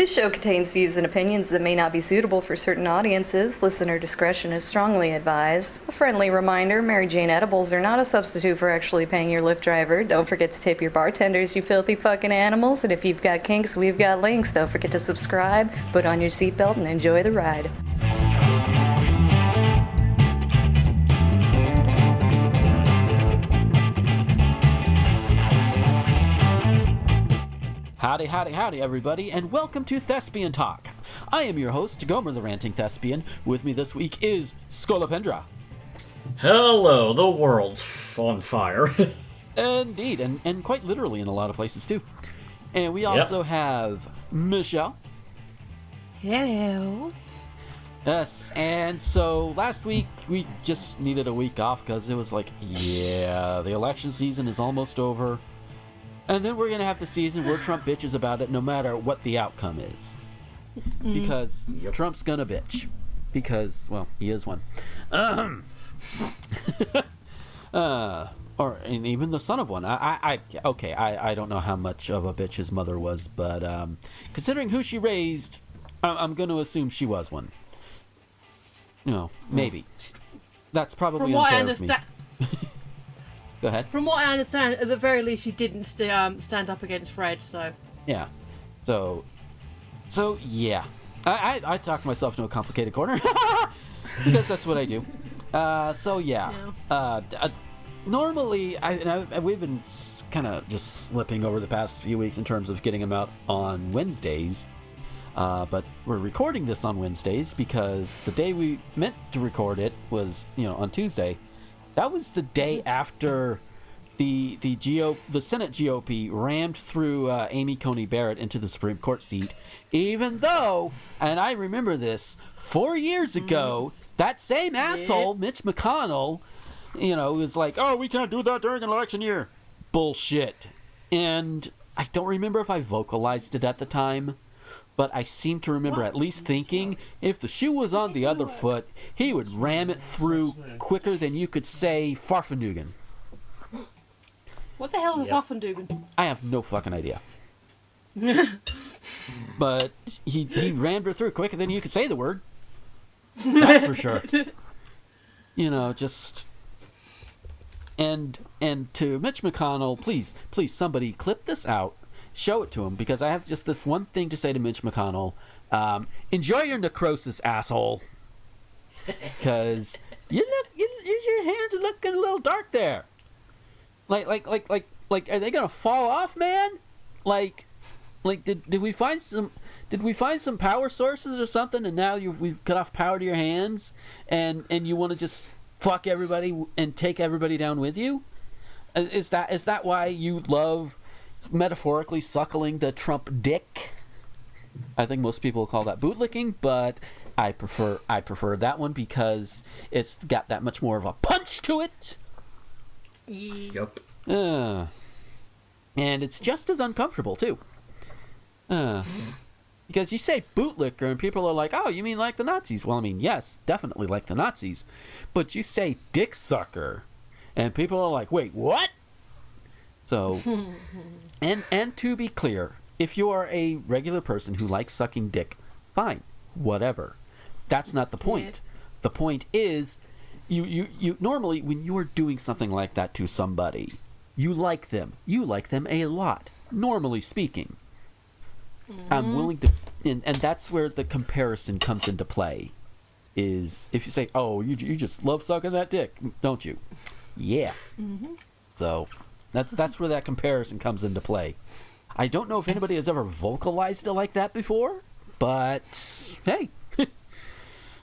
This show contains views and opinions that may not be suitable for certain audiences. Listener discretion is strongly advised. A friendly reminder, Mary Jane edibles are not a substitute for actually paying your Lyft driver. Don't forget to tip your bartenders, you filthy fucking animals. And if you've got kinks, we've got links. Don't forget to subscribe, put on your seatbelt, and enjoy the ride. Howdy, howdy, howdy, everybody, and welcome to Thespian Talk. I am your host, Gomer the Ranting Thespian. With me this week is Scolipendra. Hello, the world's on fire. Indeed, and quite literally in a lot of places, too. And we also have Michelle. Hello. Yes, and so last week we just needed a week off because it was like, yeah, the election season is almost over. And then we're going to have the season where Trump bitches about it no matter what the outcome is. Because Trump's going to bitch. Because, well, he is one. And even the son of one. I don't know how much of a bitch his mother was, but considering who she raised, I'm going to assume she was one. You know, maybe. That's probably unfair of me. Go ahead. From what I understand, at the very least, she didn't stand up against Fred, so... Yeah. So yeah. I talk myself into a complicated corner. Because that's what I do. Normally, we've been kind of just slipping over the past few weeks in terms of getting them out on Wednesdays. But we're recording this on Wednesdays because the day we meant to record it was, on Tuesday. That was the day after the Senate GOP rammed through Amy Coney Barrett into the Supreme Court seat, even though, and I remember this, 4 years ago, that same asshole, Mitch McConnell, was like, oh, we can't do that during an election year. Bullshit. And I don't remember if I vocalized it at the time, but I seem to remember at least thinking if the shoe was on the other foot, he would ram it through quicker than you could say Farfanugan. What the hell is Farfanugan? I have no fucking idea. But he rammed her through quicker than you could say the word. That's for sure. Just... And to Mitch McConnell, please, somebody clip this out. Show it to him, because I have just this one thing to say to Mitch McConnell. Enjoy your necrosis, asshole. Because your hands are looking a little dark there. Like, are they gonna fall off, man? Like, did we find some power sources or something, and now we've cut off power to your hands, and you want to just fuck everybody and take everybody down with you? Is that why you love metaphorically suckling the Trump dick? I think most people call that bootlicking, but I prefer that one because it's got that much more of a punch to it. Yep. And it's just as uncomfortable too. Because you say bootlicker and people are like, oh, you mean like the Nazis? Well, I mean, yes, definitely like the Nazis. But you say dick sucker and people are like, wait, what? So, and to be clear, if you are a regular person who likes sucking dick, fine, whatever. That's not the point. The point is, you normally, when you are doing something like that to somebody, you like them. You like them a lot, normally speaking. I'm willing to, and that's where the comparison comes into play, is if you say, oh, you just love sucking that dick, don't you? Yeah. So... That's where that comparison comes into play. I don't know if anybody has ever vocalized it like that before, but hey.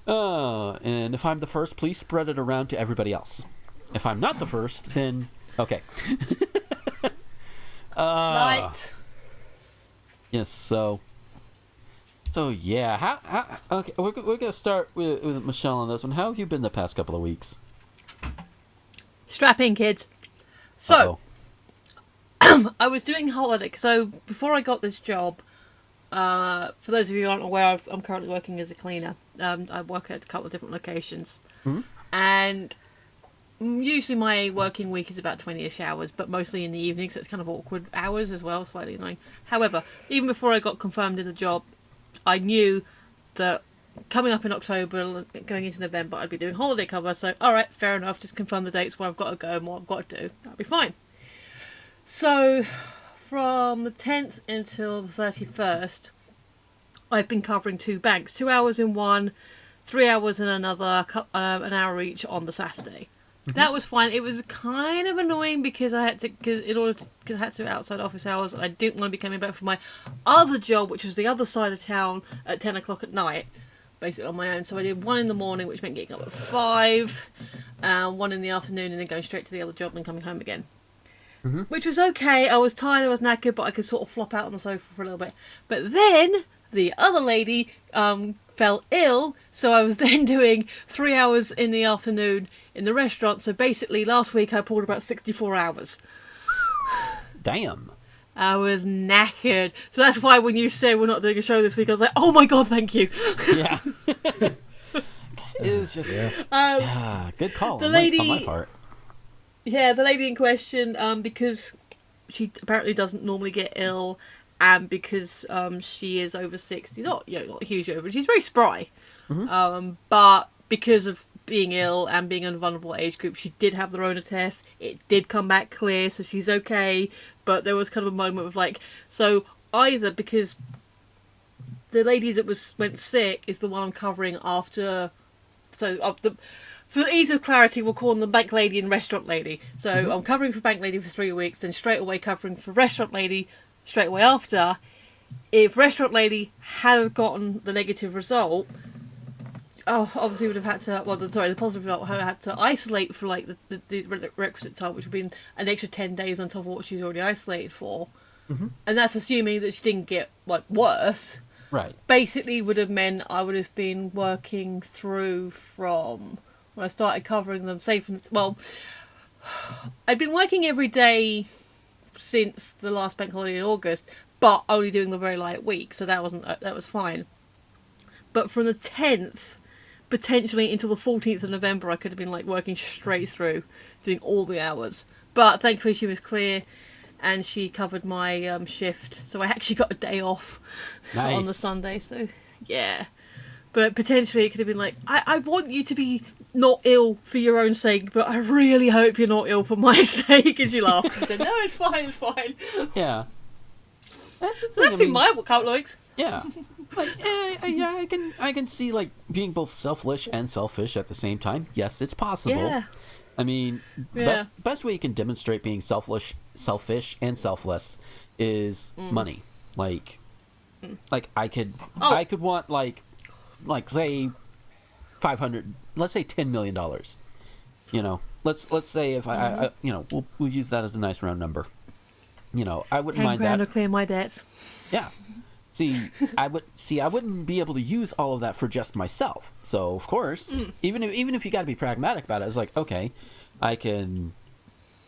And if I'm the first, please spread it around to everybody else. If I'm not the first, then okay. Right. Yes. So yeah. How? Okay. We're gonna start with Michelle on this one. How have you been the past couple of weeks? Strap in, kids. So. I was doing holiday, so before I got this job, for those of you who aren't aware, I'm currently working as a cleaner. I work at a couple of different locations, and usually my working week is about 20-ish hours, but mostly in the evening, so it's kind of awkward hours as well, slightly annoying. However, even before I got confirmed in the job, I knew that coming up in October, going into November, I'd be doing holiday cover. So, all right, fair enough. Just confirm the dates where I've got to go and what I've got to do. That'll be fine. So, from the 10th until the 31st, I've been covering 2 banks. 2 hours in one, 3 hours in another, an hour each on the Saturday. That was fine. It was kind of annoying because I had to, because I had to outside office hours, and I didn't want to be coming back from my other job, which was the other side of town, at 10 o'clock at night, basically on my own. So I did 1 in the morning, which meant getting up at 5, 1 in the afternoon, and then going straight to the other job and coming home again. Which was okay. I was tired, I was knackered, but I could sort of flop out on the sofa for a little bit. But then the other lady fell ill, so I was then doing 3 hours in the afternoon in the restaurant. So basically last week I pulled about 64 hours. Damn. I was knackered. So that's why when you said we're not doing a show this week, I was like, oh my god, thank you. Yeah. It was just good call on my part. Yeah, the lady in question, because she apparently doesn't normally get ill, and because she is over 60, not hugely over, but she's very spry. But because of being ill and being in a vulnerable age group, she did have the Rona test. It did come back clear, so she's okay. But there was kind of a moment of like, so either because the lady that went sick is the one I'm covering after, so for ease of clarity, we'll call them the bank lady and restaurant lady. So I'm covering for bank lady for 3 weeks, then straight away covering for restaurant lady straight away after. If restaurant lady had gotten the negative result, obviously would have had to, the positive result would have had to isolate for like the requisite time, which would have been an extra 10 days on top of what she's already isolated for. And that's assuming that she didn't get like worse. Right. Basically would have meant I would have been working through from when I started covering them, say from I'd been working every day since the last bank holiday in August, but only doing the very light week, so that was fine. But from the 10th, potentially until the 14th of November, I could have been like working straight through, doing all the hours. But thankfully she was clear, and she covered my shift, so I actually got a day off on the Sunday. So yeah, but potentially it could have been like, I want you to be not ill for your own sake, but I really hope you're not ill for my sake. And she laughed and said, no, it's fine. Yeah. That's been my couple of weeks. Yeah. Like, I can see like being both selfish and selfish at the same time. Yes, it's possible. Yeah. I mean, best way you can demonstrate being selfish and selfless is money. Like I could want like say 500, let's say $10 million. You know, let's say if I we'll use that as a nice round number. You know, I wouldn't mind that. to clear my debts. Yeah. I wouldn't be able to use all of that for just myself. So of course, even if you got to be pragmatic about it, it's like, okay, I can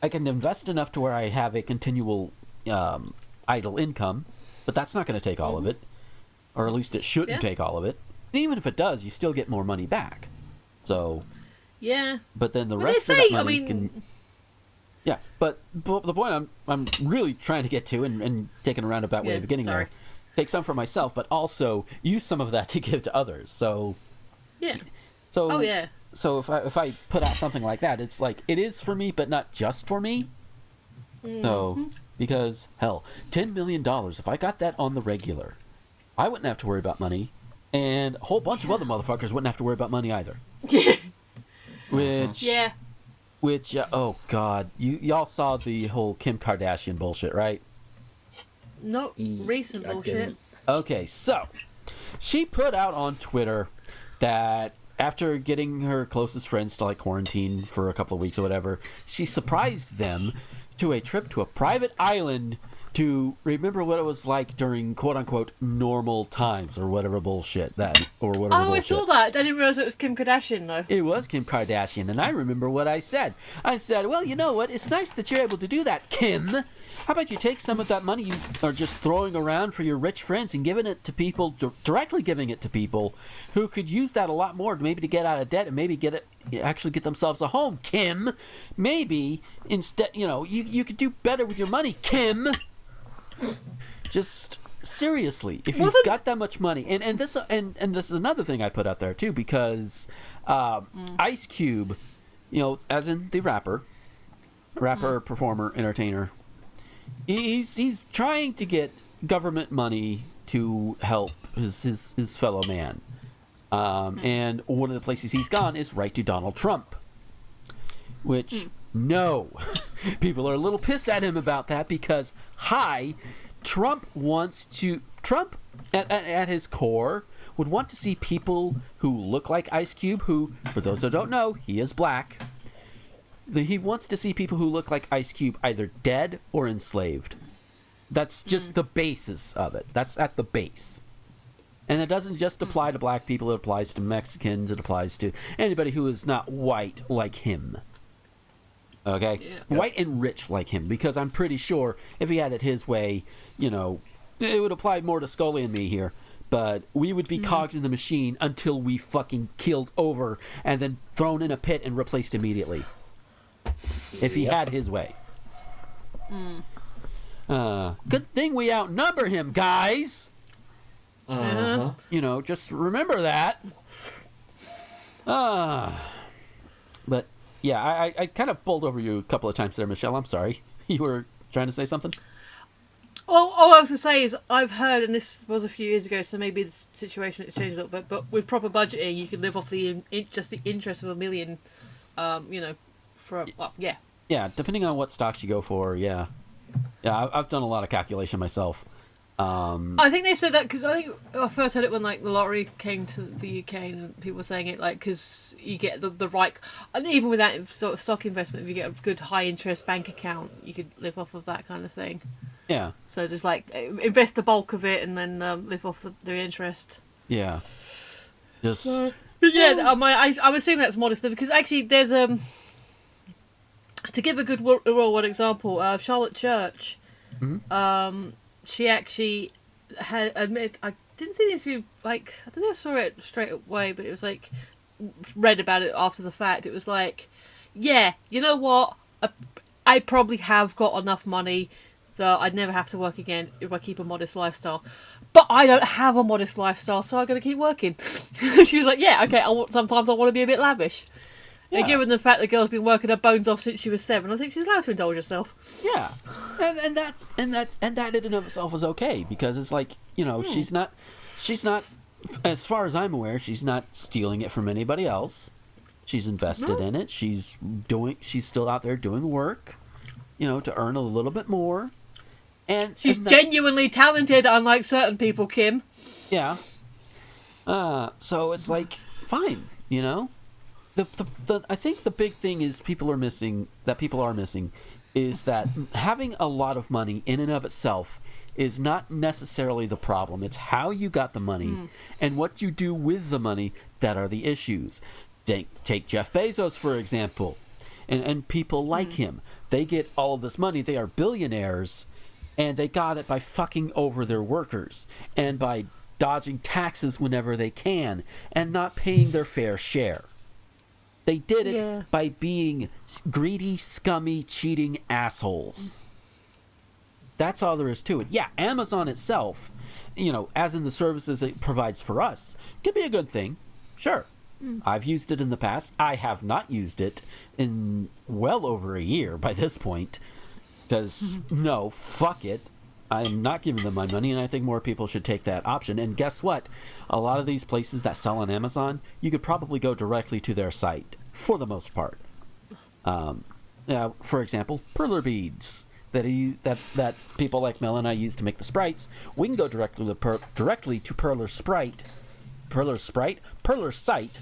invest enough to where I have a continual idle income, but that's not going to take all of it, or at least it shouldn't take all of it. And even if it does, you still get more money back. So yeah. But then the rest of that money can. Yeah, but the point I'm really trying to get to, and taking a roundabout way of beginning there, take some for myself, but also use some of that to give to others. So yeah. So So if I put out something like that, it's like it is for me, but not just for me. So because hell, $10 million, if I got that on the regular, I wouldn't have to worry about money, and a whole bunch of other motherfuckers wouldn't have to worry about money either. Which, oh god, y'all saw the whole Kim Kardashian bullshit, right? No, recent bullshit. Okay, so she put out on Twitter that after getting her closest friends to like quarantine for a couple of weeks or whatever, she surprised them to a trip to a private island to remember what it was like during quote-unquote normal times or whatever bullshit that, or whatever bullshit. I saw that. I didn't realize it was Kim Kardashian, though. It was Kim Kardashian, and I remember what I said. I said, well, you know what? It's nice that you're able to do that, Kim. How about you take some of that money you are just throwing around for your rich friends and giving it to people, directly giving it to people who could use that a lot more, maybe to get out of debt and maybe actually get themselves a home, Kim. Maybe instead, you could do better with your money, Kim. Just seriously, if you've got that much money, and this is another thing I put out there too, because Ice Cube, as in the rapper, performer, entertainer, he's trying to get government money to help his fellow man, and one of the places he's gone is right to Donald Trump, which no, people are a little pissed at him about that because Trump at his core would want to see people who look like Ice Cube, who, for those who don't know, he is black. He wants to see people who look like Ice Cube either dead or enslaved. That's just the basis of it. That's at the base. And it doesn't just apply to black people. It applies to Mexicans. It applies to anybody who is not white like him. Okay? Yeah. White and rich like him. Because I'm pretty sure if he had it his way, it would apply more to Scully and me here. But we would be cogged in the machine until we fucking killed over and then thrown in a pit and replaced immediately. If he had his way. Good thing we outnumber him, guys. Just remember that. But yeah, I kind of bowled over you a couple of times there, Michelle. I'm sorry. You were trying to say something? All I was going to say is I've heard, and this was a few years ago, so maybe the situation has changed a little bit, but with proper budgeting, you can live off just the interest of $1 million, Yeah, depending on what stocks you go for, yeah. Yeah, I've done a lot of calculation myself. I think they said that because I think I first heard it when the lottery came to the UK and people were saying it because you get the right, and even with that sort of stock investment, if you get a good high interest bank account, you could live off of that kind of thing. Yeah. So just invest the bulk of it and then live off the interest. Yeah. Just. I'm assuming that's modest because actually there's to give a good one example, Charlotte Church. She actually had admitted, I didn't see the interview, I don't think I saw it straight away, but it was read about it after the fact. It was yeah, you know what? I probably have got enough money that I'd never have to work again if I keep a modest lifestyle. But I don't have a modest lifestyle, so I'm going to keep working. She was yeah, okay, sometimes I want to be a bit lavish. Yeah. And given the fact the girl's been working her bones off since she was 7, I think she's allowed to indulge herself. Yeah, and that in and of itself is okay because it's she's not, as far as I'm aware, she's not stealing it from anybody else. She's invested in it. She's still out there doing work, to earn a little bit more. And she's genuinely talented, unlike certain people, Kim. Yeah. So it's fine, I think the big thing people are missing is that having a lot of money in and of itself is not necessarily the problem. It's how you got the money and what you do with the money that are the issues. Take Jeff Bezos, for example, and people like him. They get all of this money. They are billionaires, and they got it by fucking over their workers and by dodging taxes whenever they can and not paying their fair share. They did it by being greedy, scummy, cheating assholes. That's all there is to it. Yeah, Amazon itself, as in the services it provides for us, can be a good thing. Sure. I've used it in the past. I have not used it in well over a year by this point. Because, no, fuck it. I'm not giving them my money, and I think more people should take that option. And guess what? A lot of these places that sell on Amazon, you could probably go directly to their site, for the most part. For example, perler beads that people like Mel and I use to make the sprites. We can go directly to Perler's site.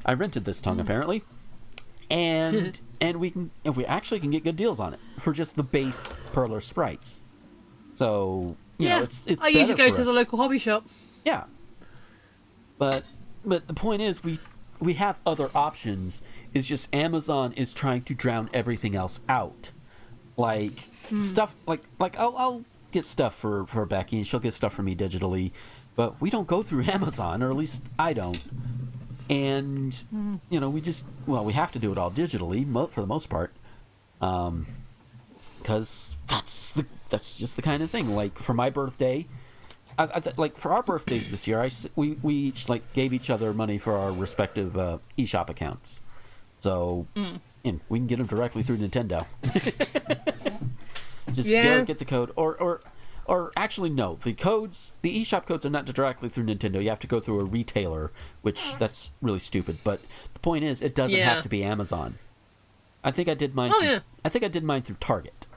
I rented this tongue apparently, and we actually can get good deals on it for just the base Perler sprites. So it's I usually go to the local hobby shop. Yeah, but the point is we have other options. It's just Amazon is trying to drown everything else out, stuff I'll get stuff for Becky and she'll get stuff for me digitally, but we don't go through Amazon, or at least I don't. And we have to do it all digitally for the most part, because that's just the kind of thing. For my birthday, like for our birthdays this year, we each like gave each other money for our respective eShop accounts, so and we can get them directly through Nintendo. Just go get the code, or actually no, the eShop codes are not directly through Nintendo. You have to go through a retailer, which that's really stupid. But the point is, it doesn't have to be Amazon. I think I did mine. I think I did mine through Target.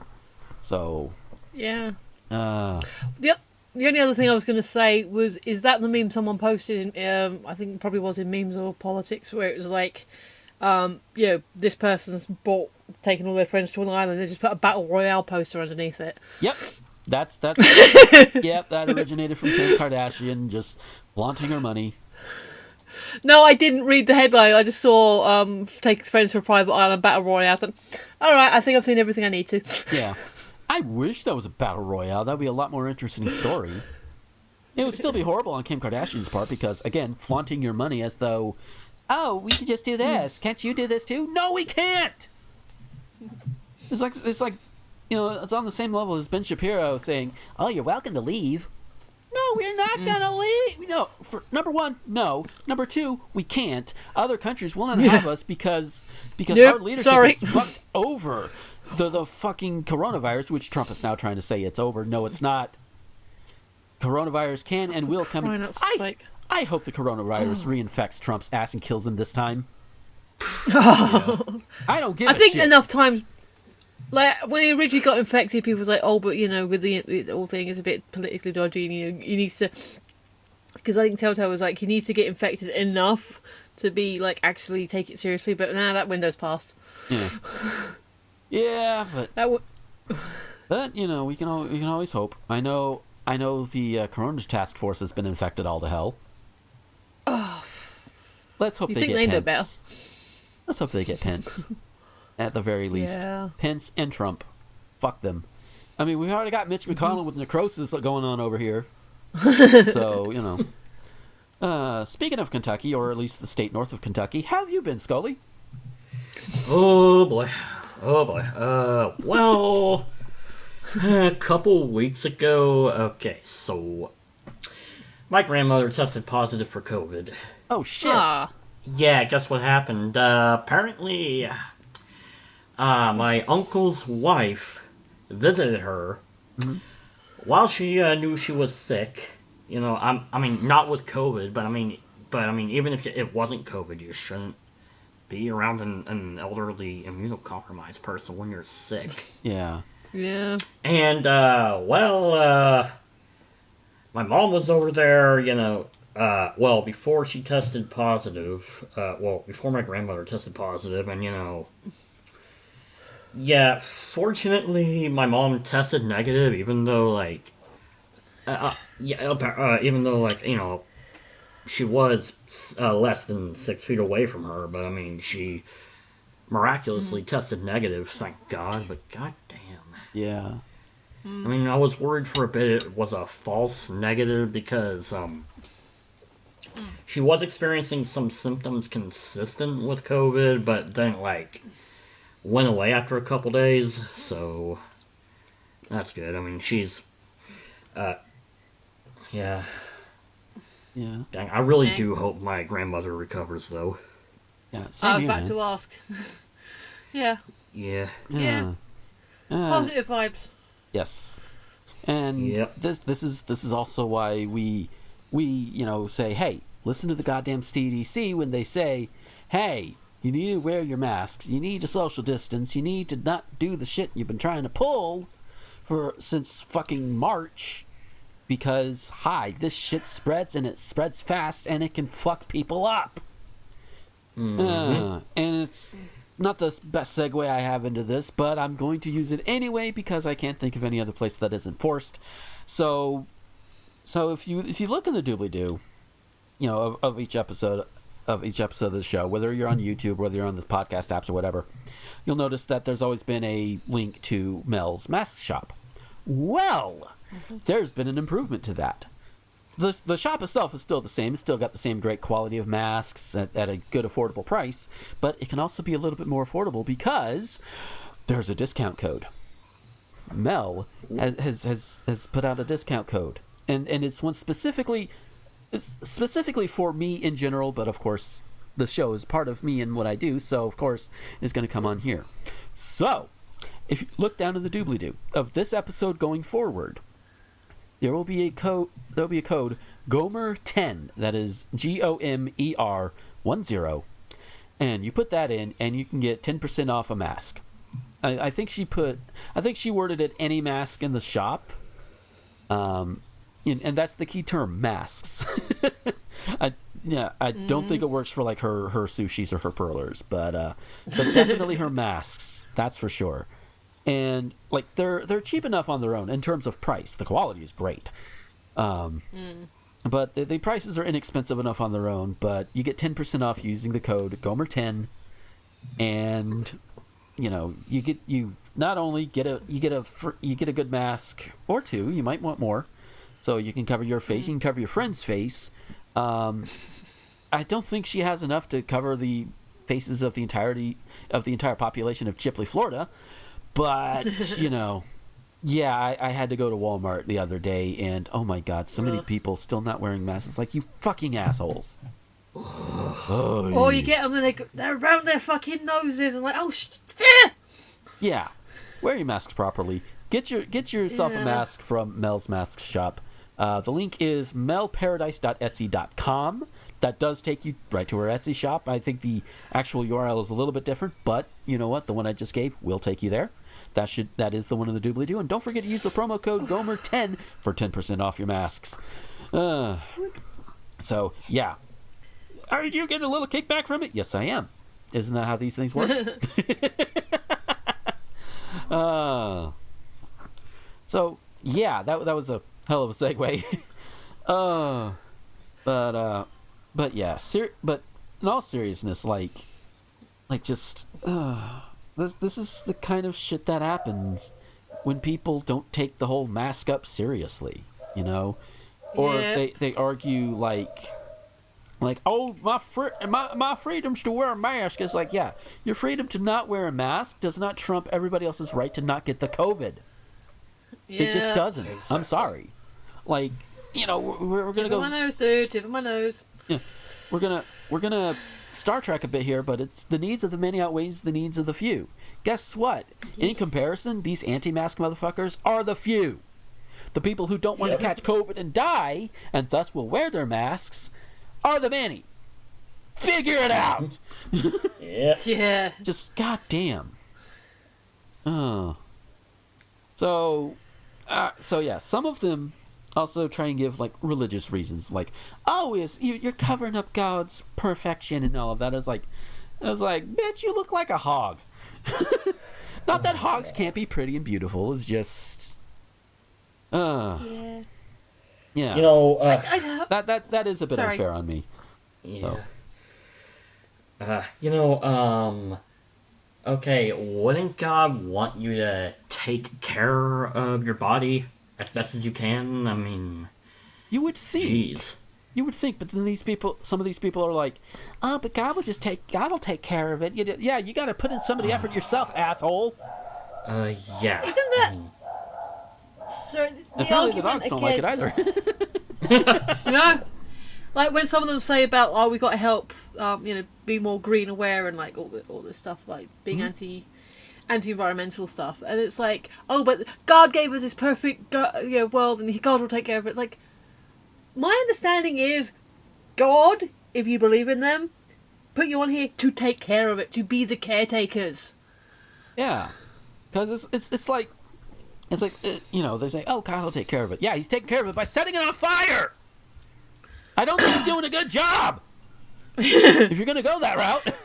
So. Yeah. The only other thing I was going to say is that the meme someone posted in, I think it probably was in Memes or Politics, where it was like, this person's taken all their friends to an island and they just put a Battle Royale poster underneath it. Yep. That's yep, that originated from Kim Kardashian just flaunting her money. No, I didn't read the headline. I just saw take friends to a private island Battle Royale. And, all right, I think I've seen everything I need to. Yeah. I wish that was a Battle Royale. That would be a lot more interesting story. It would still be horrible on Kim Kardashian's part because, again, flaunting your money as though, oh, we can just do this. Can't you do this too? No, we can't! It's like, it's on the same level as Ben Shapiro saying, oh, you're welcome to leave. No, we're not gonna leave. No, number one, no. Number two, we can't. Other countries will not have us because our leadership is fucked over the fucking coronavirus, which Trump is now trying to say it's over. No, it's not. Coronavirus can and will come. I hope the coronavirus reinfects Trump's ass and kills him this time. I don't give a shit. I think enough times. Like, when he originally got infected, people was like, oh, but, with the whole thing, it's a bit politically dodgy, and he needs to... Because I think Telltale was like, he needs to get infected enough to be, like, actually take it seriously, but now that window's passed. Yeah. Yeah, but... But, we can always hope. I know the Corona Task Force has been infected all to hell. Oh. Let's hope they get Pence. Let's hope they get Pence. At the very least. Yeah. Pence and Trump. Fuck them. I mean, we've already got Mitch McConnell with necrosis going on over here. So, speaking of Kentucky, or at least the state north of Kentucky, how have you been, Scully? Oh, boy. Well, a couple weeks ago, okay, so my grandmother tested positive for COVID. Oh, shit. Yeah, guess what happened? Apparently... my uncle's wife visited her while she knew she was sick. I mean, not with COVID, but I mean, even if it wasn't COVID, you shouldn't be around an elderly, immunocompromised person when you're sick. Yeah. Yeah. And my mom was over there. Before she tested positive. Before my grandmother tested positive, and Yeah, fortunately, my mom tested negative, even though, she was less than 6 feet away from her, but, I mean, she miraculously tested negative, thank God, but goddamn. Yeah. I mean, I was worried for a bit it was a false negative because, she was experiencing some symptoms consistent with COVID, but then, went away after a couple days, so that's good. I mean, she's, yeah. Dang, I really do hope my grandmother recovers, though. Yeah, I was about to ask. Yeah. Positive vibes. Yes. And this is also why we say, hey, listen to the goddamn CDC when they say, hey, you need to wear your masks. You need to social distance. You need to not do the shit you've been trying to pull since fucking March. Because, this shit spreads and it spreads fast and it can fuck people up. And it's not the best segue I have into this, but I'm going to use it anyway because I can't think of any other place that isn't forced. So if you look in the doobly-doo, of each episode of the show, whether you're on YouTube, whether you're on the podcast apps or whatever, you'll notice that there's always been a link to Mel's Mask Shop. Well, there's been an improvement to that. The shop itself is still the same. It's still got the same great quality of masks at a good affordable price, but it can also be a little bit more affordable because there's a discount code. Mel has put out a discount code. and it's one specifically. It's specifically for me in general, but of course, the show is part of me and what I do, so of course, it's going to come on here. So, if you look down in the doobly-doo of this episode going forward, there will be a code. There will be a code Gomer10. That is GOMER10, and you put that in, and you can get 10% off a mask. I think she worded it any mask in the shop. And that's the key term, masks. I don't think it works for like her sushis or her perlers, but definitely her masks. That's for sure. And like they're cheap enough on their own in terms of price. The quality is great, but the prices are inexpensive enough on their own. But you get 10% off using the code Gomer10, and you not only get a good mask or two. You might want more. So you can cover your face, you can cover your friend's face. I don't think she has enough to cover the faces of the entire population of Chipley, Florida. But, yeah, I had to go to Walmart the other day, and oh my God, so many people still not wearing masks. It's like, you fucking assholes. Or you get them and they're around their fucking noses and like, yeah, wear your masks properly. Get yourself a mask from Mel's Mask Shop. The link is melparadise.etsy.com. That does take you right to her Etsy shop. I think the actual URL is a little bit different, but you know what? The one I just gave will take you there. That is the one in the doobly-doo. And don't forget to use the promo code Gomer10 for 10% off your masks. So, yeah. Are you getting a little kickback from it? Yes, I am. Isn't that how these things work? So, yeah, that was a hell of a segue. But yeah, but in all seriousness, this is the kind of shit that happens when people don't take the whole mask up seriously, or if they argue like, oh, my freedom's to wear a mask. It's like, yeah, your freedom to not wear a mask does not trump everybody else's right to not get the COVID. Yeah. It just doesn't. Exactly. I'm sorry. Like, we're gonna go. Tip of my nose, dude. Tip of my nose. Yeah, we're gonna Star Trek a bit here, but it's the needs of the many outweighs the needs of the few. Guess what? In comparison, these anti-mask motherfuckers are the few. The people who don't want to catch COVID and die, and thus will wear their masks, are the many. Figure it out. Yeah. Just goddamn. Oh. So yeah, some of them also try and give like religious reasons, like, oh, you're covering up God's perfection and all of that. I was like, bitch, you look like a hog. Not that hogs can't be pretty and beautiful. It's just, yeah. That is a bit unfair on me. Yeah. Okay, wouldn't God want you to take care of your body as best as you can? I mean, you would think. Jeez. You would think, but then some of these people are like, oh, but God will take care of it. You got to put in some of the effort yourself, asshole. Yeah. Isn't that? Sorry, apparently the dogs don't like it either. Like when some of them say about, oh, we got to help, be more green aware and like all this stuff, like being anti-environmental stuff, and it's like, oh, but God gave us this perfect world, and God will take care of it. It's like, my understanding is, God, if you believe in them, put you on here to take care of it, to be the caretakers. Yeah, because it's like they say, oh, God will take care of it. Yeah, he's taking care of it by setting it on fire. I don't think he's doing a good job. If you're gonna go that route,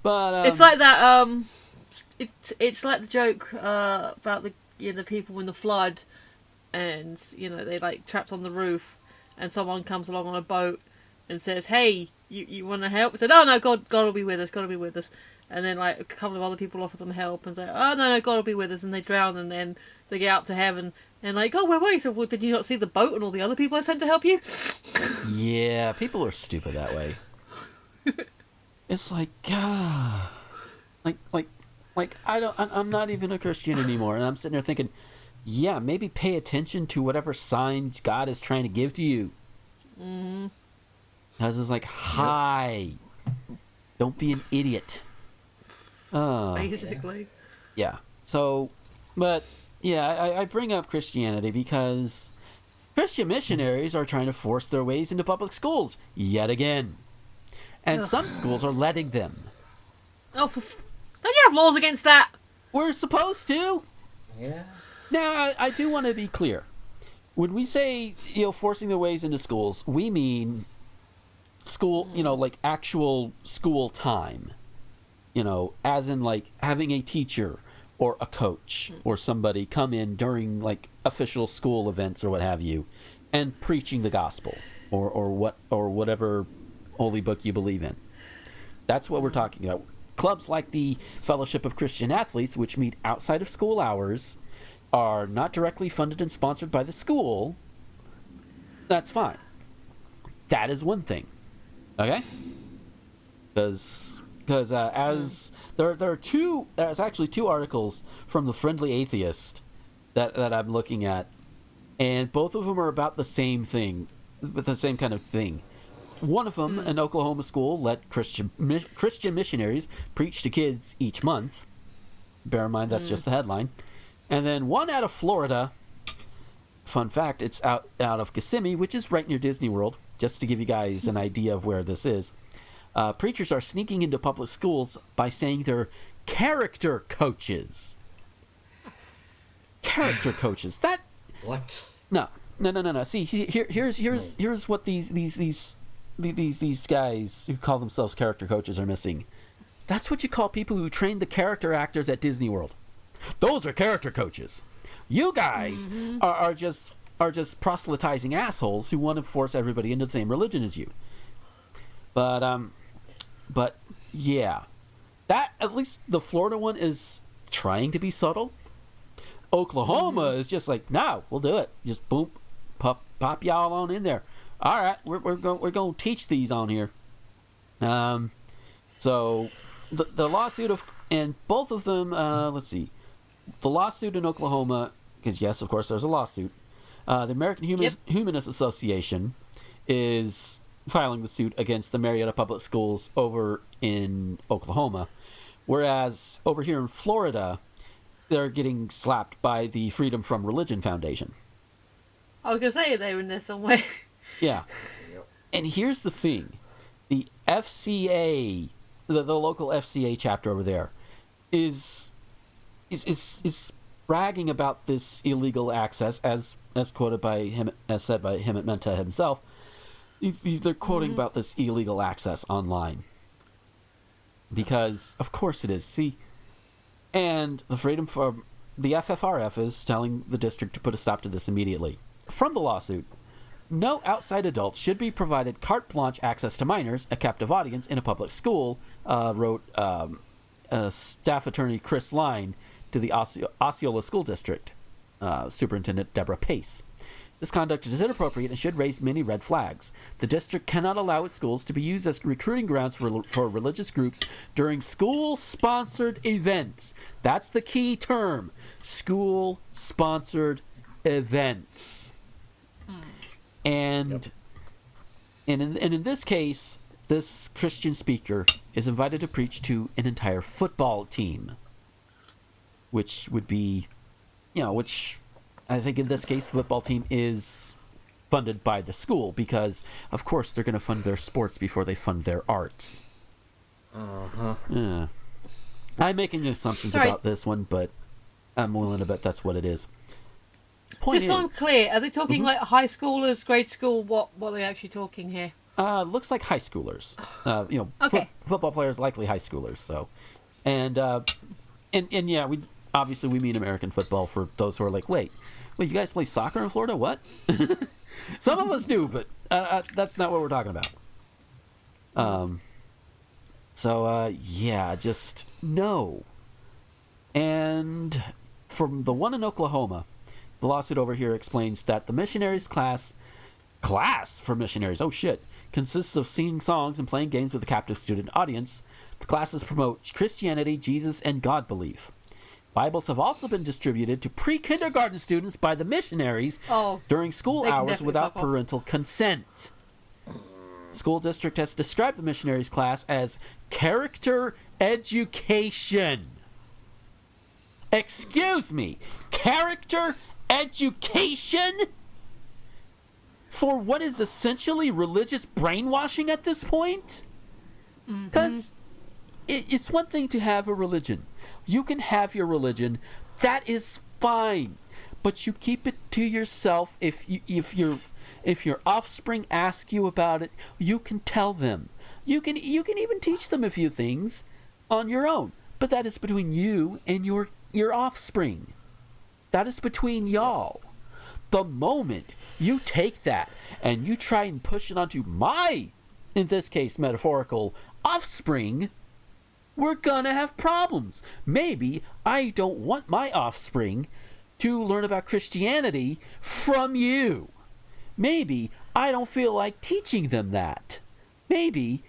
but it's like that. It's like the joke about the people in the flood, and they like trapped on the roof, and someone comes along on a boat and says, "Hey, you want to help?" I said, "Oh no, God will be with us. God will be with us." And then like a couple of other people offer them help and say, "Oh no, God will be with us," and they drown, and then they get up to heaven. And like, oh, where were you? So, well, did you not see the boat and all the other people I sent to help you? Yeah, people are stupid that way. It's like, like I'm not even a Christian anymore, and I'm sitting there thinking, yeah, maybe pay attention to whatever signs God is trying to give to you. Because it's like, hi, don't be an idiot. Basically. Yeah. So, but, yeah, I bring up Christianity because Christian missionaries are trying to force their ways into public schools yet again. And some schools are letting them. Oh, don't you have laws against that? We're supposed to. Yeah. Now, I do want to be clear. When we say, forcing their ways into schools, we mean school, like actual school time. As in like having a teacher or a coach or somebody come in during like official school events or what have you and preaching the gospel or whatever holy book you believe in. That's what we're talking about. Clubs like the Fellowship of Christian Athletes, which meet outside of school hours, are not directly funded and sponsored by the school. That's fine. That is one thing. Okay? Because as there are there's actually two articles from the Friendly Atheist that I'm looking at, and both of them are about the same thing, with the same kind of thing. One of them, an Oklahoma school, let Christian missionaries preach to kids each month. Bear in mind, that's just the headline. And then one out of Florida. Fun fact, it's out of Kissimmee, which is right near Disney World, just to give you guys an idea of where this is. Preachers are sneaking into public schools by saying they're character coaches. Character coaches. That... What? No. See, here's what these guys who call themselves character coaches are missing. That's what you call people who train the character actors at Disney World. Those are character coaches. You guys are just proselytizing assholes who want to force everybody into the same religion as you. But yeah, that at least the Florida one is trying to be subtle. Oklahoma is just like, no, we'll do it. Just boom, pop y'all on in there. All right, we're going to teach these on here. So the lawsuit and both of them, let's see, the lawsuit in Oklahoma, because yes, of course, there's a lawsuit. The American Humanist Association is filing the suit against the Marietta Public Schools over in Oklahoma, whereas over here in Florida, they're getting slapped by the Freedom from Religion Foundation. I was going to say they were in there somewhere. Yeah. And here's the thing. The FCA, the local FCA chapter over there, is bragging about this illegal access, as quoted by him, as said by him at Menta himself. They're quoting about this illegal access online. Because, of course it is. See, and the FFRF is telling the district to put a stop to this immediately. From the lawsuit, no outside adults should be provided carte blanche access to minors, a captive audience, in a public school, wrote staff attorney Chris Line to the Osceola School District, Superintendent Deborah Pace. This conduct is inappropriate and should raise many red flags. The district cannot allow its schools to be used as recruiting grounds for religious groups during school-sponsored events. That's the key term. School-sponsored events. And in this case, this Christian speaker is invited to preach to an entire football team, which would be, which I think in this case the football team is funded by the school because, of course, they're going to fund their sports before they fund their arts. Yeah. I'm making assumptions about this one, but I'm willing to bet that's what it is. Just so I'm clear, are they talking like high schoolers, grade school? What are they actually talking here? Looks like high schoolers. Okay. Football players, likely high schoolers. So, and yeah, we mean American football for those who are like, wait, you guys play soccer in Florida? What? Some of us do, but that's not what we're talking about. Yeah, just no. And from the one in Oklahoma, the lawsuit over here explains that the missionaries class for missionaries, oh shit, consists of singing songs and playing games with a captive student audience. The classes promote Christianity, Jesus, and God belief. Bibles have also been distributed to pre-kindergarten students by the missionaries during school hours without parental consent. School district has described the missionaries class as character education. Excuse me, character education? For what is essentially religious brainwashing at this point? Because it's one thing to have a religion. You can have your religion. That is fine. But you keep it to yourself. If your offspring ask you about it, you can tell them. You can even teach them a few things on your own. But that is between you and your offspring. That is between y'all. The moment you take that and you try and push it onto my, in this case, metaphorical offspring, we're gonna have problems. Maybe I don't want my offspring to learn about Christianity from you. Maybe I don't feel like teaching them that. Maybe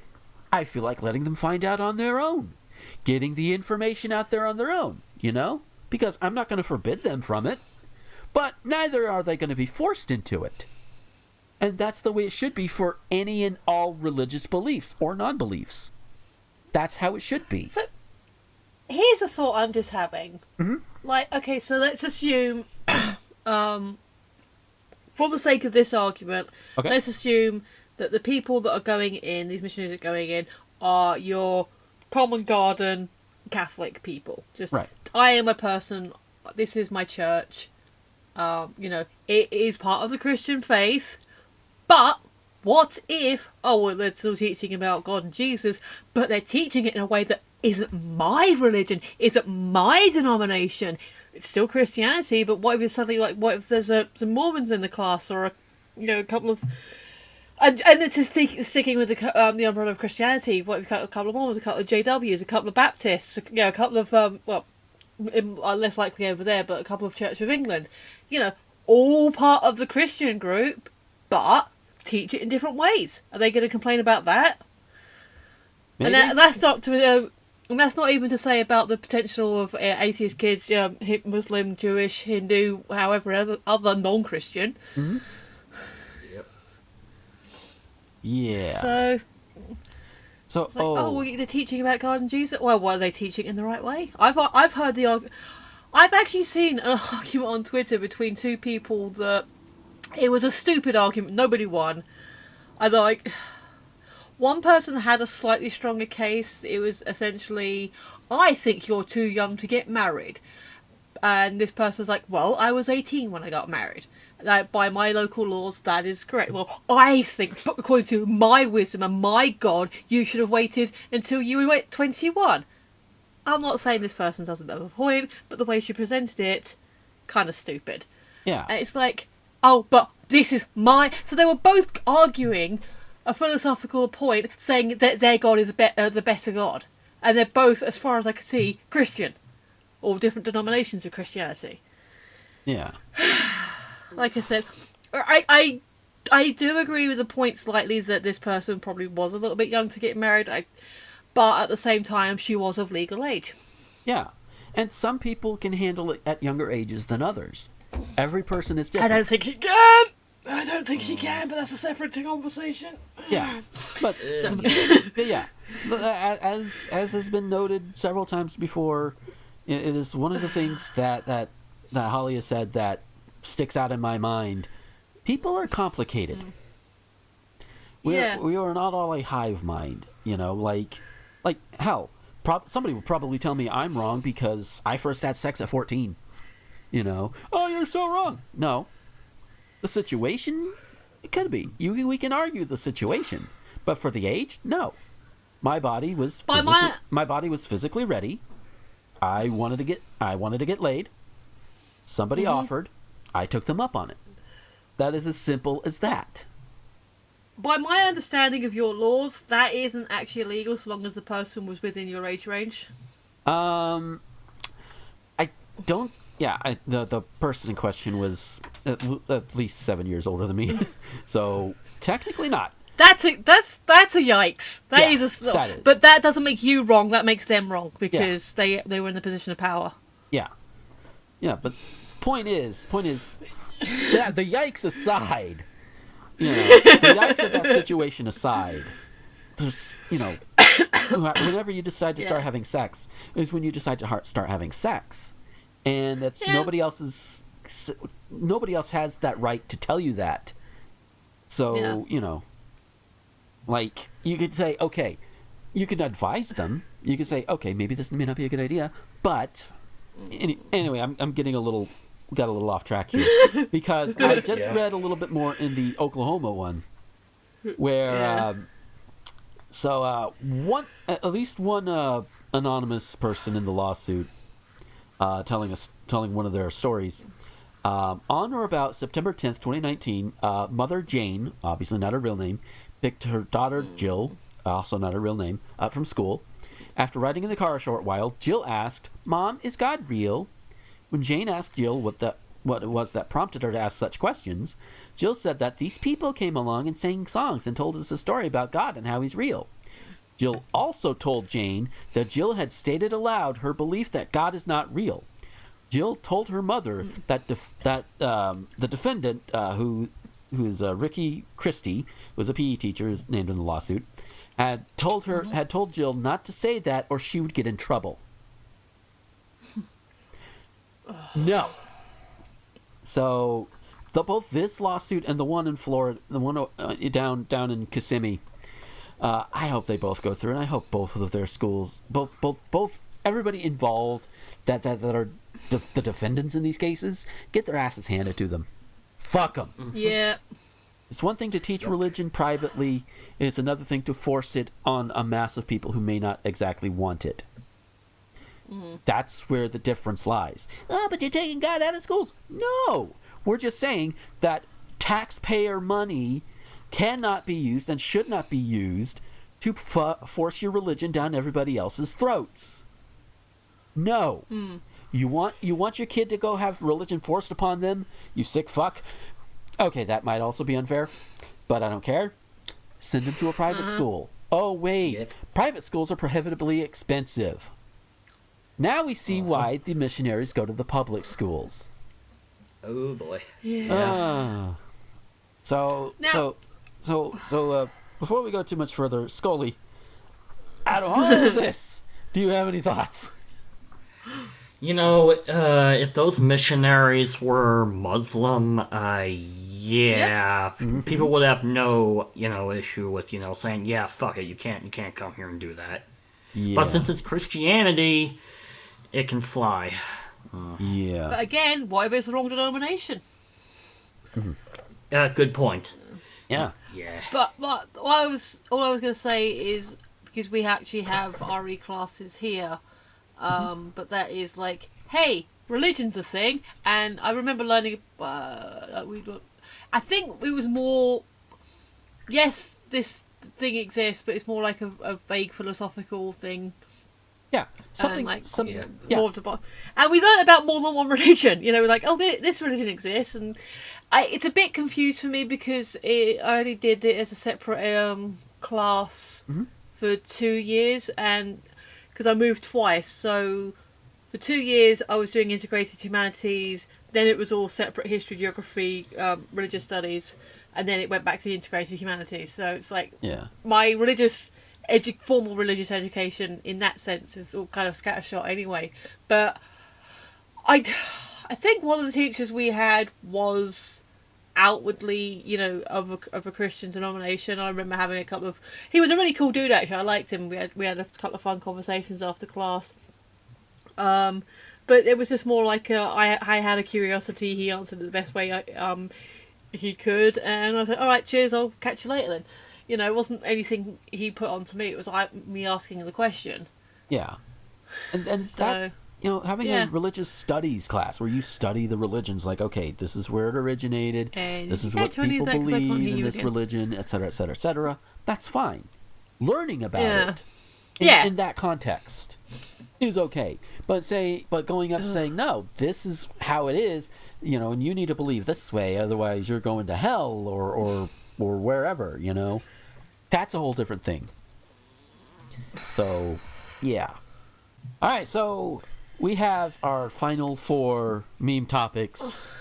I feel like letting them find out on their own. Getting the information out there on their own, you know? Because I'm not going to forbid them from it. But neither are they going to be forced into it. And that's the way it should be for any and all religious beliefs or non-beliefs. That's how it should be. So, here's a thought I'm just having. Like, okay, so let's assume, for the sake of this argument, let's assume that the people that are going in, these missionaries that are going in, are your common garden Catholic people. Just, right. I am a person, this is my church, it is part of the Christian faith, but what if, they're still teaching about God and Jesus, but they're teaching it in a way that isn't my religion, isn't my denomination. It's still Christianity, but what if it's suddenly like, what if there's some Mormons in the class, or a couple of, and it's sticking with the umbrella of Christianity. What if you've got a couple of Mormons, a couple of JWs, a couple of Baptists, a couple of less likely over there, but a couple of Church of England, all part of the Christian group, but teach it in different ways. Are they going to complain about that? Maybe. And that's not to. And that's not even to say about the potential of atheist kids, Muslim, Jewish, Hindu, however, other non-Christian. Mm-hmm. Yep. Yeah. So like, they're teaching about God and Jesus. Well, were they teaching in the right way? I've heard the argument. I've actually seen an argument on Twitter between two people that it was a stupid argument. Nobody won. One person had a slightly stronger case. It was essentially, I think you're too young to get married. And this person's like, well, I was 18 when I got married. By my local laws, that is correct. Well, I think, according to my wisdom and my God, you should have waited until you were 21. I'm not saying this person doesn't have a point, but the way she presented it, kind of stupid. Yeah. And it's like, but this is my... So they were both arguing a philosophical point, saying that their God is the better God. And they're both, as far as I can see, Christian. Or different denominations of Christianity. Yeah. Like I said, I do agree with the point slightly that this person probably was a little bit young to get married, but at the same time, she was of legal age. Yeah. And some people can handle it at younger ages than others. Every person is different. I don't think she can, but that's a separate conversation. Yeah. But, yeah. As has been noted several times before, it is one of the things that Holly has said that sticks out in my mind. People are complicated. We are not all a hive mind, like hell, somebody would probably tell me I'm wrong because I first had sex at 14. Oh, you're so wrong. No. The situation, it could be. We can argue the situation, but for the age, no. My body was physically ready. I wanted to get laid. Somebody offered. I took them up on it. That is as simple as that. By my understanding of your laws, that isn't actually illegal so long as the person was within your age range. I don't. Yeah, the person in question was at least 7 years older than me, so technically not. That's a yikes. That is. But that doesn't make you wrong. That makes them wrong because they were in the position of power. Yeah. Yeah, but point is, yeah, the yikes aside, the yikes of that situation aside, there's, whenever you decide to start having sex is when you decide to start having sex. And that's nobody else has that right to tell you that. So, like, you could say, okay, you could advise them. You could say, okay, maybe this may not be a good idea, but anyway, I'm getting got a little off track here because I just read a little bit more in the Oklahoma one where at least one anonymous person in the lawsuit telling one of their stories. On or about September 10th, 2019, Mother Jane, obviously not her real name, picked her daughter Jill, also not her real name, up from school. After riding in the car a short while, Jill asked, "Mom, is God real?" When Jane asked Jill what it was that prompted her to ask such questions, Jill said that these people came along and sang songs and told us a story about God and how he's real. Jill also told Jane that Jill had stated aloud her belief that God is not real. Jill told her mother that the defendant, who is Ricky Christie, was a PE teacher named in the lawsuit, had told Jill not to say that or she would get in trouble. No. So, both this lawsuit and the one in Florida, the one down in Kissimmee, I hope they both go through, and I hope both of their schools, both everybody involved that are the defendants in these cases, get their asses handed to them. Fuck them. Yeah. It's one thing to teach religion privately, and it's another thing to force it on a mass of people who may not exactly want it. That's where the difference lies. Oh, but you're taking God out of schools. No! We're just saying that taxpayer money cannot be used and should not be used to force your religion down everybody else's throats. No. You want your kid to go have religion forced upon them? You sick fuck. Okay, that might also be unfair, but I don't care. Send them to a private school. Oh, wait. Private schools are prohibitively expensive. Now we see why the missionaries go to the public schools. Oh boy. Yeah. So before we go too much further, Scully, out of all of this, do you have any thoughts? If those missionaries were Muslim, people would have no, issue with, saying, yeah, fuck it, you can't come here and do that. Yeah. But since it's Christianity, it can fly. Yeah. But again, what if it's the wrong denomination? Good point. Yeah. Yeah. But all I was going to say is, because we actually have RE classes here, but that is like, hey, religion's a thing, and I remember learning. I think it was more. Yes, this thing exists, but it's more like a vague philosophical thing. Yeah, something like yeah. More of the and we learned about more than one religion. We're like, oh, this religion exists, and it's a bit confused for me because I only did it as a separate class for 2 years, and because I moved twice, so for 2 years I was doing integrated humanities. Then it was all separate history, geography, religious studies, and then it went back to the integrated humanities. So it's like my formal religious education in that sense is all kind of scattershot anyway. But I think one of the teachers we had was outwardly, of a Christian denomination. I remember having a couple of. He was a really cool dude, actually. I liked him. We had a couple of fun conversations after class. But it was just more like I had a curiosity. He answered it the best way he could, and I was like, all right, cheers. I'll catch you later then. It wasn't anything he put on to me. It was me asking the question. Yeah. And so, that, having a religious studies class where you study the religions, like, okay, this is where it originated, and this is what people believe in this religion, etc., etc., etc., that's fine. Learning about it in that context is okay. But going up saying, no, this is how it is, and you need to believe this way, otherwise you're going to hell or wherever, that's a whole different thing. So, yeah. All right, so we have our final 4 meme topics.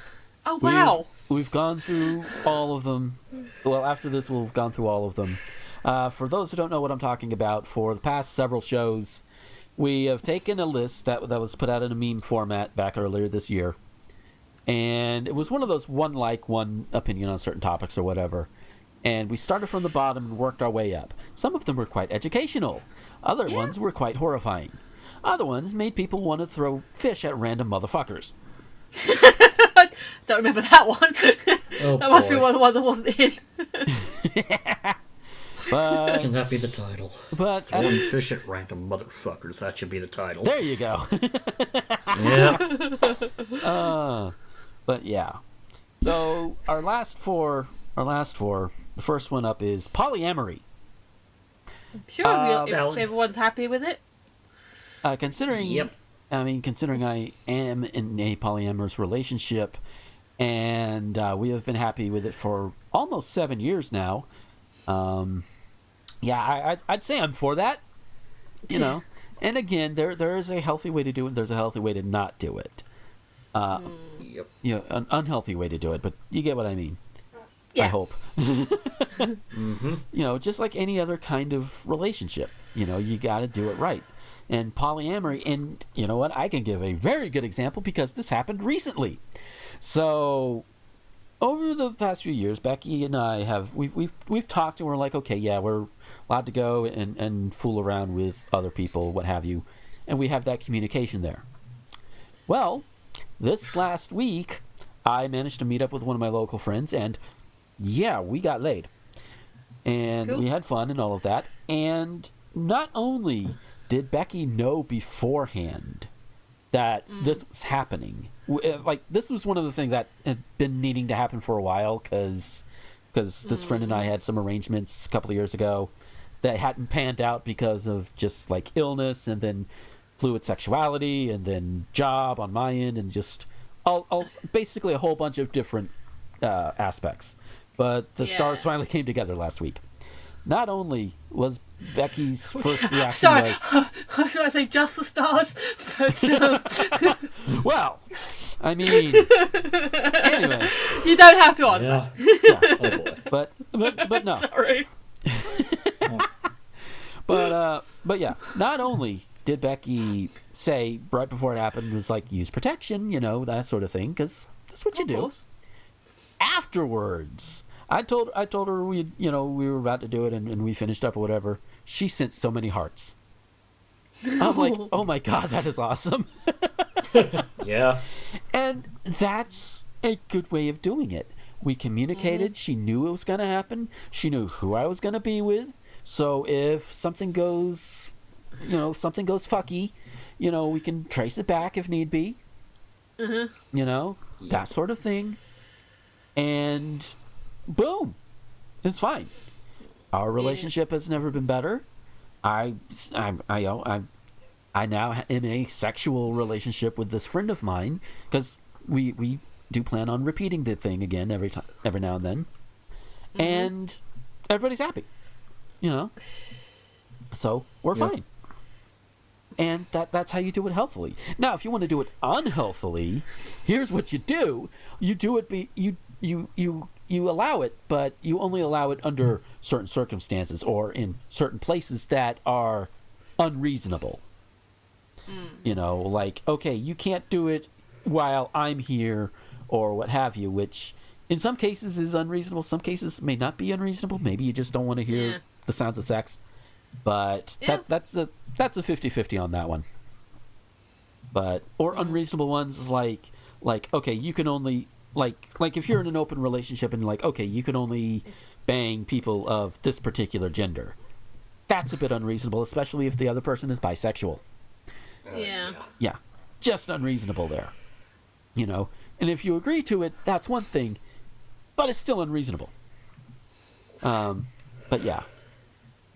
Oh, wow. We've gone through all of them. Well, after this, we've gone through all of them. For those who don't know what I'm talking about, for the past several shows, we have taken a list that was put out in a meme format back earlier this year. And it was one of those one opinion on certain topics or whatever. And we started from the bottom and worked our way up. Some of them were quite educational. Other ones were quite horrifying. Other ones made people want to throw fish at random motherfuckers. Don't remember that one. Oh, that must be boy. one of the ones I wasn't in. But, Can that be the title? But Throwing fish at random motherfuckers. That should be the title. there you go. Yeah. But yeah. So our last four. The first one up is polyamory. Sure, if well- everyone's happy with it. Considering Yep. Considering I am in a polyamorous relationship, and we have been happy with it for almost 7 years now. I'd say I'm for that. You know, and again, there is a healthy way to do it. There's a healthy way to not do it. Yep. You know, an unhealthy way to do it, but you get what I mean. Yeah. I hope. Mm-hmm. You know, just like any other kind of relationship, you know, you got to do it right. And polyamory, and you know what? I can give a very good example because this happened recently. So, over the past few years, Becky and I we've talked, and we're like, okay, yeah, we're allowed to go and fool around with other people, what have you, and we have that communication there. Well, this last week, I managed to meet up with one of my local friends, and yeah, we got laid. And Cool. we had fun and all of that. And not only did Becky know beforehand that this was happening, like, this was one of the things that had been needing to happen for a while, because this friend and I had some arrangements a couple of years ago that hadn't panned out because of just, like, illness, and then fluid sexuality, and then job on my end, and just all basically a whole bunch of different aspects. But the stars finally came together last week. Not only was Becky's first reaction Sorry, was... I was going to say just the stars, but Well, I mean... Anyway. you don't have to answer. Yeah. Oh boy. But no. Sorry. But yeah, not only did Becky say right before it happened, was like, use protection, you know, that sort of thing, because that's what you do. Course. Afterwards, I told her we were about to do it, and we finished up or whatever. She sent so many hearts. I'm like, oh my god, that is awesome. Yeah. And that's a good way of doing it. We communicated. She knew it was going to happen. She knew who I was going to be with. So if something goes fucky, you know, we can trace it back if need be. You know, that sort of thing. And boom, it's fine. Our relationship has never been better. I now am in a sexual relationship with this friend of mine, because we do plan on repeating the thing again every now and then, and everybody's happy, you know. So we're fine. And that's how you do it healthily. Now, if you want to do it unhealthily, here's what you do. You do it. You allow it, but you only allow it under certain circumstances or in certain places that are unreasonable. You know, like, okay, you can't do it while I'm here or what have you, which in some cases is unreasonable. Some cases may not be unreasonable. Maybe you just don't want to hear the sounds of sex. But that's a 50-50 on that one. But or unreasonable ones like okay, you can only like if you're in an open relationship and like, okay, you can only bang people of this particular gender. That's a bit unreasonable, especially if the other person is bisexual. Yeah, just unreasonable there. You know, and if you agree to it, that's one thing, but it's still unreasonable. But yeah,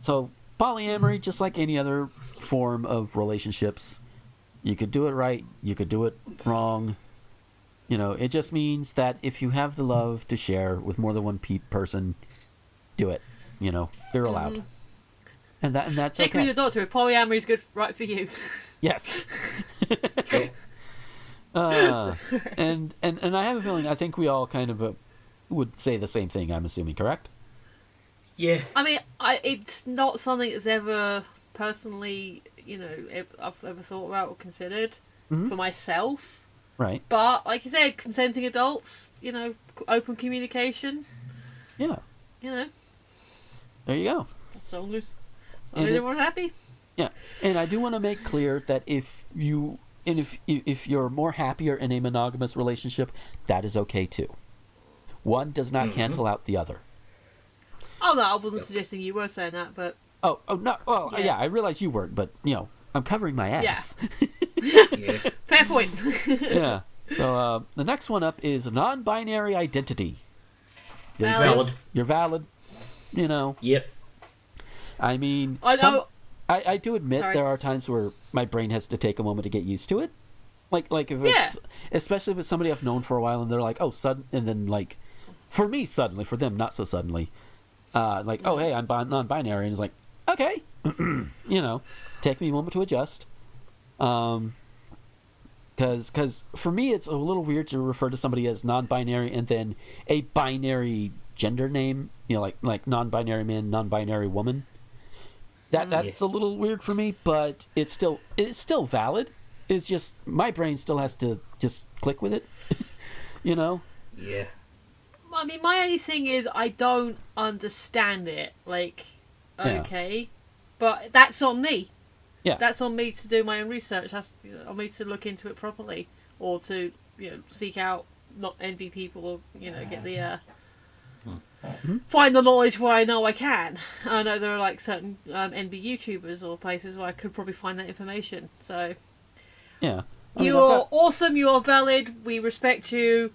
so polyamory, just like any other form of relationships, you could do it right, you could do it wrong. You know, it just means that if you have the love to share with more than one person, do it. You know, you're allowed, and that's Take okay. me to the doctor if polyamory is good right for you. Yes. And I have a feeling, I think we all kind of would say the same thing, I'm assuming, correct? Yeah. I mean, it's not something that's ever personally, I've ever thought about or considered for myself. Right. But, like you said, consenting adults, open communication. Yeah. There you go. As long as everyone's happy. Yeah. And I do want to make clear that if you're more happier in a monogamous relationship, that is okay too. One does not cancel out the other. Oh, no, I wasn't suggesting you were saying that, but... Oh, no. Well, yeah, I realize you weren't, but, I'm covering my ass. Yeah. Fair point. Yeah. So, the next one up is non-binary identity. Valid. You're valid. Yep. I mean... I know... I do admit Sorry. there are times where my brain has to take a moment to get used to it. Like if it's... Especially if it's somebody I've known for a while and they're like, oh, sudden... And then, like... For me, suddenly. For them, not so suddenly. Oh, hey, I'm non-binary. And it's like, okay. Take me a moment to adjust. Because for me, it's a little weird to refer to somebody as non-binary and then a binary gender name. Like non-binary man, non-binary woman. That's a little weird for me, but it's still valid. It's just my brain still has to just click with it. Yeah. I mean, my only thing is I don't understand it. Like, okay, but that's on me. Yeah, that's on me to do my own research. That's on me to look into it properly, or to seek out, not envy people, or get the find the knowledge where I know I can. I know there are like certain envy YouTubers or places where I could probably find that information. So yeah, you're awesome. You are valid. We respect you.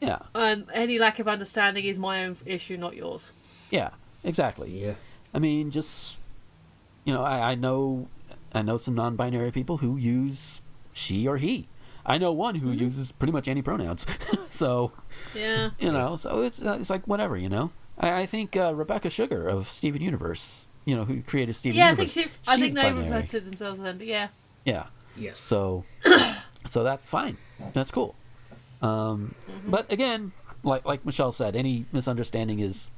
Yeah. Any lack of understanding is my own issue, not yours. Yeah, exactly. Yeah. I mean, just I know some non-binary people who use she or he. I know one who uses pretty much any pronouns. So yeah, so it's like whatever, I think Rebecca Sugar of Steven Universe, who created Steven Universe. I think they binary. refer to themselves then, but yeah. Yeah. Yes. So that's fine. That's cool. But again, like Michelle said, any misunderstanding is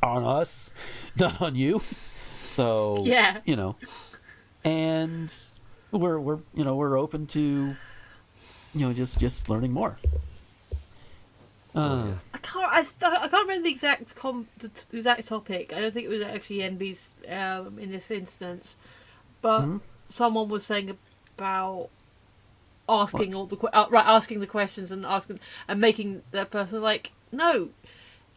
on us, not on you. So yeah, and we're open to just learning more. I can't remember the exact topic. I don't think it was actually NB's in this instance, but someone was saying about asking asking the questions and making the person like, no,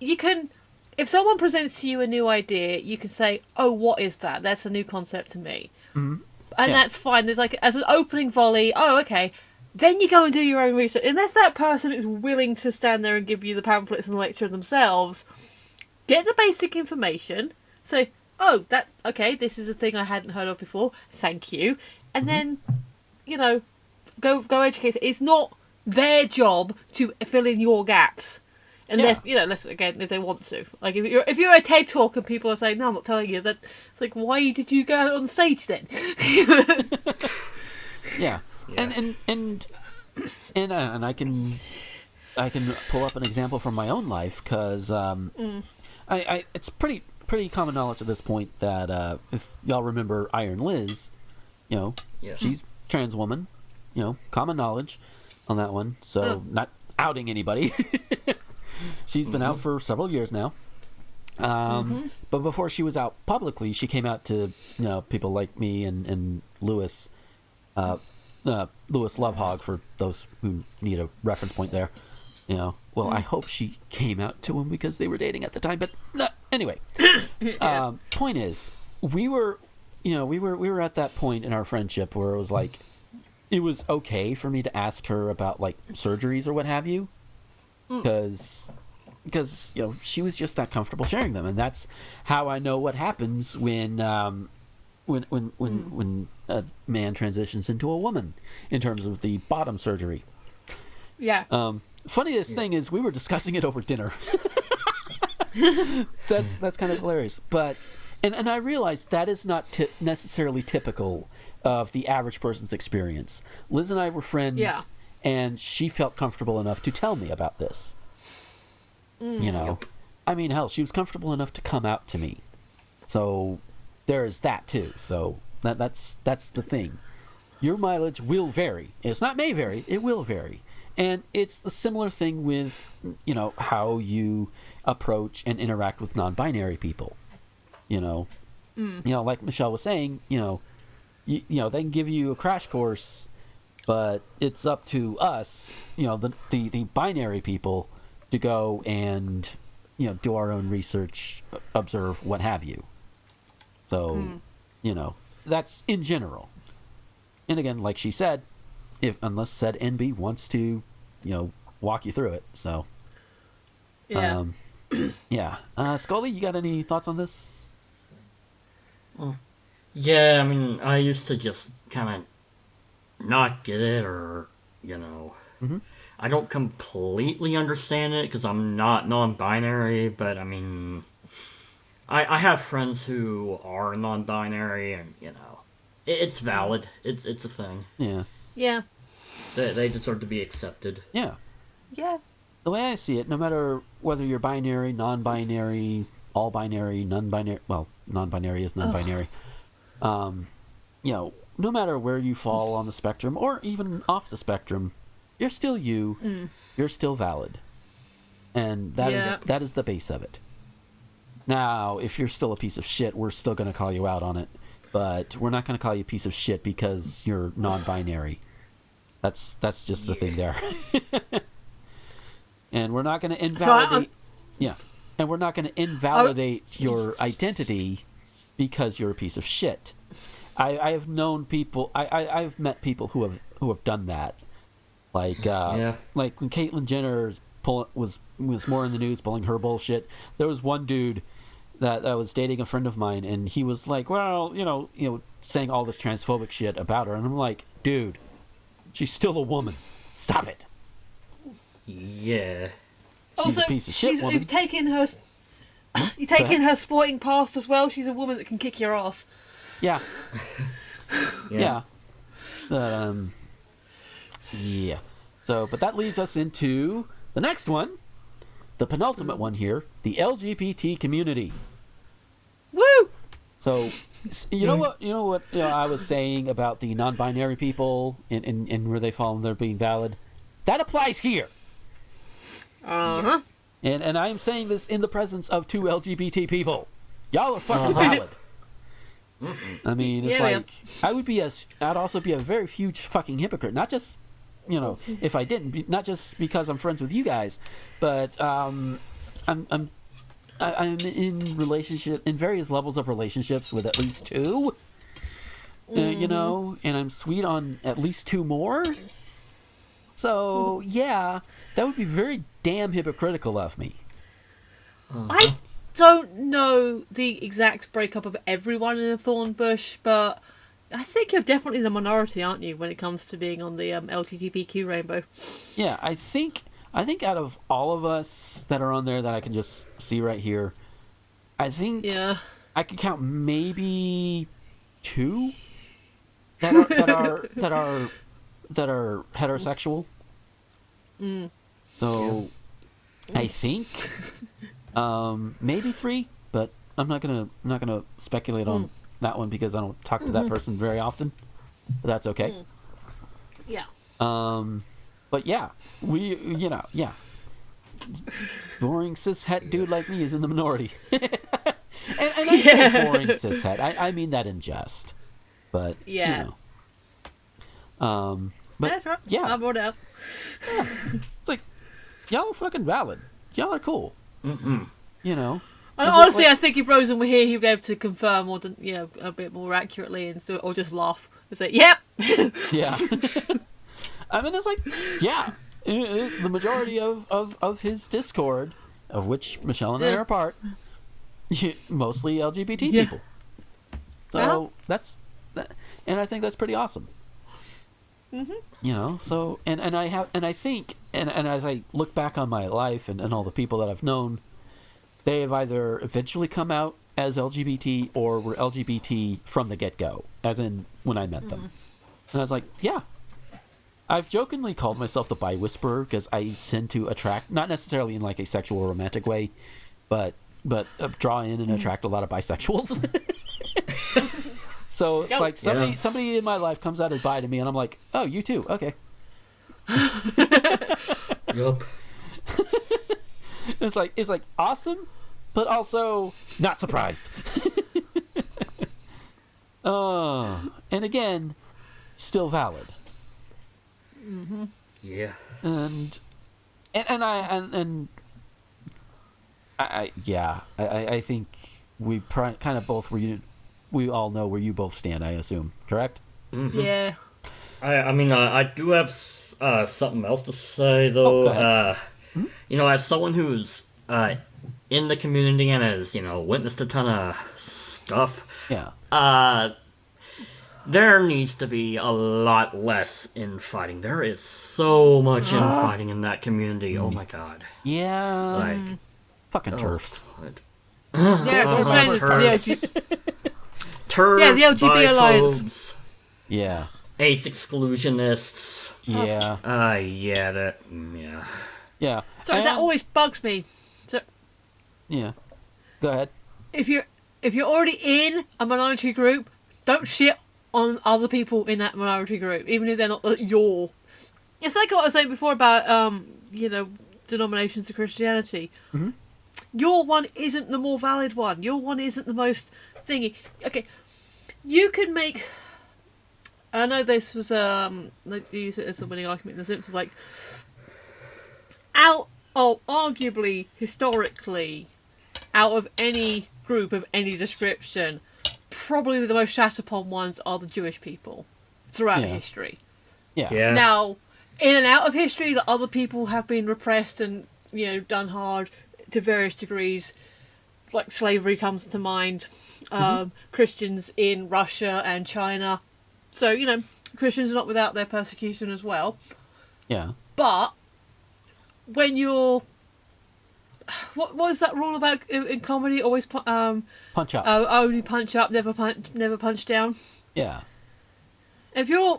you can. If someone presents to you a new idea, you can say, "Oh, what is that? That's a new concept to me," and that's fine. There's like as an opening volley. Oh, okay. Then you go and do your own research. Unless that person is willing to stand there and give you the pamphlets and the lecture themselves, get the basic information. Say, "Oh, this is a thing I hadn't heard of before. Thank you," and then, go educate. It's not their job to fill in your gaps, unless unless again if they want to. Like if you're a TED Talk and people are saying, "No, I'm not telling you," that it's like, why did you go out on stage then? Yeah, and I can pull up an example from my own life because I it's pretty common knowledge at this point that if y'all remember Iron Liz, she's trans woman. Common knowledge on that one. So not outing anybody. She's been out for several years now. But before she was out publicly, she came out to people like me and Lewis, Lewis Lovehog, for those who need a reference point there. I hope she came out to him because they were dating at the time. But anyway, point is, we were at that point in our friendship where it was like, it was okay for me to ask her about like surgeries or what have you, because she was just that comfortable sharing them, and that's how I know what happens when a man transitions into a woman in terms of the bottom surgery. Yeah. Funniest thing is we were discussing it over dinner. That's kind of hilarious, but And I realize that is not necessarily typical of the average person's experience. Liz and I were friends, and she felt comfortable enough to tell me about this. You know? I mean, hell, she was comfortable enough to come out to me. So there is that, too. So that's the thing. Your mileage will vary. It's not may vary, it will vary. And it's the similar thing with, you know, how you approach and interact with non-binary people. You know, like Michelle was saying, you know, you know, they can give you a crash course, but it's up to us, you know, the binary people, to go and, you know, do our own research, observe, what have you. So, you know, that's in general. And again, like she said, unless said NB wants to, you know, walk you through it. So, Yeah. Scully, you got any thoughts on this? Yeah, I mean, I used to just kind of not get it, or, you know, I don't completely understand it because I'm not non-binary, but I mean, I have friends who are non-binary, and, you know, it's valid. It's a thing. Yeah. Yeah. They deserve to be accepted. Yeah. Yeah. The way I see it, no matter whether you're binary, non-binary, all binary, non-binary, well, non-binary is non-binary. You know, no matter where you fall on the spectrum, or even off the spectrum, you're still you. You're still valid, and that is the base of it. Now, if you're still a piece of shit, we're still going to call you out on it, but we're not going to call you a piece of shit because you're non-binary. That's just the thing there. And we're not going to invalidate. And we're not going to invalidate your identity because you're a piece of shit. I have known people. I've met people who have done that. Like like when Caitlyn Jenner was more in the news pulling her bullshit. There was one dude that was dating a friend of mine, and he was like, well, you know, saying all this transphobic shit about her, and I'm like, dude, she's still a woman. Stop it. Yeah. She's a piece of shit woman. You've taken her sporting past as well. She's a woman that can kick your ass. Yeah. Yeah. Yeah. So, but that leads us into the next one, the penultimate one here, the LGBT community. Woo! So, you know what I was saying about the non-binary people and where they fall in their being valid? That applies here. Uh-huh. And I am saying this in the presence of two LGBT people. Y'all are fucking valid. I mean, it's I'd also be a very huge fucking hypocrite. Not just, if I didn't, not just because I'm friends with you guys, but I'm in various levels of relationships with at least two. And I'm sweet on at least two more. So, yeah, that would be very damn hypocritical of me. I don't know the exact breakup of everyone in a thorn bush, but I think you're definitely the minority, aren't you, when it comes to being on the LGBTQ rainbow? Yeah, I think out of all of us that are on there that I can just see right here, I think I could count maybe two that are heterosexual. So I think maybe three, but I'm not gonna speculate on that one because I don't talk to that person very often. But that's okay. Yeah. But yeah, boring cishet dude like me is in the minority. and I say boring cishet. I mean that in jest. But but that's right. Yeah, I brought it up. Yeah. It's like y'all are fucking valid. Y'all are cool. Mm-mm. And honestly, I think if Rosen were here, he'd be able to confirm or a bit more accurately, or just laugh and say, "Yep." Yeah. I mean, it's like, the majority of his Discord, of which Michelle and I are part, mostly LGBT people. So that's that, and I think that's pretty awesome. So and I think as I look back on my life and all the people that I've known, they have either eventually come out as LGBT or were LGBT from the get-go, as in when I met them. And I was like, yeah. I've jokingly called myself the bi whisperer because I tend to attract, not necessarily in like a sexual or romantic way, but draw in and attract a lot of bisexuals. So it's like somebody in my life comes out as bi to me, and I'm like, oh, you too, okay. Yup. It's like awesome, but also not surprised. And again, still valid. Yeah. And I think we kind of both we all know where you both stand. I assume, correct? Mm-hmm. Yeah. I mean, I do have something else to say, though. Go ahead. You know, as someone who's in the community and has, witnessed a ton of stuff, Yeah. There needs to be a lot less infighting. There is so much infighting in that community. Oh my god. Yeah. Like, fucking turfs. God. Yeah, Turfs, yeah, the LGBT alliance. biphobes, Yeah. ace exclusionists. Yeah. Yeah. Yeah. Sorry, that always bugs me. So Yeah. Go ahead. if you're already in a minority group, don't shit on other people in that minority group, even if they're not your. It's like what I was saying before about denominations of Christianity. Mm-hmm. Your one isn't the more valid one. Your one isn't the most thingy. Okay, you could make. I know this was they use it as a winning argument in the Simpsons, like arguably historically, out of any group of any description, probably the most shat upon ones are the Jewish people throughout history. Yeah. Now, in and out of history, the other people have been repressed and done hard to various degrees. Like slavery comes to mind. Christians in Russia and China. So Christians are not without their persecution as well. Yeah. But when you're what was that rule about in comedy? Always punch up. only punch up, never punch down. Yeah. If you're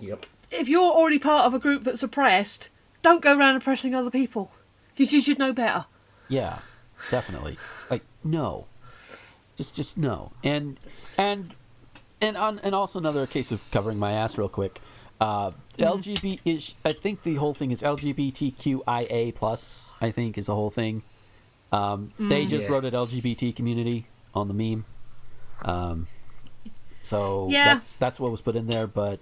already part of a group that's oppressed, don't go around oppressing other people, because you should know better. Yeah, definitely. Like, no, just no. And also another case of covering my ass real quick. LGBT is, I think the whole thing is LGBTQIA plus. I think is the whole thing. They just wrote it LGBT community on the meme. So that's what was put in there, but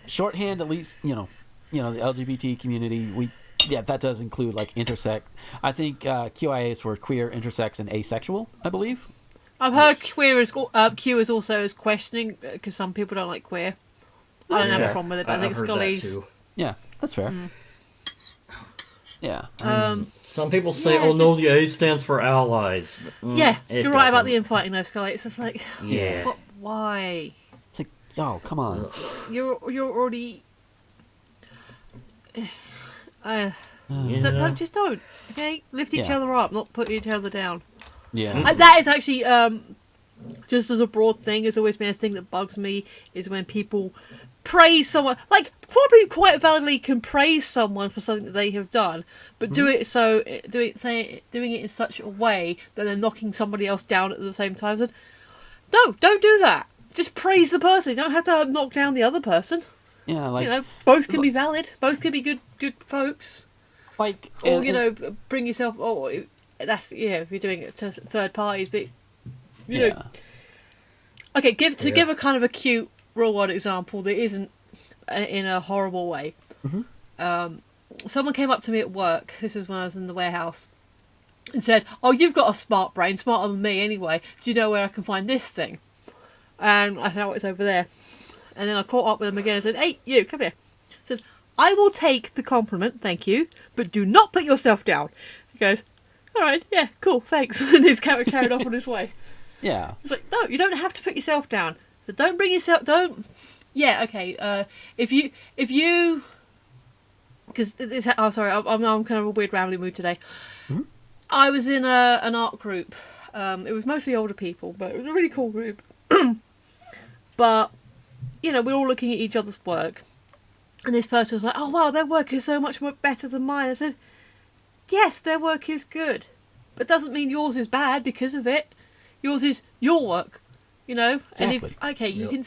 shorthand, at least, the LGBT community, that does include like intersex. I think QIA is for queer, intersex, and asexual, I believe. I've heard queer is Q is also as questioning, because some people don't like queer. I don't have a problem with it, but I think Scully's. Yeah, that's fair. Yeah. Some people say, no, the A stands for allies. You're right about the infighting though, Scully. It's just like, yeah. But why? It's like, oh, come on. You're already. Don't. Okay, lift each other up, not put each other down. Yeah. That is actually just as a broad thing. Has always been a thing that bugs me is when people praise someone, like probably quite validly can praise someone for something that they have done, but doing it in such a way that they're knocking somebody else down at the same time. So, no, don't do that. Just praise the person. You don't have to knock down the other person. Yeah, like both can be valid. Both can be good folks. Like, or bring yourself. Oh, that's if you're doing it to third parties, but you know. Okay, give a kind of a cute real world example that isn't in a horrible way. Someone came up to me at work. This is when I was in the warehouse, and said, "Oh, you've got a smart brain, smarter than me anyway. Do you know where I can find this thing?" And I said, "Oh, it's over there." And then I caught up with him again and said, "Hey, you, come here." I said, "I will take the compliment, thank you, but do not put yourself down." He goes, "All right, yeah, cool, thanks." And he's carried off on his way. Yeah. It's like, no, you don't have to put yourself down. So don't bring yourself, yeah, okay, if you, because I'm sorry, I'm kind of a weird rambling mood today. I was in an art group It was mostly older people, but it was a really cool group. But, you know, we're all looking at each other's work. And this person was like, oh, wow, their work is so much more better than mine. I said, yes, their work is good. But doesn't mean yours is bad because of it. Yours is your work, you know? Exactly. And if, okay, you can...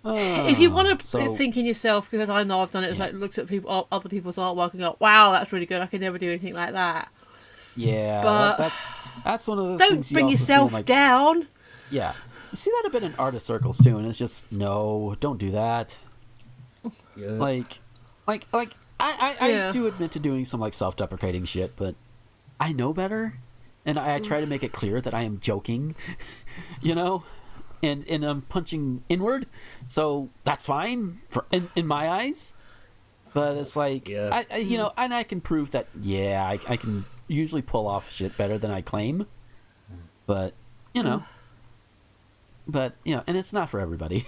if you want to think in yourself, because I know I've done it, it's like looks at other people's artwork and go, wow, that's really good. I could never do anything like that. Yeah, but that's one of those don't things. Don't bring yourself down. Yeah, you see that a bit in artist circles too, and it's just no, don't do that. Yeah. Like, I do admit to doing some like self-deprecating shit, but I know better, and I try to make it clear that I am joking, you know. And I'm punching inward, so that's fine in my eyes. But it's like, I you know, and I can prove that, I can usually pull off shit better than I claim. But, you know, and it's not for everybody.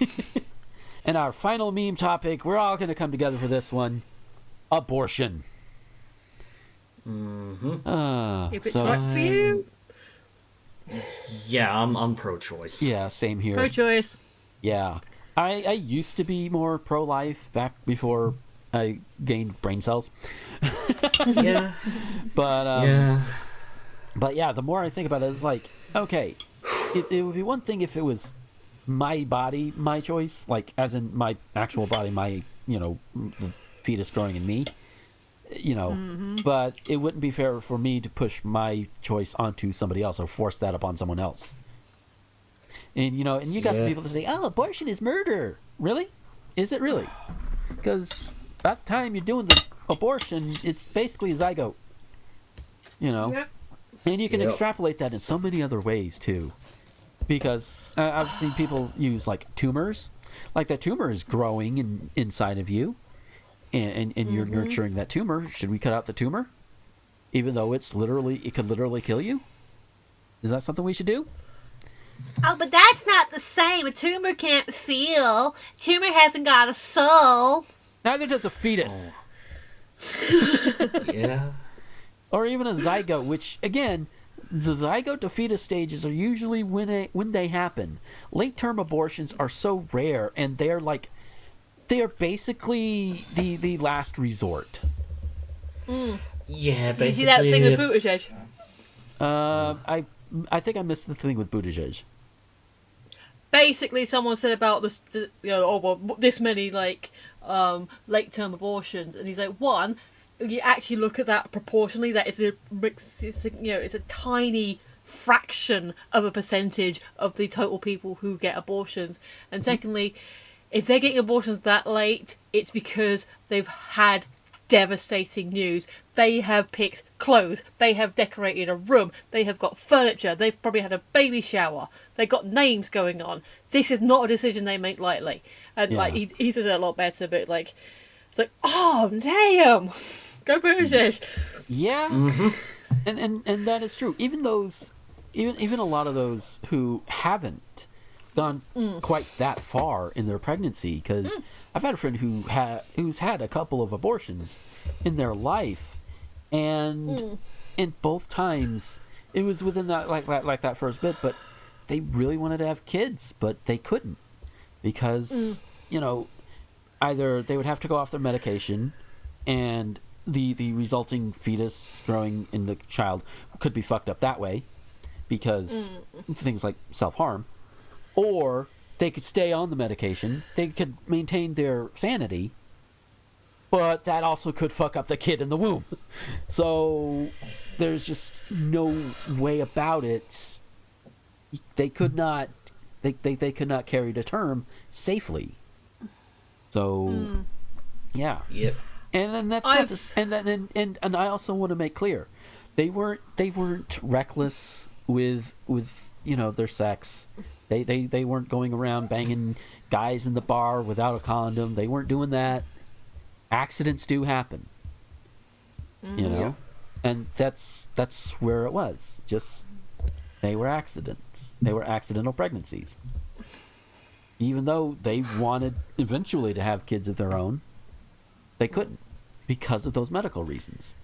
And our final meme topic, we're all going to come together for this one: abortion. If it's right for you. Yeah, I'm pro-choice. Yeah, same here. Pro-choice. Yeah. I used to be more pro-life back before I gained brain cells. Yeah. But yeah, the more I think about it, it's like, okay, it would be one thing if it was my body, my choice, like as in my actual body, my, you know, fetus growing in me. You know, but it wouldn't be fair for me to push my choice onto somebody else or force that upon someone else. And, you know, and you got the people that say, oh, abortion is murder. Really? Is it really? Because at the time you're doing the abortion, it's basically a zygote. You know? Yep. And you can extrapolate that in so many other ways, too. Because I've seen people use, like, tumors. Like, that tumor is growing inside of you. And you're nurturing that tumor. Should we cut out the tumor? Even though it could literally kill you? Is that something we should do? Oh, but that's not the same. A tumor can't feel. A tumor hasn't got a soul. Neither does a fetus. Yeah. Or even a zygote, which, again, the zygote to fetus stages are usually when they happen. Late-term abortions are so rare, and they're like... They are basically the last resort. Yeah, basically. Did you see that thing with Buttigieg? I think I missed the thing with Buttigieg. Basically, someone said about this, this many like late-term abortions, and he's like, one, you actually look at that proportionally, that it's a tiny fraction of a percentage of the total people who get abortions, and secondly. If they're getting abortions that late, it's because they've had devastating news. They have picked clothes. They have decorated a room. They have got furniture. They've probably had a baby shower. They've got names going on. This is not a decision they make lightly. And like he says it a lot better, but like it's like, oh damn, go Buttigieg. Yeah, and that is true. Even a lot of those who haven't gone quite that far in their pregnancy, because I've had a friend who's had a couple of abortions in their life, and in both times it was within that like that first bit, but they really wanted to have kids, but they couldn't because you know, either they would have to go off their medication, and the resulting fetus growing in the child could be fucked up that way because things like self-harm. Or they could stay on the medication. They could maintain their sanity. But that also could fuck up the kid in the womb. So there's just no way about it. They could not could not carry to term safely. So yeah. Yep. And then that's not this, and I also want to make clear, they weren't reckless with you know, their sex. They weren't going around banging guys in the bar without a condom. They weren't doing that. Accidents do happen. You know? And that's where it was. Just they were accidents. They were accidental pregnancies. Even though they wanted eventually to have kids of their own, they couldn't because of those medical reasons.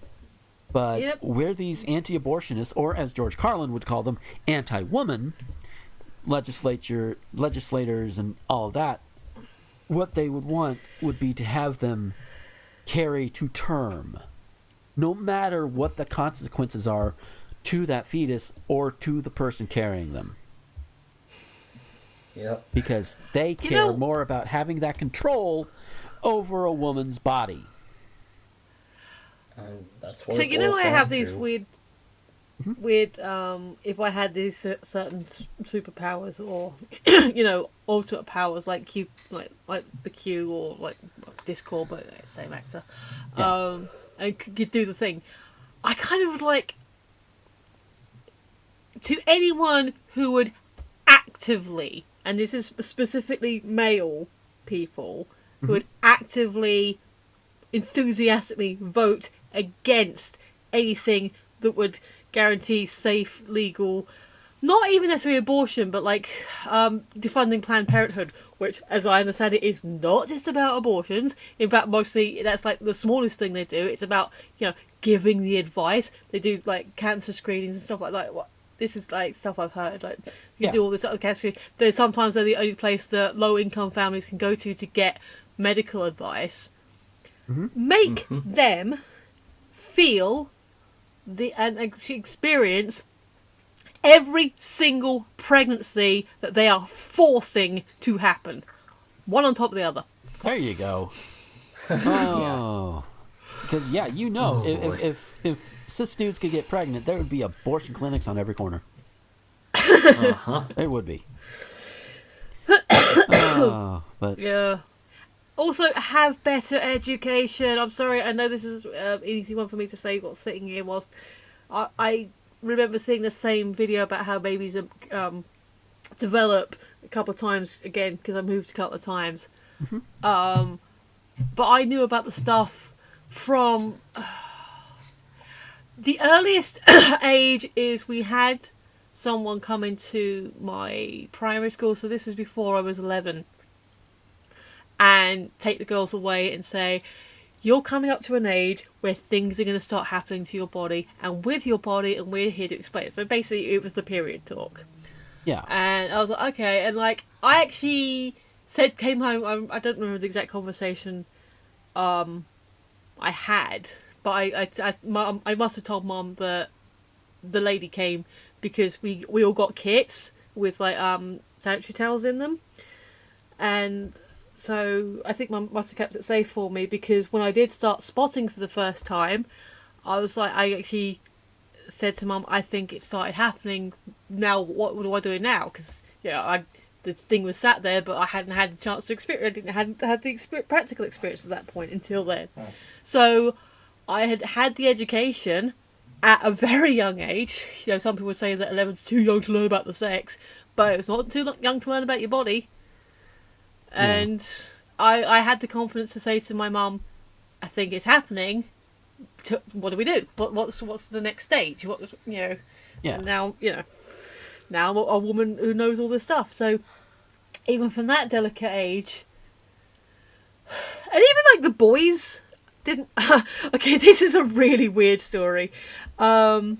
But Yep. where these anti-abortionists, or as George Carlin would call them, anti-woman legislators and all of that, what they would want would be to have them carry to term, no matter what the consequences are to that fetus or to the person carrying them. Yep. Because they care know- more about having that control over a woman's body. And that's what So it you know, boils I have down these to. weird. If I had these certain superpowers or alternate powers like Q, like the Q or like Discord, but same actor, Yeah. and could do the thing, I kind of would like to anyone who would actively, and this is specifically male people, who would actively, enthusiastically vote against anything that would guarantee safe, legal, not even necessarily abortion, but like defunding Planned Parenthood, which, as I understand it, is not just about abortions. In fact, mostly that's like the smallest thing they do. It's about giving the advice. They do like cancer screenings and stuff like that. This is like stuff I've heard. Like you do all this other cancer screening. Sometimes they're the only place that low-income families can go to get medical advice. Make them feel and experience every single pregnancy that they are forcing to happen, one on top of the other. There you go. Oh, because if cis dudes could get pregnant, there would be abortion clinics on every corner. There would be. But Yeah. Also, have better education. I'm sorry, I know this is an easy one for me to say while sitting here whilst I remember seeing the same video about how babies develop a couple of times again because I moved a couple of times. But I knew about the stuff from the earliest age is we had someone come into my primary school, so this was before I was 11, and take the girls away and say, you're coming up to an age where things are going to start happening to your body and with your body, and we're here to explain it. So basically it was the period talk. yeah. And I was like, okay. And like, I actually came home, I don't remember the exact conversation I had, but I must have told Mum that the lady came because we all got kits with like sanitary towels in them. And so I think Mum must have kept it safe for me, because when I did start spotting for the first time, I was like, I actually said to Mum, I think it started happening now. What do I do now? Because the thing was sat there, but I hadn't had a chance to experience. I hadn't had the practical experience at that point until then. So I had the education at a very young age. Some people say that 11's too young to learn about the sex, but it's not too young to learn about your body. And I had the confidence to say to my mum, I think it's happening. What do we do? What's the next stage? Yeah. And now I'm a woman who knows all this stuff. So even from that delicate age, and even like the boys didn't. Okay, this is a really weird story. There's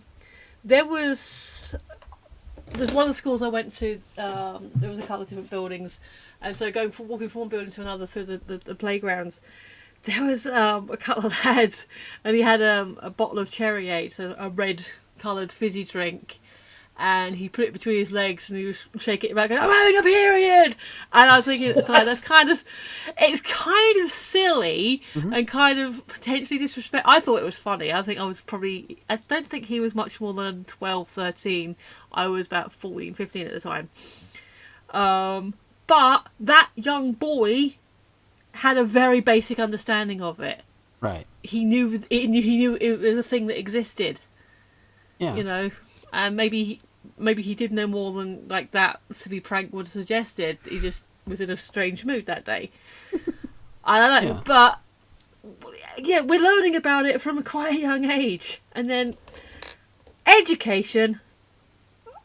one of the schools I went to. There was a couple of different buildings. And so walking from one building to another through the playgrounds, there was a couple of lads, and he had a bottle of Cherry Aid, so a red-coloured fizzy drink, and he put it between his legs and he was shaking it back, going, I'm having a period! And I was thinking at the time, it's kind of silly and kind of potentially disrespectful. I thought it was funny. I don't think he was much more than 12, 13. I was about 14, 15 at the time. But that young boy had a very basic understanding of it. Right. He knew it was a thing that existed. Yeah. And maybe he did know more than like that silly prank would have suggested. He just was in a strange mood that day. I don't know, but yeah, we're learning about it from quite a young age, and then education,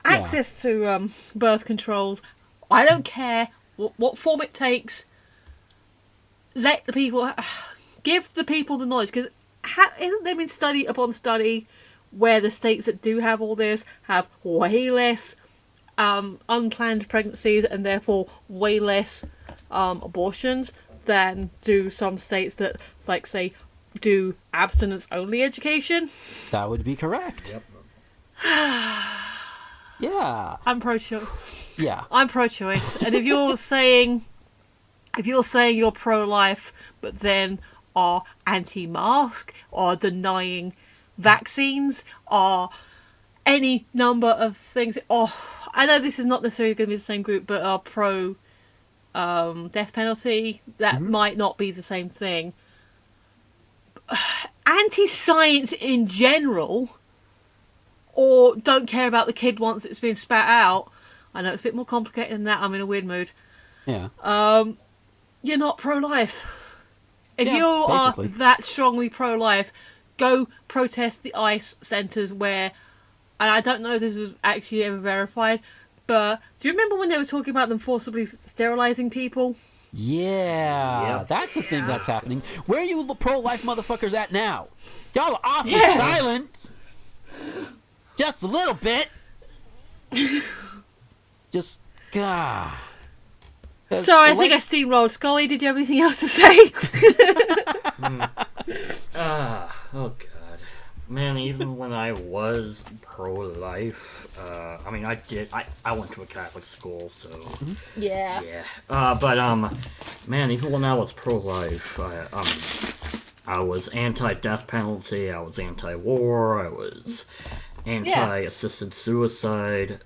access to birth controls. I don't care what form it takes. Let the people give the people the knowledge, because isn't there been study upon study where the states that do have all this have way less unplanned pregnancies and therefore way less abortions than do some states that, like, say, do abstinence-only education? That would be correct. Yep. Yeah. I'm pro-choice. Yeah. I'm pro-choice, and if you're saying you're pro-life, but then are anti-mask, or denying vaccines, or any number of things, or I know this is not necessarily going to be the same group, but are pro death penalty, that might not be the same thing. Anti-science in general, or don't care about the kid once it's been spat out. I know it's a bit more complicated than that. I'm in a weird mood. Yeah. You're not pro-life. If Yeah, you basically. are that strongly pro-life, go protest the ICE centres where, and I don't know if this was actually ever verified, but do you remember when they were talking about them forcibly sterilising people? Yeah, Yep. that's a thing that's happening. Where are you pro-life motherfuckers at now? Y'all are awfully Yeah. silent. Just a little bit. Just, God. Sorry, I think I steamrolled. Scully, did you have anything else to say? Oh god, man! Even when I was pro-life, I mean, I went to a Catholic school, so Yeah. yeah. But man, even when I was pro-life, I was anti-death penalty. I was anti-war. I was anti-assisted suicide.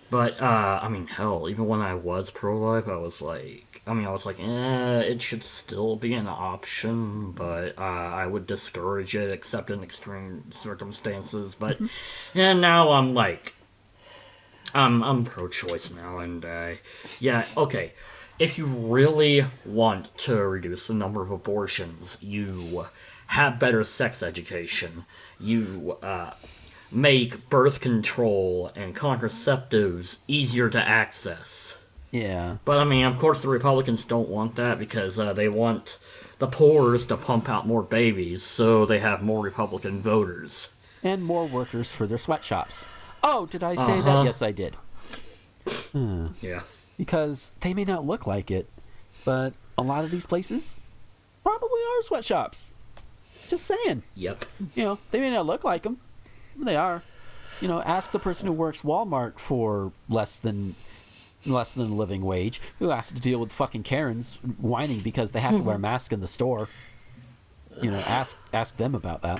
But I mean, hell, even when I was pro-life, I was like, it should still be an option, but I would discourage it except in extreme circumstances. But and now I'm like, I'm pro-choice now, and yeah, okay. If you really want to reduce the number of abortions, you have better sex education. You make birth control and contraceptives easier to access. Yeah. But I mean, of course, the Republicans don't want that because they want the poors to pump out more babies, so they have more Republican voters. And more workers for their sweatshops. Oh, did I say that? Yes, I did. Yeah. Because they may not look like it, but a lot of these places probably are sweatshops. Just saying. Yep. You know, they may not look like them. They are. You know, ask the person who works Walmart for less than a living wage, who has to deal with fucking Karens whining because they have to wear a mask in the store. You know, ask them about that.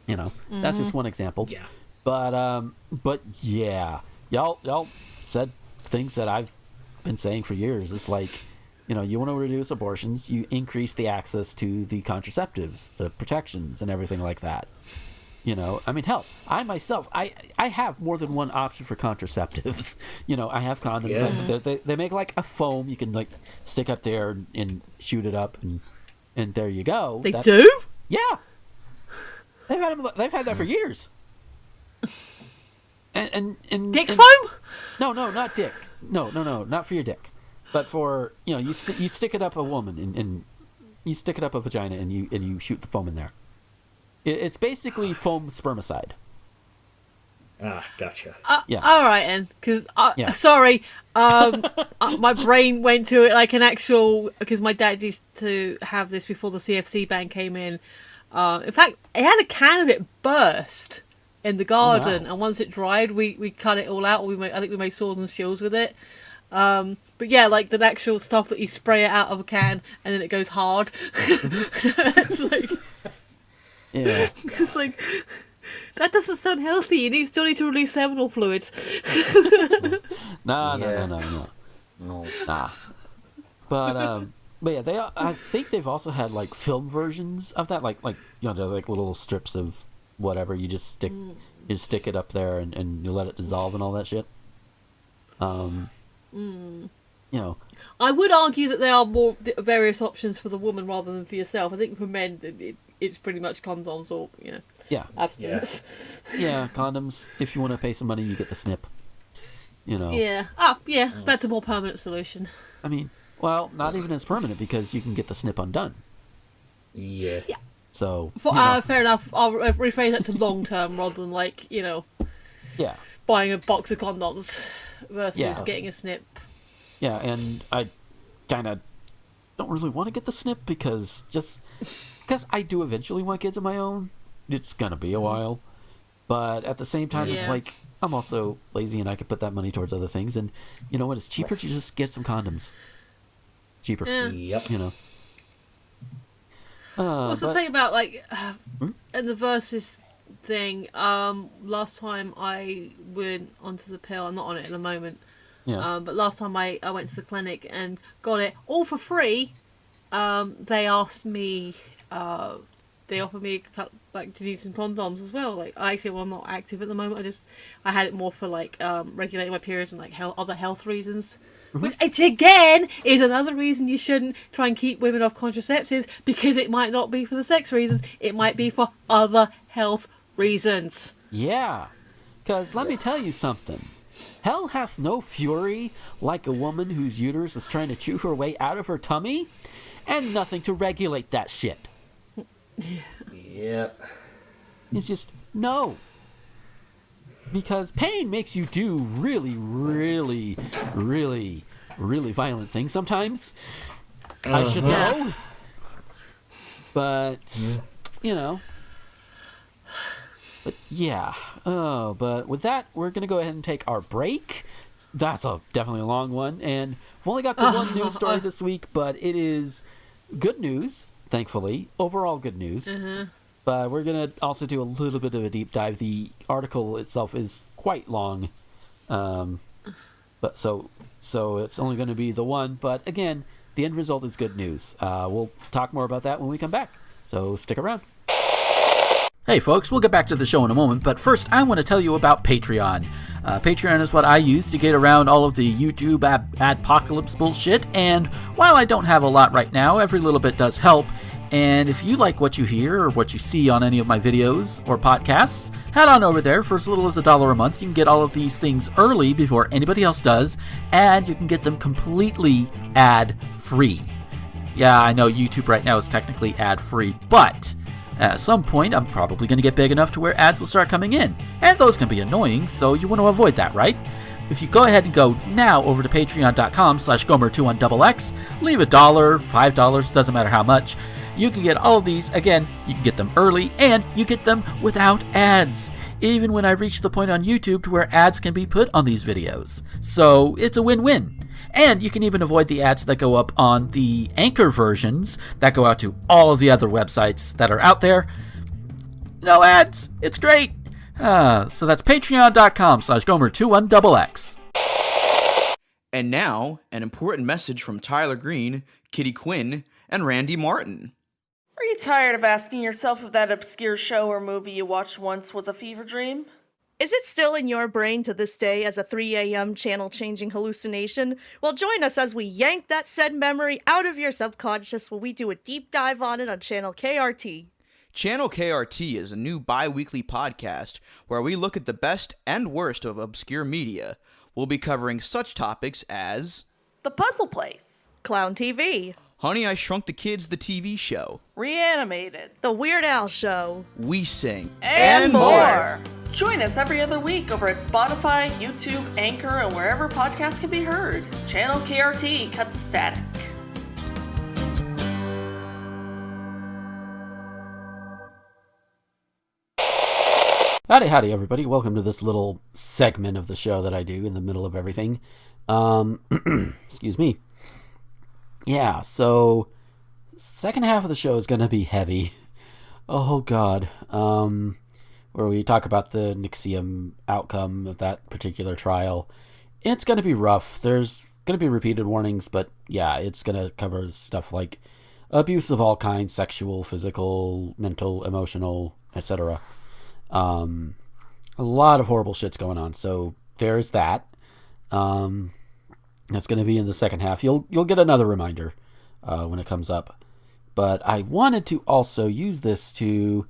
You know, that's just one example. Yeah. But yeah, y'all said things that I've been saying for years. It's like, you know, you want to reduce abortions, you increase the access to the contraceptives, the protections, and everything like that. You know, I mean, hell, I myself, I have more than one option for contraceptives. You know, I have condoms. Yeah. They make like a foam you can like stick up there and shoot it up, and there you go. They do? Yeah. They've had that for years. And Dick foam? No, not dick. No, not for your dick. But for, you know, you stick it up a woman and you stick it up a vagina and you shoot the foam in there. It's basically foam spermicide. Ah, gotcha. Yeah. All right, then. Because, Yeah. sorry, my brain went to it like an actual... Because my dad used to have this before the CFC ban came in. In fact, he had a can of it burst in the garden, wow. and once it dried, we cut it all out. I think we made swords and shields with it. But yeah, like the actual stuff that you spray it out of a can and then it goes hard. It's like... Yeah. It's like, that doesn't sound healthy. You still need to release seminal fluids. No. No. Nah. But yeah, I think they've also had like film versions of that, like you know, they're like little strips of whatever. You just stick it up there and you let it dissolve and all that shit. You know, I would argue that there are more various options for the woman rather than for yourself. I think for men, it's pretty much condoms or, you know, yeah, abstinence. yeah, condoms. If you want to pay some money, you get the snip. You know. Yeah. Yeah. That's a more permanent solution. I mean, well, not even as permanent because you can get the snip undone. Yeah. So, fair enough. I'll rephrase that to long term rather than yeah. buying a box of condoms versus Yeah. getting a snip. Yeah, and I kind of don't really want to get the snip because I do eventually want kids of my own. It's gonna be a while, but at the same time, it's Yeah. like I'm also lazy and I could put that money towards other things. And you know what? It's cheaper to just get some condoms. Cheaper, Yeah. Yep. you know. What's the But- thing about and the versus thing? Last time I went onto the pill, I'm not on it at the moment. Yeah. But last time I went to the clinic and got it all for free. They asked me. They offered me to do some condoms as well. I'm not active at the moment. I had it more for regulating my periods and other health reasons. Which again is another reason you shouldn't try and keep women off contraceptives, because it might not be for the sex reasons. It might be for other health reasons. Yeah, because let me tell you something. Hell hath no fury like a woman whose uterus is trying to chew her way out of her tummy, and nothing to regulate that shit. Yep. It's just, no. Because pain makes you do really, really, really, really violent things sometimes. I should know. But, But yeah. Oh, but with that, we're going to go ahead and take our break. That's definitely a long one. And we've only got the one news story this week, but it is good news, thankfully. Overall good news. Mm-hmm. But we're going to also do a little bit of a deep dive. The article itself is quite long. But so it's only going to be the one. But again, the end result is good news. We'll talk more about that when we come back. So stick around. Hey folks, we'll get back to the show in a moment, but first I want to tell you about Patreon. Patreon is what I use to get around all of the YouTube adpocalypse bullshit, and while I don't have a lot right now, every little bit does help. And if you like what you hear or what you see on any of my videos or podcasts, head on over there. For as little as $1 a month, you can get all of these things early before anybody else does, and you can get them completely ad-free. Yeah, I know YouTube right now is technically ad-free, but at some point, I'm probably going to get big enough to where ads will start coming in, and those can be annoying, so you want to avoid that, right? If you go ahead and go now over to patreon.com/Gomer21XX, leave $1, $5, doesn't matter how much, you can get all of these. Again, you can get them early, and you get them without ads, even when I reach the point on YouTube to where ads can be put on these videos. So it's a win-win. And you can even avoid the ads that go up on the Anchor versions that go out to all of the other websites that are out there. No ads. It's great. So that's patreon.com/Gomer21XX. And now, an important message from Tyler Green, Kitty Quinn, and Randy Martin. Are you tired of asking yourself if that obscure show or movie you watched once was a fever dream? Is it still in your brain to this day as a 3 a.m. channel-changing hallucination? Well, join us as we yank that said memory out of your subconscious while we do a deep dive on it on Channel KRT. Channel KRT is a new bi-weekly podcast where we look at the best and worst of obscure media. We'll be covering such topics as The Puzzle Place, Clown TV, Honey, I Shrunk the Kids, the TV show, Reanimated, The Weird Al Show, We Sing, and more. Join us every other week over at Spotify, YouTube, Anchor, and wherever podcasts can be heard. Channel KRT, cut to static. Howdy, everybody. Welcome to this little segment of the show that I do in the middle of everything. Excuse me. Yeah, so second half of the show is going to be heavy. Oh, God. Where we talk about the NXVIM outcome of that particular trial. It's going to be rough. There's going to be repeated warnings, but yeah, it's going to cover stuff like abuse of all kinds, sexual, physical, mental, emotional, etc. A lot of horrible shit's going on, so there's that. That's going to be in the second half. You'll get another reminder when it comes up. But I wanted to also use this to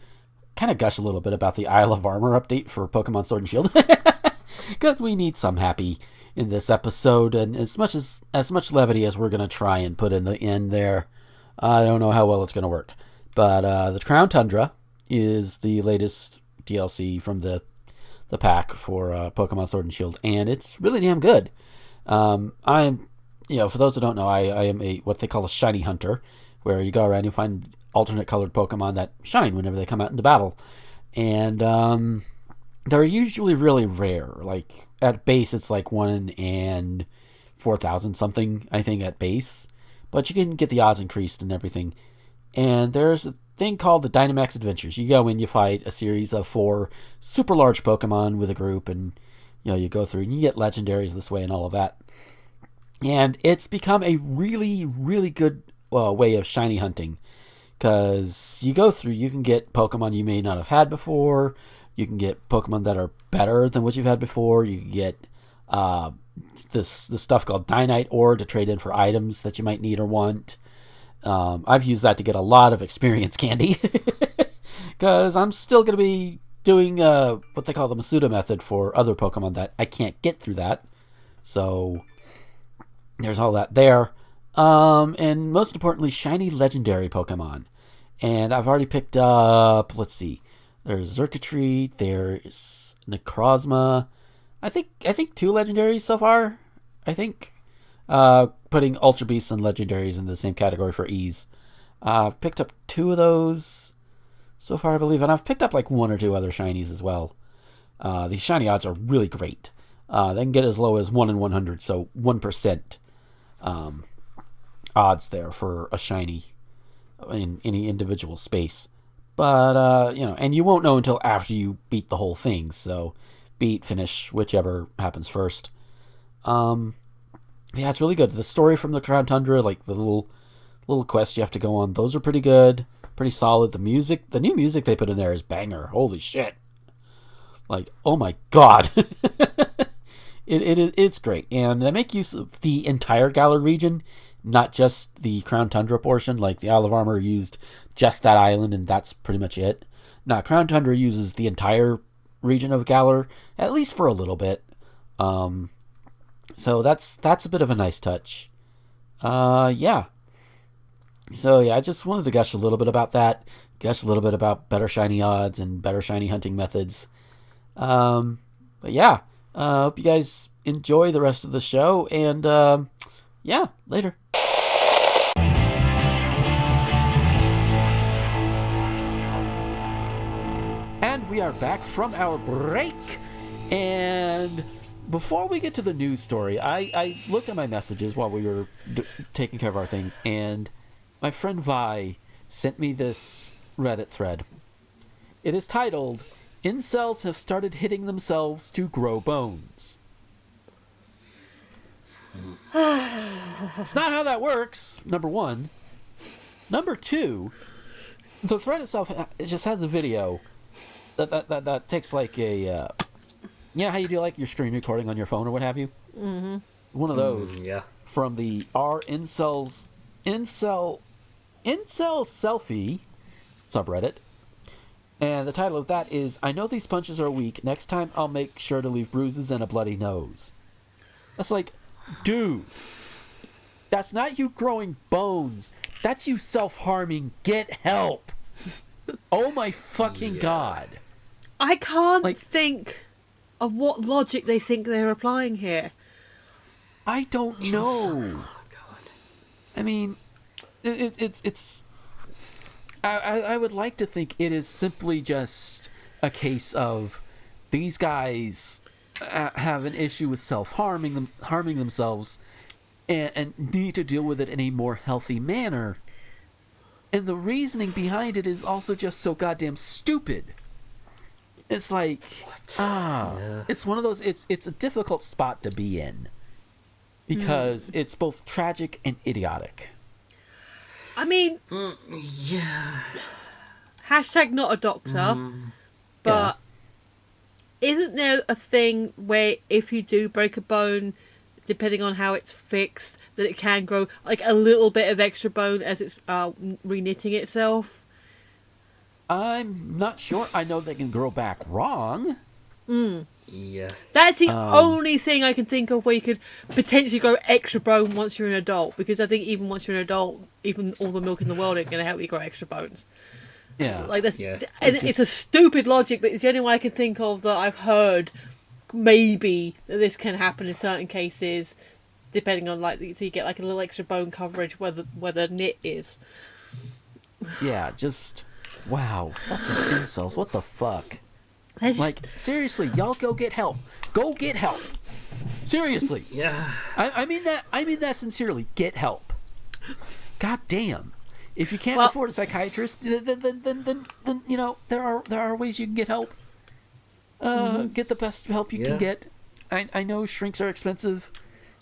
kind of gush a little bit about the Isle of Armor update for Pokemon Sword and Shield, because we need some happy in this episode, and as much levity as we're going to try and put in the end there, I don't know how well it's going to work. But the Crown Tundra is the latest DLC from the pack for Pokemon Sword and Shield, and it's really damn good. I'm, for those who don't know, I am what they call a shiny hunter, where you go around and you find alternate colored Pokemon that shine whenever they come out into battle. And they're usually really rare. Like, at base, it's like 1 in 4,000 something, I think, at base. But you can get the odds increased and everything. And there's a thing called the Dynamax Adventures. You go in, you fight a series of 4 super large Pokemon with a group, and you go through and you get legendaries this way and all of that. And it's become a really, really good way of shiny hunting. Because you go through, you can get Pokemon you may not have had before. You can get Pokemon that are better than what you've had before. You can get this stuff called Dynite Ore to trade in for items that you might need or want. I've used that to get a lot of experience candy. Because I'm still going to be doing what they call the Masuda method for other Pokemon that I can't get through that. So there's all that there. And most importantly, shiny legendary Pokemon. And I've already picked up, let's see, there's Xurkitree, there's Necrozma. I think 2 legendaries so far. I think putting Ultra Beasts and legendaries in the same category for ease. I've picked up 2 of those so far, I believe, and I've picked up like 1 or 2 other shinies as well. These shiny odds are really great. They can get as low as 1 in 100, so 1% odds there for a shiny in any individual space. But, and you won't know until after you beat the whole thing, so finish, whichever happens first. Yeah, it's really good. The story from the Crown Tundra, like the little quests you have to go on, those are pretty good, pretty solid. The new music they put in there is banger. Holy shit. Like, oh my god. It's great. And they make use of the entire Galar region, not just the Crown Tundra portion. Like, the Isle of Armor used just that island, and that's pretty much it. Now, Crown Tundra uses the entire region of Galar, at least for a little bit. So that's a bit of a nice touch. Yeah. So, yeah, I just wanted to gush a little bit about that. Gush a little bit about better shiny odds and better shiny hunting methods. But, yeah. Hope you guys enjoy the rest of the show, and, yeah, later. And we are back from our break, and before we get to the news story, I looked at my messages while we were taking care of our things, and my friend Vi sent me this Reddit thread. It is titled, "Incels have started hitting themselves to grow bones." It's not how that works, number one. Number two, the thread itself, it just has a video that takes like a, you know how you do like your screen recording on your phone or what have you? Mm-hmm. One of those. Yeah. From the Incel Selfie subreddit. And the title of that is, "I know these punches are weak. Next time I'll make sure to leave bruises and a bloody nose." That's like, dude, that's not you growing bones. That's you self-harming. Get help. Oh my fucking god. I can't think of what logic they think they're applying here. I don't know. Oh, God. I mean, it's I would like to think it is simply just a case of these guys have an issue with harming themselves, and need to deal with it in a more healthy manner. And the reasoning behind it is also just so goddamn stupid. It's like, it's one of those. It's a difficult spot to be in because it's both tragic and idiotic. I mean, Yeah. hashtag not a doctor, but isn't there a thing where if you do break a bone, depending on how it's fixed, that it can grow like a little bit of extra bone as it's re-knitting itself? I'm not sure. I know they can grow back wrong. Yeah. That's the only thing I can think of where you could potentially grow extra bone once you're an adult, because I think even once you're an adult, even all the milk in the world ain't going to help you grow extra bones. Yeah. Like that's, Yeah. it's a stupid logic, but it's the only way I can think of that I've heard. Maybe that this can happen in certain cases, depending on so you get like a little extra bone coverage where the knit is. Yeah, just wow, fucking incels. What the fuck? Just, Like, seriously, y'all go get help. Go get help. Seriously. Yeah. I mean that sincerely. Get help. God damn. If you can't Well- afford a psychiatrist, then you know there are ways you can get help. Get the best help you can get. I know shrinks are expensive.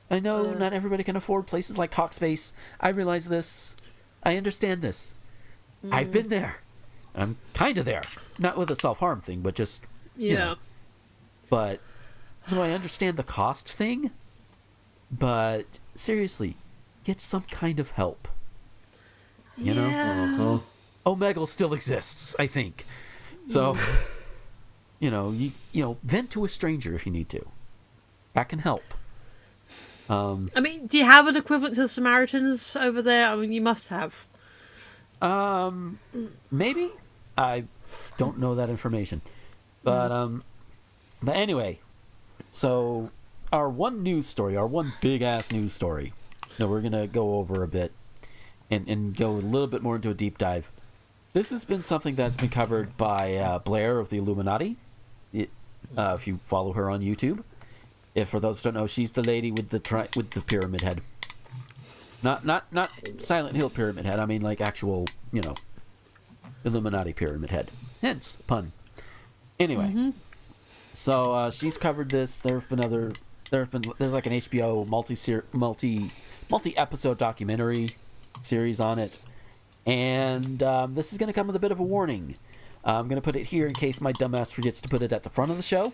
I know not everybody can afford places like Talkspace. I realize this. I understand this. I've been there. I'm kind of there. Not with a self-harm thing, but just you know. But so I understand the cost thing. But seriously, get some kind of help. You know? Omegle still exists, I think. So, you know, vent to a stranger if you need to. That can help. I mean, do you have an equivalent to the Samaritans over there? I mean, you must have. Maybe? I don't know that information. But anyway, so our one big ass news story that we're going to go over a bit and go a little bit more into a deep dive. This has been something that's been covered by Blair of the Illuminati. If you follow her on YouTube. If for those who don't know, she's the lady with the pyramid head. Not Silent Hill pyramid head. I mean like actual, you know, Illuminati pyramid head. Hence pun. Anyway, so she's covered this. There's like an HBO multi episode documentary series on it, and this is going to come with a bit of a warning. I'm going to put it here in case my dumbass forgets to put it at the front of the show.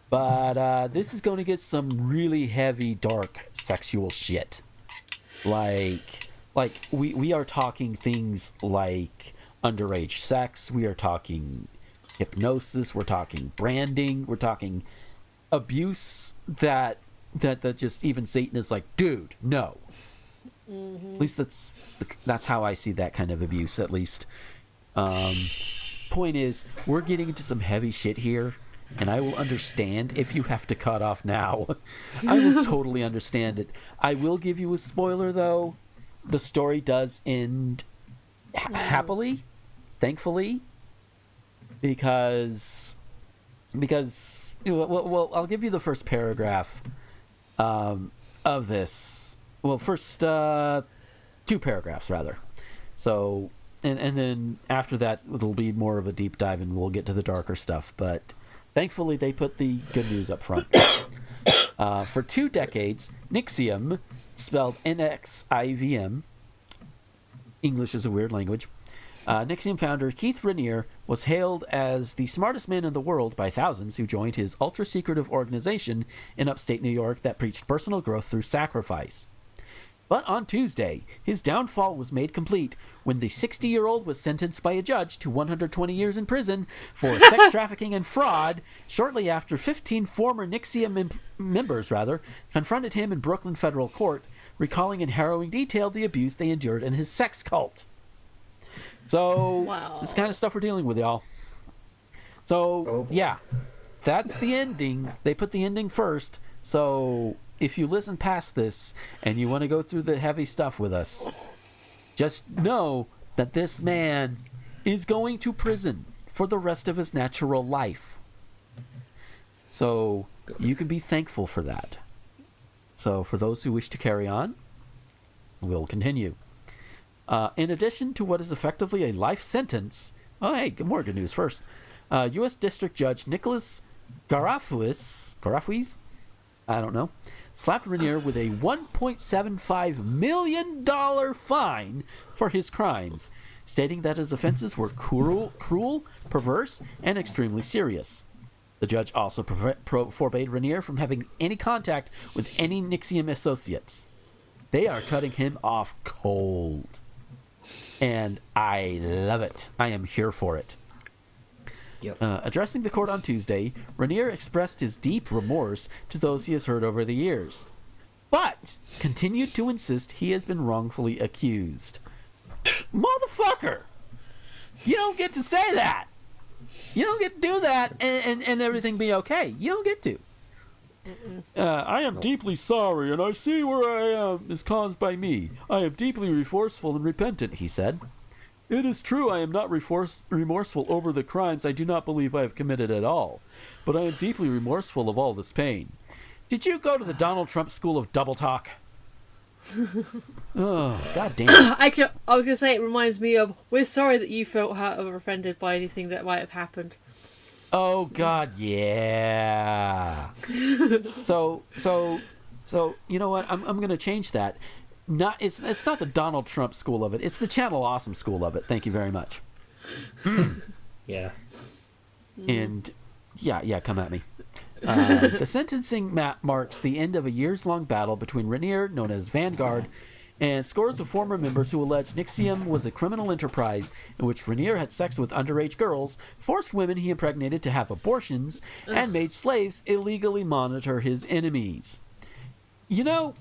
But this is going to get some really heavy, dark, sexual shit. Like we are talking things like underage sex. We are talking hypnosis. We're talking branding. We're talking abuse that just even Satan is like, dude, no. At least that's how I see that kind of abuse. At least. Point is, we're getting into some heavy shit here, and I will understand if you have to cut off now. I will totally understand it. I will give you a spoiler, though. The story does end happily, thankfully, because well, I'll give you the first paragraph of this. Well, first 2 paragraphs, rather. So... And then after that, it'll be more of a deep dive, and we'll get to the darker stuff. But thankfully, they put the good news up front. For 2 decades, NXVIM, spelled NXIVM, English is a weird language, NXVIM founder Keith Raniere was hailed as the smartest man in the world by thousands who joined his ultra-secretive organization in upstate New York that preached personal growth through sacrifice. But on Tuesday, his downfall was made complete when the 60-year-old was sentenced by a judge to 120 years in prison for sex trafficking and fraud shortly after 15 former NXVIM members confronted him in Brooklyn federal court, recalling in harrowing detail the abuse they endured in his sex cult. So, This kind of stuff we're dealing with, y'all. So, yeah, that's the ending. They put the ending first, so... If you listen past this and you want to go through the heavy stuff with us, just know that this man is going to prison for the rest of his natural life. So you can be thankful for that. So for those who wish to carry on, we'll continue. In addition to what is effectively a life sentence, more good news first. U.S. District Judge Nicholas Garafuis, I don't know, slapped Raniere with a $1.75 million fine for his crimes, stating that his offenses were cruel, perverse, and extremely serious. The judge also forbade Raniere from having any contact with any NXVIM associates. They are cutting him off cold. And I love it. I am here for it. Yep. Addressing the court on Tuesday, Rainier expressed his deep remorse to those he has hurt over the years, but continued to insist he has been wrongfully accused. Motherfucker! You don't get to say that! You don't get to do that and everything be okay. You don't get to. I am deeply sorry, and I see where I am is caused by me. I am deeply remorseful and repentant, he said. It is true I am not remorseful over the crimes I do not believe I have committed at all, but I am deeply remorseful of all this pain. Did you go to the Donald Trump School of Double Talk? Oh, god damn. I was going to say, it reminds me of, we're sorry that you felt hurt or offended by anything that might have happened. Oh god, yeah. So you know what? I'm gonna change that. It's not the Donald Trump school of it. It's the Channel Awesome school of it. Thank you very much. Yeah. And yeah, come at me. The sentencing map marks the end of a years-long battle between Rainier, known as Vanguard, and scores of former members who allege NXVIM was a criminal enterprise in which Rainier had sex with underage girls, forced women he impregnated to have abortions, and made slaves illegally monitor his enemies. You know,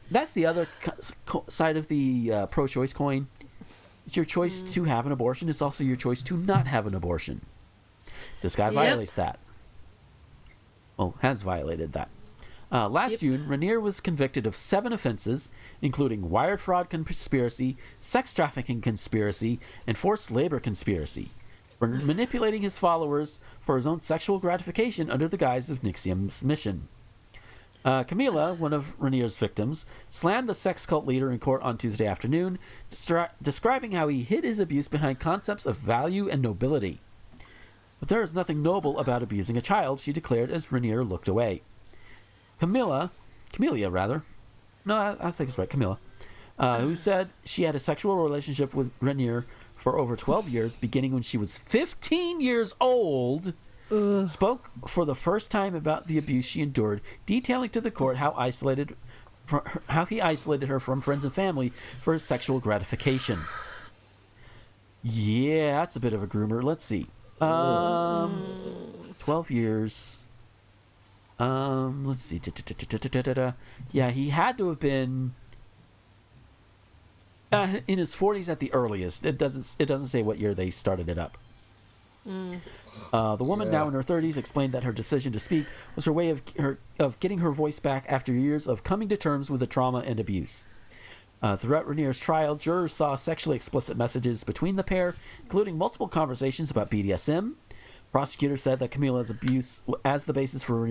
that's the other side of the pro-choice coin. It's your choice to have an abortion. It's also your choice to not have an abortion. This guy violates that. Well, has violated that. Last June, Rainier was convicted of 7 offenses, including wire fraud conspiracy, sex trafficking conspiracy, and forced labor conspiracy, for manipulating his followers for his own sexual gratification under the guise of NXVIM's mission. Camila, one of Rainier's victims, slammed the sex cult leader in court on Tuesday afternoon, describing how he hid his abuse behind concepts of value and nobility. But there is nothing noble about abusing a child, she declared as Rainier looked away. Camelia, I think it's right, Camilla, who said she had a sexual relationship with Rainier for over 12 years, beginning when she was 15 years old, spoke for the first time about the abuse she endured, detailing to the court how he isolated her from friends and family for his sexual gratification. Yeah, that's a bit of a groomer. Let's see. 12 years. Let's see. Yeah, he had to have been in his 40s at the earliest. It doesn't say what year they started it up. The woman, now in her 30s, explained that her decision to speak was her way of getting her voice back after years of coming to terms with the trauma and abuse. Throughout Rainier's trial, jurors saw sexually explicit messages between the pair, including multiple conversations about BDSM. Prosecutors said that Camila's abuse as the basis for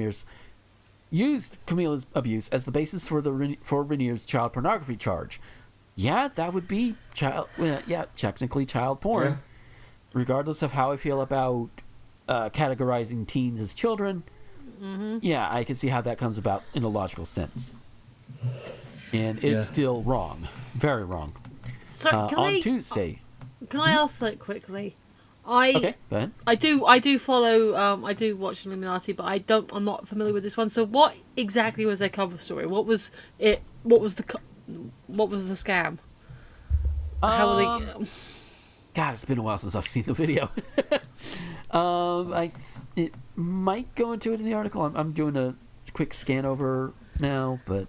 used Camila's abuse as the basis for Rainier's child pornography charge. Yeah, that would be technically child porn. Yeah. Regardless of how I feel about categorizing teens as children, yeah, I can see how that comes about in a logical sense. And it's still wrong. Very wrong. So on Tuesday. Can I ask that quickly? Okay, go ahead. I do follow. I do watch Illuminati, but I'm not familiar with this one. So, what exactly was their cover story? What was it? What was the scam? How were they? God, it's been a while since I've seen the video. It might go into it in the article. I'm doing a quick scan over now, but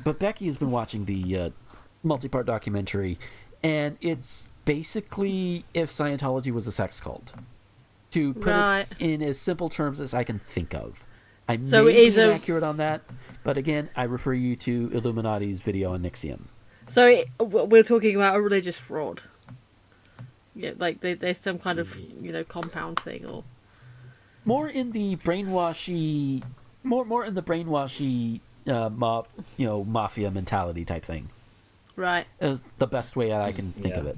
Becky has been watching the multi-part documentary, and it's basically if Scientology was a sex cult, to put it in as simple terms as I can think of. I may be inaccurate on that, but again, I refer you to Illuminati's video on NXVIM. So we're talking about a religious fraud. Yeah, like there's some kind of compound thing, or more in the brainwashy, mafia mentality type thing. Right. Is the best way I can think of it.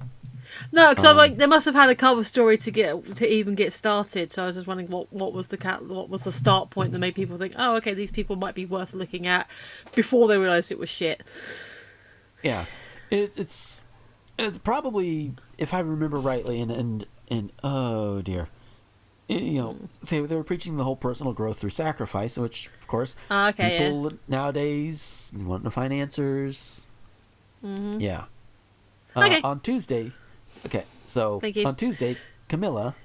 No, because I'm like, they must have had a cover story to even get started. So I was just wondering what was the start point that made people think, oh, okay, these people might be worth looking at, before they realised it was shit. Yeah, it's probably, if I remember rightly, and oh dear, they were preaching the whole personal growth through sacrifice, which of course people nowadays want to find answers. Mm-hmm. Yeah. Okay. On Tuesday. Okay, so on Tuesday, Camilla,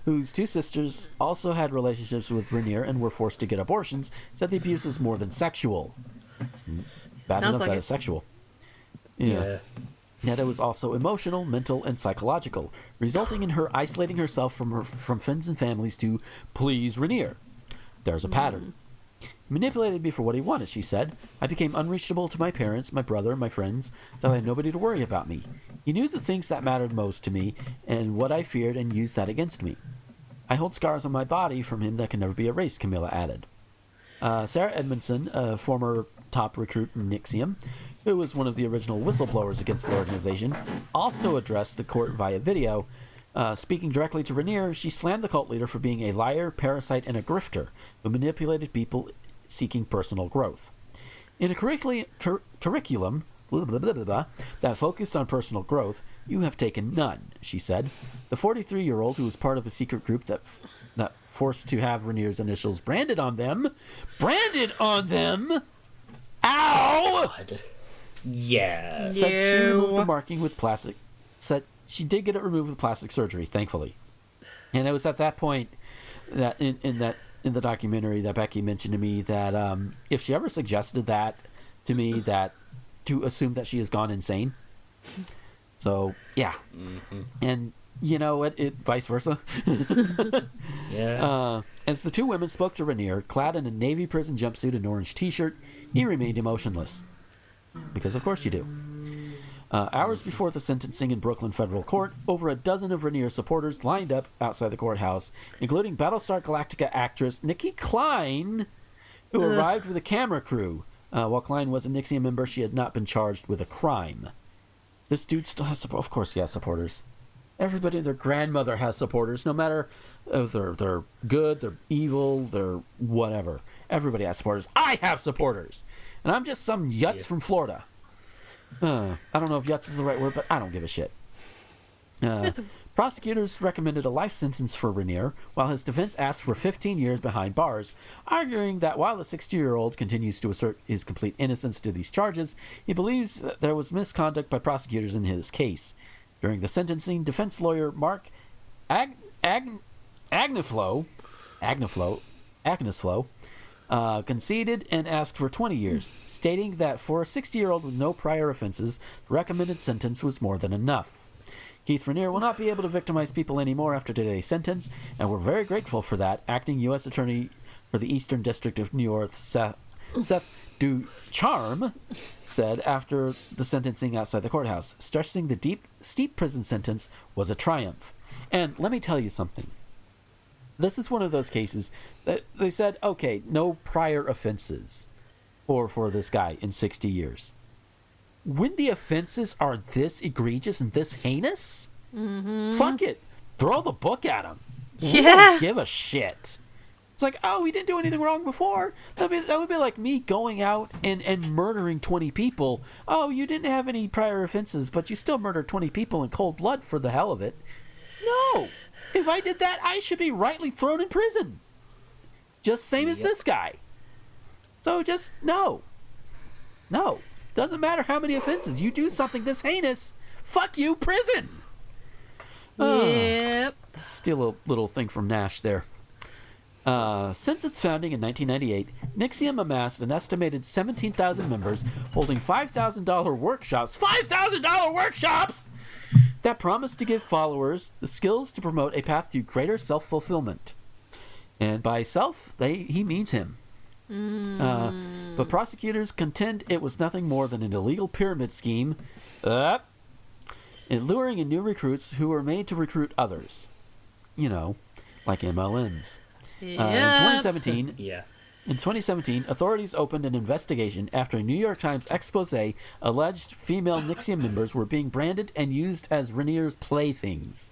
whose two sisters also had relationships with Rainier and were forced to get abortions, said the abuse was more than sexual. It's bad Sounds enough like that it. it's sexual. Yeah. Yet it was also emotional, mental, and psychological, resulting in her isolating herself from friends and families to please Rainier. There's a pattern. He manipulated me for what he wanted, she said. I became unreachable to my parents, my brother, my friends, that I had nobody to worry about me. He knew the things that mattered most to me and what I feared and used that against me. I hold scars on my body from him that can never be erased, Camilla added. Sarah Edmondson, a former top recruit in NXVIM, who was one of the original whistleblowers against the organization, also addressed the court via video. Speaking directly to Rainier, she slammed the cult leader for being a liar, parasite, and a grifter who manipulated people seeking personal growth. In a curriculum blah, blah, blah, blah, blah, that focused on personal growth, you have taken none, she said. The 43-year-old, who was part of a secret group that forced to have Rainier's initials branded on them, ow! God. Yeah. Said she removed the marking with plastic. Said she did get it removed with plastic surgery, thankfully. And it was at that point that in the documentary that Becky mentioned to me that if she ever suggested that to me, that to assume that she has gone insane. So yeah, and you know it vice versa. Yeah. As the two women spoke to Rainier, clad in a navy prison jumpsuit and orange T-shirt, he remained emotionless. Because of course you do. Hours before the sentencing in Brooklyn federal court, over a dozen of Rainier's supporters lined up outside the courthouse, including Battlestar Galactica actress Nikki Klein, who arrived with a camera crew. While Klein was a NXVIM member, she had not been charged with a crime. This dude still has support. Of course he has supporters. Everybody, their grandmother has supporters, no matter if they're good, they're evil, they're whatever. Everybody has supporters. I have supporters! And I'm just some yutz from Florida. I don't know if yutz is the right word, but I don't give a shit. Prosecutors recommended a life sentence for Rainier, while his defense asked for 15 years behind bars, arguing that while the 60-year-old continues to assert his complete innocence to these charges, he believes that there was misconduct by prosecutors in his case. During the sentencing, defense lawyer Mark Agniflow conceded and asked for 20 years, stating that for a 60-year-old with no prior offenses, the recommended sentence was more than enough. Keith Rainier will not be able to victimize people anymore after today's sentence, and we're very grateful for that, acting U.S. Attorney for the Eastern District of New York, Seth Ducharme, said after the sentencing outside the courthouse, stressing the steep prison sentence was a triumph. And let me tell you something. This is one of those cases that they said, okay, no prior offenses for this guy in 60 years. When the offenses are this egregious and this heinous, fuck it. Throw the book at him. We don't give a shit. It's like, oh, we didn't do anything wrong before. That would be like me going out and murdering 20 people. Oh, you didn't have any prior offenses, but you still murdered 20 people in cold blood for the hell of it. No. If I did that, I should be rightly thrown in prison. Just same as this guy. So just, no. No. Doesn't matter how many offenses. You do something this heinous, fuck you, prison. Yep. Steal a little thing from Nash there. Since its founding in 1998, NXVIM amassed an estimated 17,000 members holding $5,000 workshops. $5,000 workshops! That promise to give followers the skills to promote a path to greater self-fulfillment. And by self, he means him. But prosecutors contend it was nothing more than an illegal pyramid scheme in luring in new recruits who were made to recruit others. You know, like MLMs. In 2017, authorities opened an investigation after a New York Times expose alleged female NXVIM members were being branded and used as Rainier's playthings.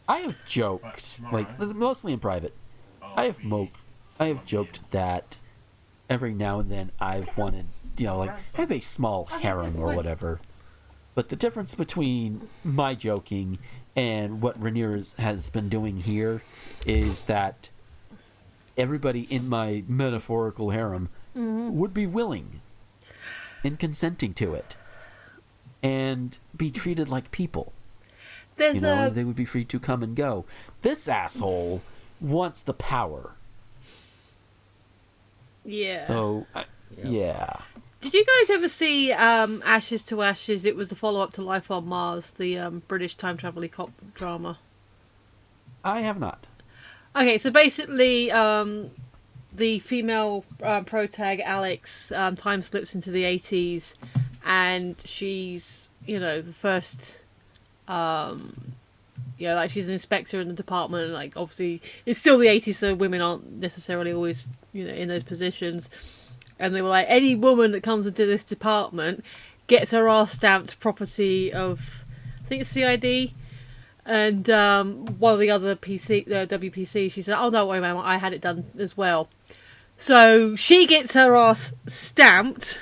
I have joked, like mostly in private. I have joked that every now and then I've wanted, have a small harem or whatever. But the difference between my joking and what Rainier has been doing here is that everybody in my metaphorical harem would be willing and consenting to it and be treated like people. There's and they would be free to come and go. This asshole wants the power. Yeah. So, yeah. Did you guys ever see Ashes to Ashes? It was the follow-up to Life on Mars, the British time travel cop drama. I have not. Okay, so basically, the female protag, Alex, time slips into the 80s, and she's, the first, like she's an inspector in the department, and like obviously it's still the 80s, so women aren't necessarily always, in those positions. And they were like, any woman that comes into this department gets her ass stamped property of, I think it's CID. And one of the other WPC, she said, oh, no, wait, ma'am, I had it done as well. So she gets her ass stamped,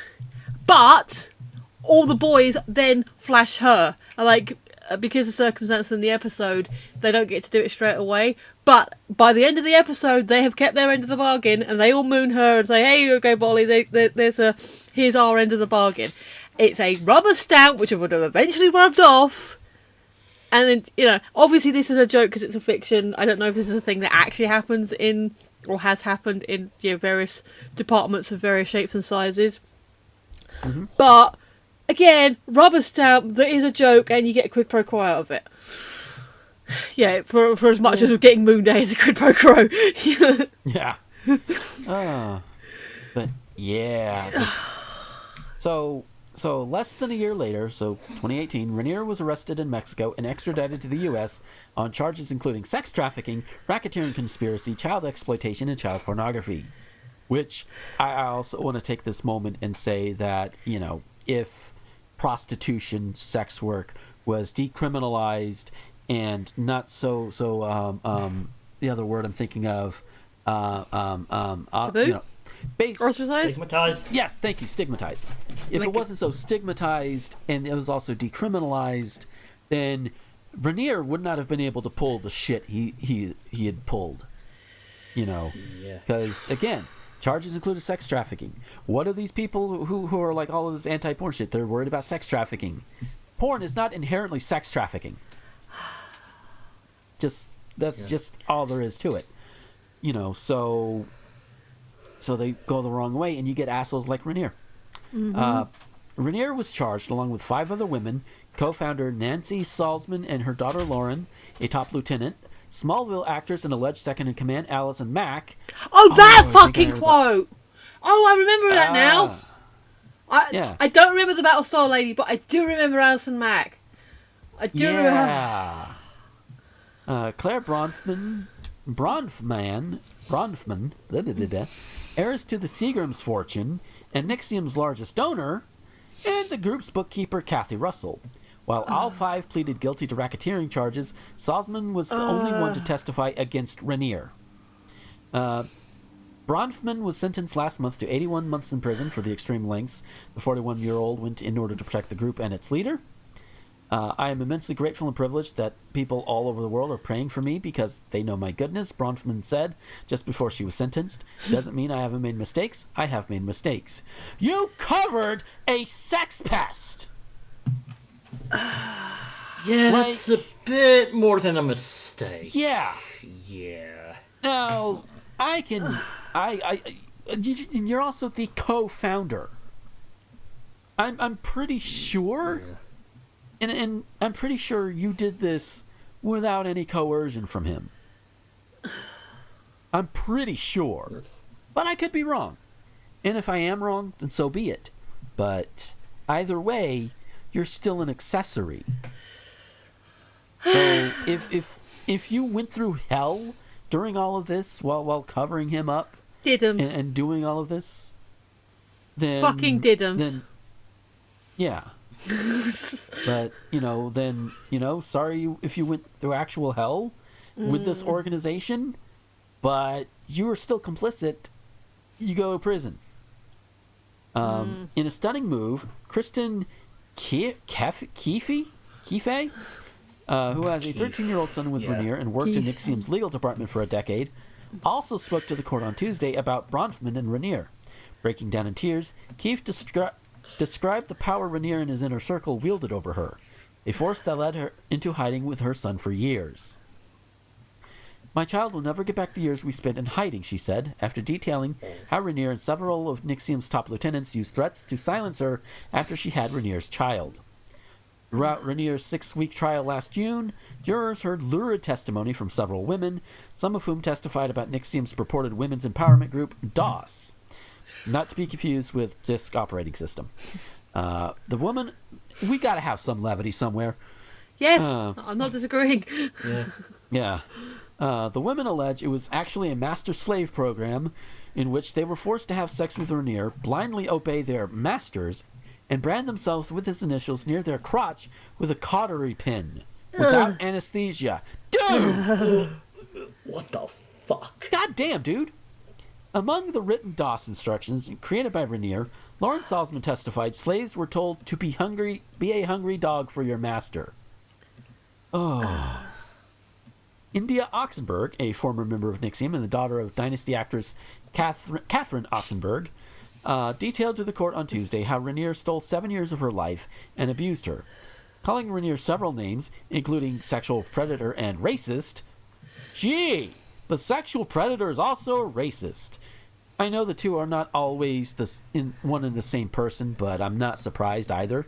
but all the boys then flash her. And because of circumstance in the episode, they don't get to do it straight away. But by the end of the episode, they have kept their end of the bargain, and they all moon her and say, hey, you go, Bolly, here's our end of the bargain. It's a rubber stamp, which would have eventually rubbed off. And then, obviously this is a joke because it's a fiction. I don't know if this is a thing that actually happens or has happened in various departments of various shapes and sizes. Mm-hmm. But, again, rubber stamp, that is a joke, and you get a quid pro quo out of it. Yeah, for as much as getting Moon Day is a quid pro quo. Yeah. But, yeah. So less than a year later, so 2018, Rainier was arrested in Mexico and extradited to the U.S. on charges including sex trafficking, racketeering conspiracy, child exploitation, and child pornography. Which I also want to take this moment and say that, if prostitution, sex work was decriminalized and not so the other word I'm thinking of, taboo? Stigmatized? Yes, thank you, stigmatized. If it wasn't so stigmatized and it was also decriminalized, then Rainier would not have been able to pull the shit he had pulled. Because, again, charges included sex trafficking. What are these people who are like all of this anti-porn shit? They're worried about sex trafficking. Porn is not inherently sex trafficking. That's just all there is to it. So they go the wrong way, and you get assholes like Rainier. Mm-hmm. Rainier was charged, along with 5 other women, co-founder Nancy Salzman and her daughter Lauren, a top lieutenant, Smallville actress and alleged second-in-command Allison Mack. Oh, that fucking quote! Oh, I remember that now. I don't remember the Battlestar Lady, but I do remember Allison Mack. I do remember her. Claire Bronfman, heiress to the Seagram's fortune and NXVIM's largest donor, and the group's bookkeeper Kathy Russell. While all 5 pleaded guilty to racketeering charges, Salzman was the only one to testify against Rainier. Bronfman was sentenced last month to 81 months in prison for the extreme lengths the 41-year-old went in order to protect the group and its leader. I am immensely grateful and privileged that people all over the world are praying for me because they know my goodness, Bronfman said just before she was sentenced. Doesn't mean I haven't made mistakes. I have made mistakes. You covered a sex pest! Yeah, that's a bit more than a mistake. Yeah. Yeah. Now, you're also the co-founder. I'm pretty sure... Yeah. And I'm pretty sure you did this without any coercion from him. I'm pretty sure. But I could be wrong. And if I am wrong, then so be it. But either way, you're still an accessory. So if you went through hell during all of this while covering him up and doing all of this, then... Fucking diddums. Then, yeah. But, sorry if you went through actual hell with this organization, but you were still complicit. You go to prison. In a stunning move, Kristen Keefe, who has a 13-year-old son with Rainier and worked in NXVIM's legal department for a decade, also spoke to the court on Tuesday about Bronfman and Rainier. Breaking down in tears, Keefe described the power Rainier and his inner circle wielded over her. a force that led her into hiding with her son for years. My child will never get back the years we spent in hiding, she said, after detailing how Rainier and several of NXVIM's top lieutenants used threats to silence her after she had Rainier's child. Throughout Rainier's 6-week trial last June, jurors heard lurid testimony from several women, some of whom testified about NXVIM's purported women's empowerment group, DOS, not to be confused with Disk Operating System. The woman, we gotta have some levity somewhere. Yes, I'm not disagreeing. Yeah. The women allege it was actually a master-slave program in which they were forced to have sex with Rainier, blindly obey their masters, and brand themselves with his initials near their crotch with a cautery pin without anesthesia. Dude! What the fuck? God damn, dude! Among the written DOS instructions created by Rainier, Lawrence Salzman testified slaves were told to be a hungry dog for your master. Oh. India Oxenberg, a former member of NXVIM and the daughter of Dynasty actress Catherine Oxenberg, detailed to the court on Tuesday how Rainier stole 7 years of her life and abused her, calling Rainier several names, including sexual predator and racist. Gee, the sexual predator is also a racist. I know the two are not always one and the same person, but I'm not surprised either.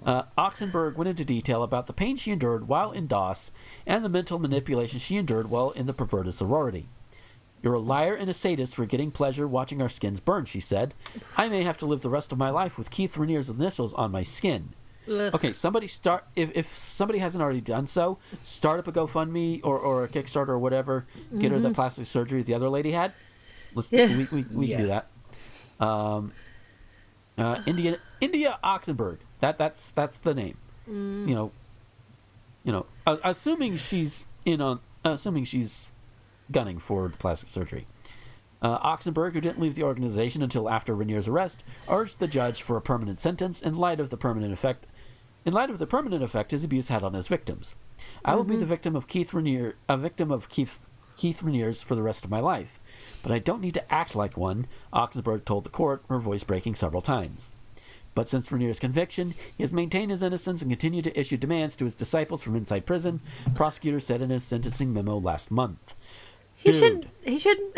Oxenberg went into detail about the pain she endured while in DOS and the mental manipulation she endured while in the perverted sorority. You're a liar and a sadist for getting pleasure watching our skins burn, she said. I may have to live the rest of my life with Keith Rainier's initials on my skin. Ugh. Okay, somebody start, if somebody hasn't already done so, start up a GoFundMe or a Kickstarter or whatever, get her the plastic surgery the other lady had. We can do that. India Oxenberg. That's the name. You know, assuming she's gunning for the plastic surgery. Oxenberg, who didn't leave the organization until after Rainier's arrest, urged the judge for a permanent sentence in light of the permanent effect his abuse had on his victims. I will be the victim of Keith Rainier's for the rest of my life, but I don't need to act like one, Oxenberg told the court, her voice breaking several times. But since Rainier's conviction, he has maintained his innocence and continued to issue demands to his disciples from inside prison, prosecutors said in a sentencing memo last month. He shouldn't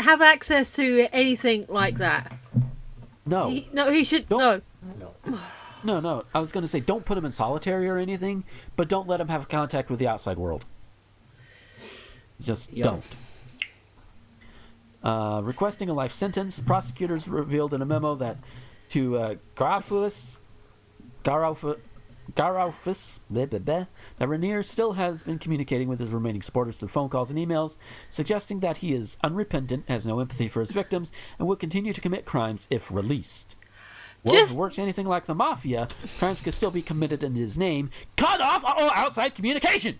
have access to anything like that. No. He should. No. I was going to say, don't put him in solitary or anything, but don't let him have contact with the outside world. Just don't. Requesting a life sentence, prosecutors revealed in a memo that to Garaufus, that Rainier still has been communicating with his remaining supporters through phone calls and emails, suggesting that he is unrepentant, has no empathy for his victims, and will continue to commit crimes if released. Well, if it works anything like the Mafia, crimes could still be committed in his name. Cut off all outside communication!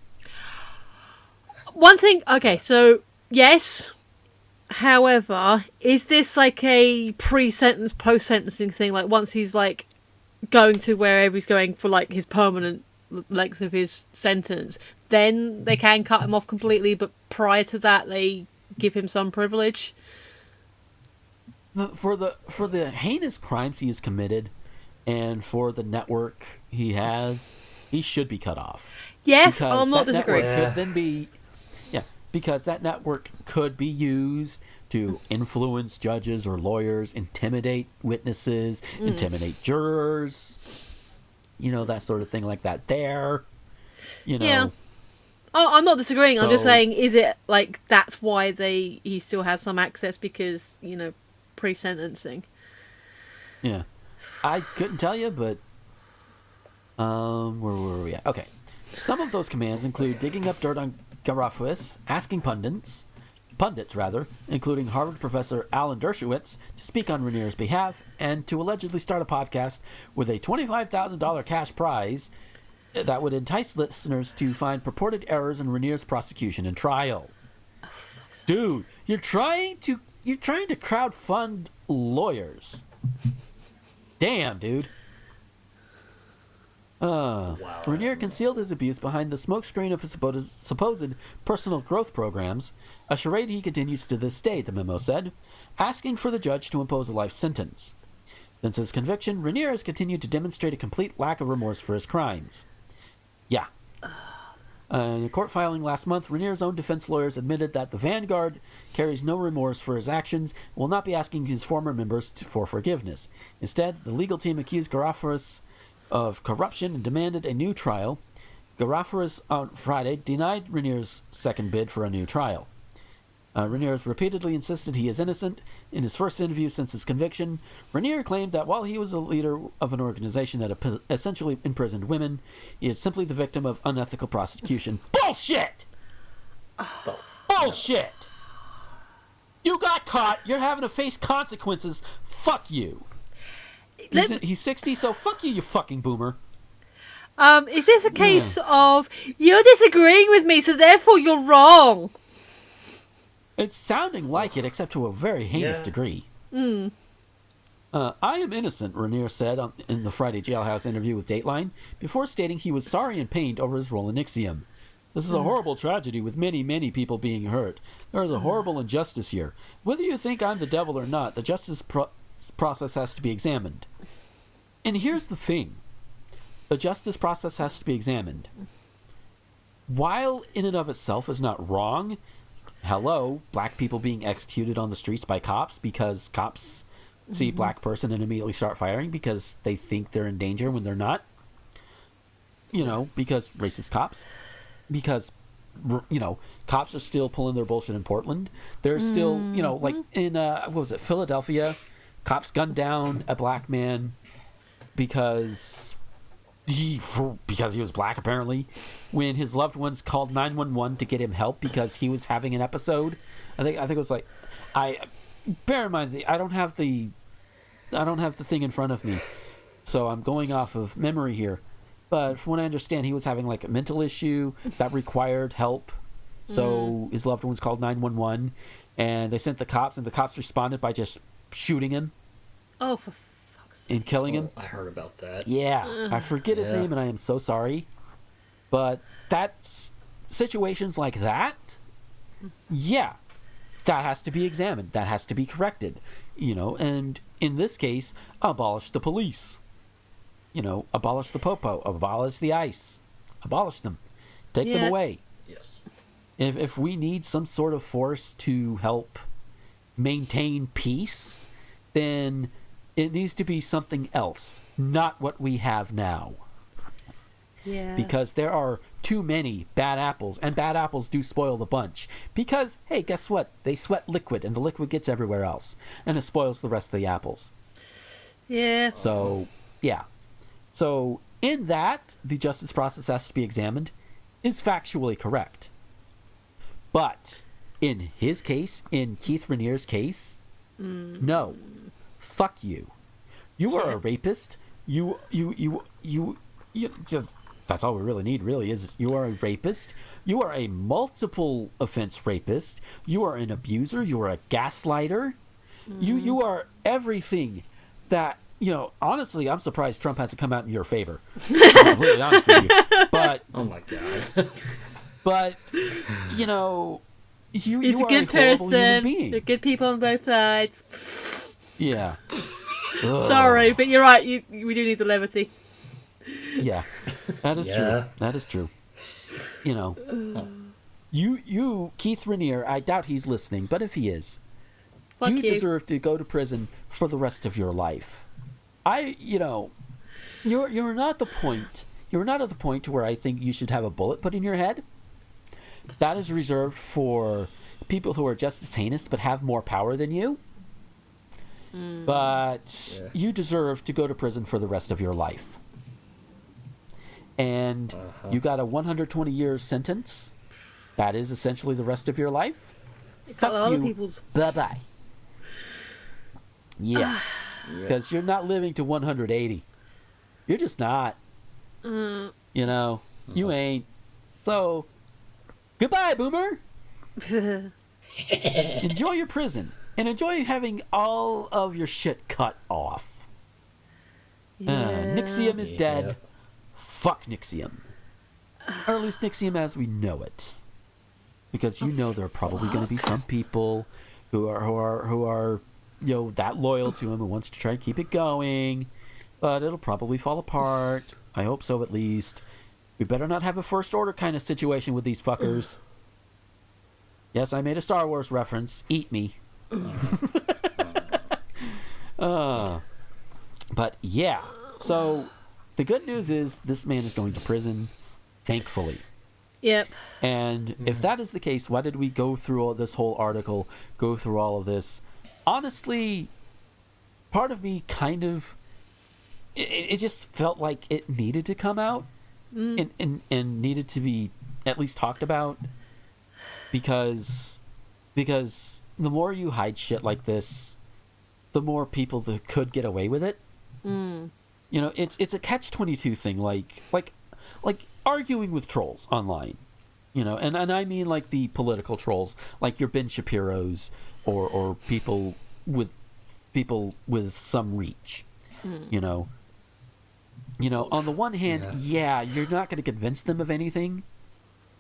One thing, okay, so, yes. However, is this like a pre-sentence, post-sentencing thing? Like, once he's, like, going to wherever he's going for, like, his permanent length of his sentence, then they can cut him off completely, but prior to that, they give him some privilege? For the heinous crimes he has committed, and for the network he has, he should be cut off. Yes, I'm not disagreeing. Could then be, because that network could be used to influence judges or lawyers, intimidate witnesses, intimidate jurors, that sort of thing like that. Yeah. Oh, I'm not disagreeing. I'm just saying, is it like that's why he still has some access because pre-sentencing? Yeah, I couldn't tell you, but where were we at? Okay, some of those commands include digging up dirt on Garaufus, asking pundits, including Harvard professor Alan Dershowitz, to speak on Rainier's behalf, and to allegedly start a podcast with a $25,000 cash prize that would entice listeners to find purported errors in Rainier's prosecution and trial. Dude, you're trying to crowdfund lawyers. Damn, dude. Wow. Rainier concealed his abuse behind the smokescreen of his supposed personal growth programs, a charade he continues to this day, the memo said, asking for the judge to impose a life sentence. Since his conviction, Rainier has continued to demonstrate a complete lack of remorse for his crimes. Yeah. In a court filing last month, Rainier's own defense lawyers admitted that the Vanguard carries no remorse for his actions and will not be asking his former members for forgiveness. Instead, the legal team accused Garafaris of corruption and demanded a new trial. Garafaris on Friday denied Rainier's second bid for a new trial. Rainier has repeatedly insisted he is innocent. In his first interview since his conviction, Rainier claimed that while he was a leader of an organization that essentially imprisoned women, he is simply the victim of unethical prosecution. Bullshit! Bullshit! You got caught. You're having to face consequences. Fuck you. He's 60, so fuck you, you fucking boomer. Is this a case of you're disagreeing with me, so therefore you're wrong? It's sounding like it, except to a very heinous degree. I am innocent, Rainier said in the Friday jailhouse interview with Dateline, before stating he was sorry and pained over his role in NXVIM. This is a horrible tragedy with many, many people being hurt. There is a horrible injustice here. Whether you think I'm the devil or not, the justice process has to be examined. And here's the thing. The justice process has to be examined. While in and of itself is not wrong, hello, black people being executed on the streets by cops because cops see a black person and immediately start firing because they think they're in danger when they're not. You know, because racist cops. Because, you know, cops are still pulling their bullshit in Portland. There's still, you know, like in, Philadelphia, cops gunned down a black man because he was black, apparently, when his loved ones called 911 to get him help because he was having an episode. I think it was like, bear in mind, I don't have the thing in front of me, so I'm going off of memory here. But from what I understand, he was having like a mental issue that required help. So his loved ones called 911, and they sent the cops, and the cops responded by just shooting him. Oh, for fuck's sake. And killing him. I heard about that. Yeah. I forget his name, and I am so sorry. But that's situations like that, yeah, that has to be examined. That has to be corrected. You know, and in this case, abolish the police. You know, abolish the popo, abolish the ICE, abolish them, take them away. Yes. If we need some sort of force to help maintain peace, then it needs to be something else, not what we have now. Yeah. Because there are too many bad apples, and bad apples do spoil the bunch. Because, hey, guess what? They sweat liquid, and the liquid gets everywhere else, and it spoils the rest of the apples. Yeah. So, yeah. So, in that, the justice process has to be examined, is factually correct. But, in his case, in Keith Rainier's case, no. Fuck you. You are a rapist. You, that's all we really need, really, is you are a rapist. You are a multiple offense rapist. You are an abuser. You are a gaslighter. You are everything that, you know, honestly, I'm surprised Trump hasn't come out in your favor. To be completely honest with you. But, oh my God. But, you know, you He's are a good a horrible human person. being. There are good people on both sides. Yeah. Sorry, but you're right. We do need the levity. Yeah, that is true. That is true. You know, you Keith Rainier, I doubt he's listening, but if he is, you deserve to go to prison for the rest of your life. You know, you're not the point. You're not at the point to where I think you should have a bullet put in your head. That is reserved for people who are just as heinous but have more power than you. But you deserve to go to prison for the rest of your life. And you got a 120-year sentence. That is essentially the rest of your life. Fuck you. Bye-bye. Yeah. Because you're not living to 180. You're just not. You know, you ain't. So, goodbye, boomer. Enjoy your prison. And enjoy having all of your shit cut off. NXVIM is dead. Fuck NXVIM. Or at least NXVIM as we know it. Because you know there are probably going to be some people who are you know, that loyal to him and wants to try and keep it going. But it'll probably fall apart. I hope so, at least. We better not have a First Order kind of situation with these fuckers. Yes, I made a Star Wars reference. Eat me. But yeah. So the good news is this man is going to prison, thankfully. Yep. And if that is the case, why did we go through all this whole article, go through all of this? Honestly, part of me kind of... It just felt like it needed to come out and needed to be at least talked about. Because the more you hide shit like this, the more people that could get away with it. You know, it's a catch-22 thing, like arguing with trolls online, you know, and I mean like the political trolls, like your Ben Shapiro's or people with some reach, you know. On the one hand, yeah you're not going to convince them of anything.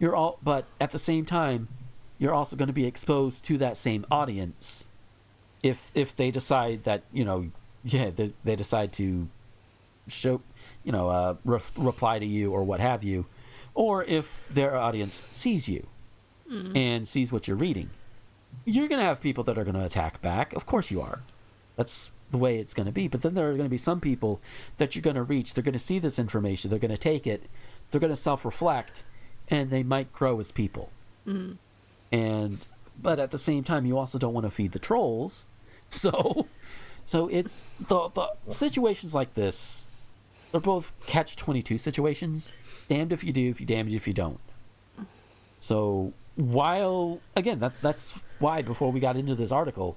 But at the same time, you're also going to be exposed to that same audience if they decide that, they decide to show, reply to you or what have you, or if their audience sees you and sees what you're reading. You're going to have people that are going to attack back. Of course you are. That's the way it's going to be. But then there are going to be some people that you're going to reach. They're going to see this information. They're going to take it. They're going to self-reflect, and they might grow as people. But at the same time, you also don't want to feed the trolls. So it's the situations like this. They're both catch-22 situations. Damned if you do, damned if you don't. So while again, that's why before we got into this article,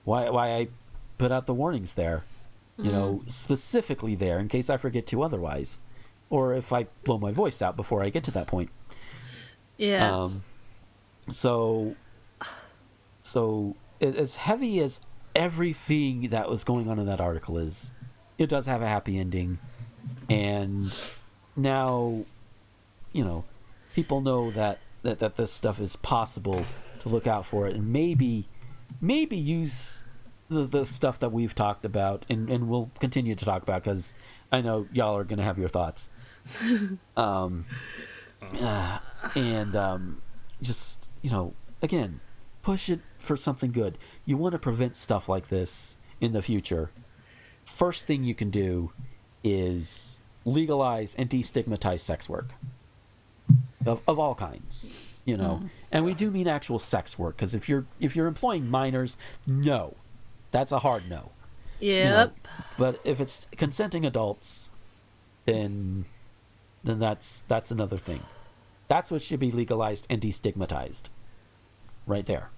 why I put out the warnings there, specifically there in case I forget to otherwise, or if I blow my voice out before I get to that point. Yeah. So as heavy as everything that was going on in that article is, it does have a happy ending, and now, people know that this stuff is possible to look out for it, and maybe use the stuff that we've talked about, and we'll continue to talk about, because I know y'all are going to have your thoughts. Just, again, push it for something good. You want to prevent stuff like this in the future. First thing you can do is legalize and destigmatize sex work of all kinds, and we do mean actual sex work, because if you're employing minors, no, that's a hard no. Yep. But if it's consenting adults, then that's another thing. That's what should be legalized and destigmatized, right there.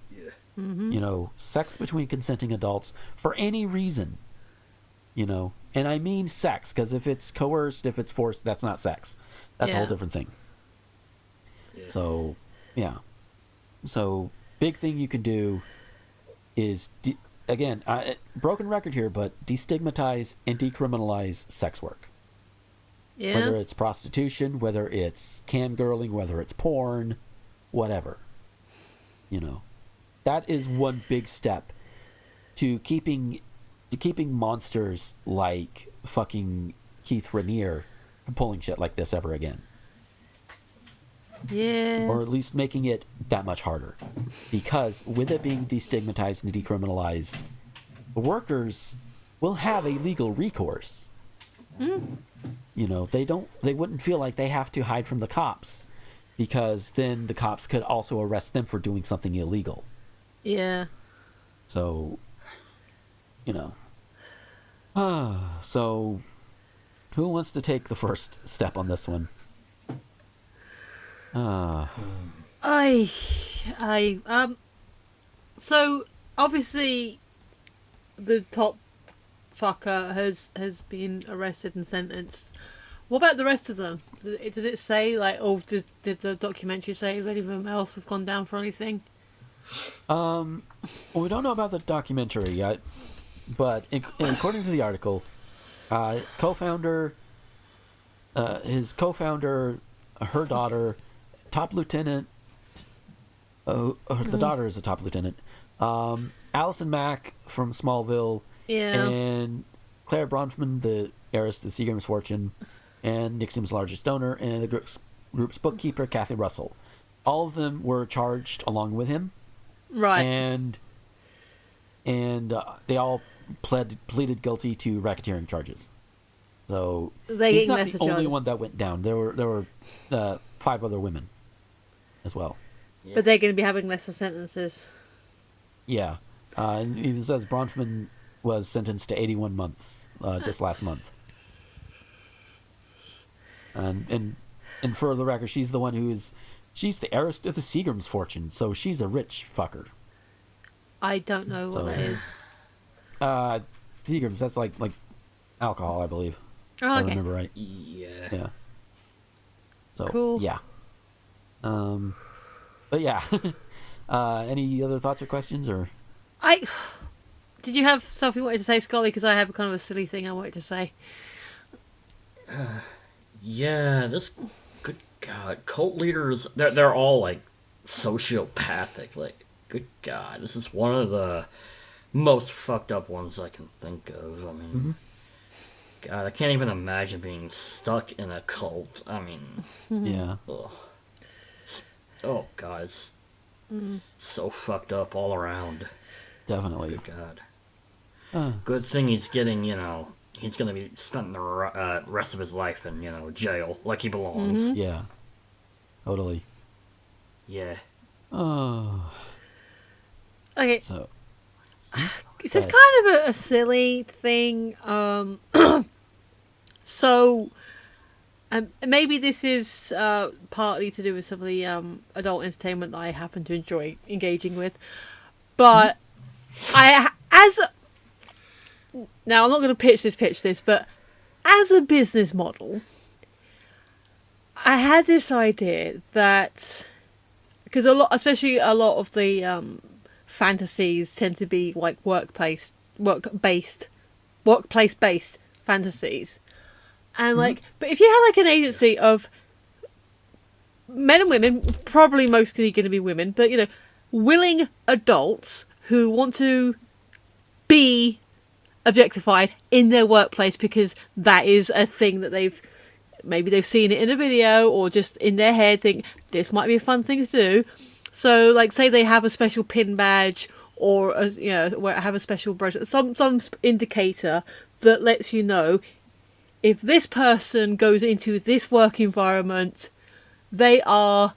Sex between consenting adults for any reason, and I mean sex, because if it's coerced, if it's forced, that's not sex. That's a whole different thing. So, yeah. So, big thing you can do is, again, broken record here, but destigmatize and decriminalize sex work. Yeah. Whether it's prostitution, whether it's cam-girling, whether it's porn, whatever. That is one big step to keeping monsters like fucking Keith Rainier from pulling shit like this ever again. Yeah. Or at least making it that much harder. Because with it being destigmatized and decriminalized, the workers will have a legal recourse. They wouldn't feel like they have to hide from the cops, because then the cops could also arrest them for doing something illegal. Yeah. So, so who wants to take the first step on this one? So obviously the top fucker has been arrested and sentenced. What about the rest of them? Does it say, like, did the documentary say if anyone else has gone down for anything? Well, we don't know about the documentary yet, but according to the article, his co-founder, her daughter, top lieutenant, the daughter is a top lieutenant, Allison Mack from Smallville, Yeah. and Claire Bronfman, the heiress to Seagram's fortune, and NXVIM's largest donor, and the group's bookkeeper, Kathy Russell. All of them were charged along with him. Right. And they all pleaded guilty to racketeering charges. So he's not the only one that went down. There were 5 other women as well. Yeah. But they're going to be having lesser sentences. Yeah. And it says Bronfman was sentenced to 81 months just last month. And for the record, she's the one she's the heiress to the Seagram's fortune, so she's a rich fucker. I don't know what that is. Seagram's, that's like alcohol, I believe. Oh, okay. If I remember right. Yeah. So, cool. Yeah. But yeah. Any other thoughts or questions, or? Did you have something you wanted to say, Scully? Because I have a kind of a silly thing I wanted to say. Yeah, this, good God, cult leaders, they're all, like, sociopathic. Like, good God, this is one of the most fucked up ones I can think of. I mean, God, I can't even imagine being stuck in a cult. I mean, yeah. Ugh. Oh, God, it's so fucked up all around. Definitely. Good God. Good thing he's getting, he's going to be spending the rest of his life in, jail, like he belongs. Yeah. Totally. Yeah. Oh. Okay. So. This is kind of a silly thing. So, maybe this is partly to do with some of the adult entertainment that I happen to enjoy engaging with. But now I'm not going to pitch this, but as a business model, I had this idea that, because especially a lot of the fantasies tend to be like workplace-based fantasies, and but if you had like an agency of men and women, probably mostly going to be women, but willing adults who want to be objectified in their workplace because that is a thing that they've seen it in a video or just in their head think this might be a fun thing to do. So like say they have a special pin badge or have a special bracelet, some indicator that lets you know if this person goes into this work environment, they are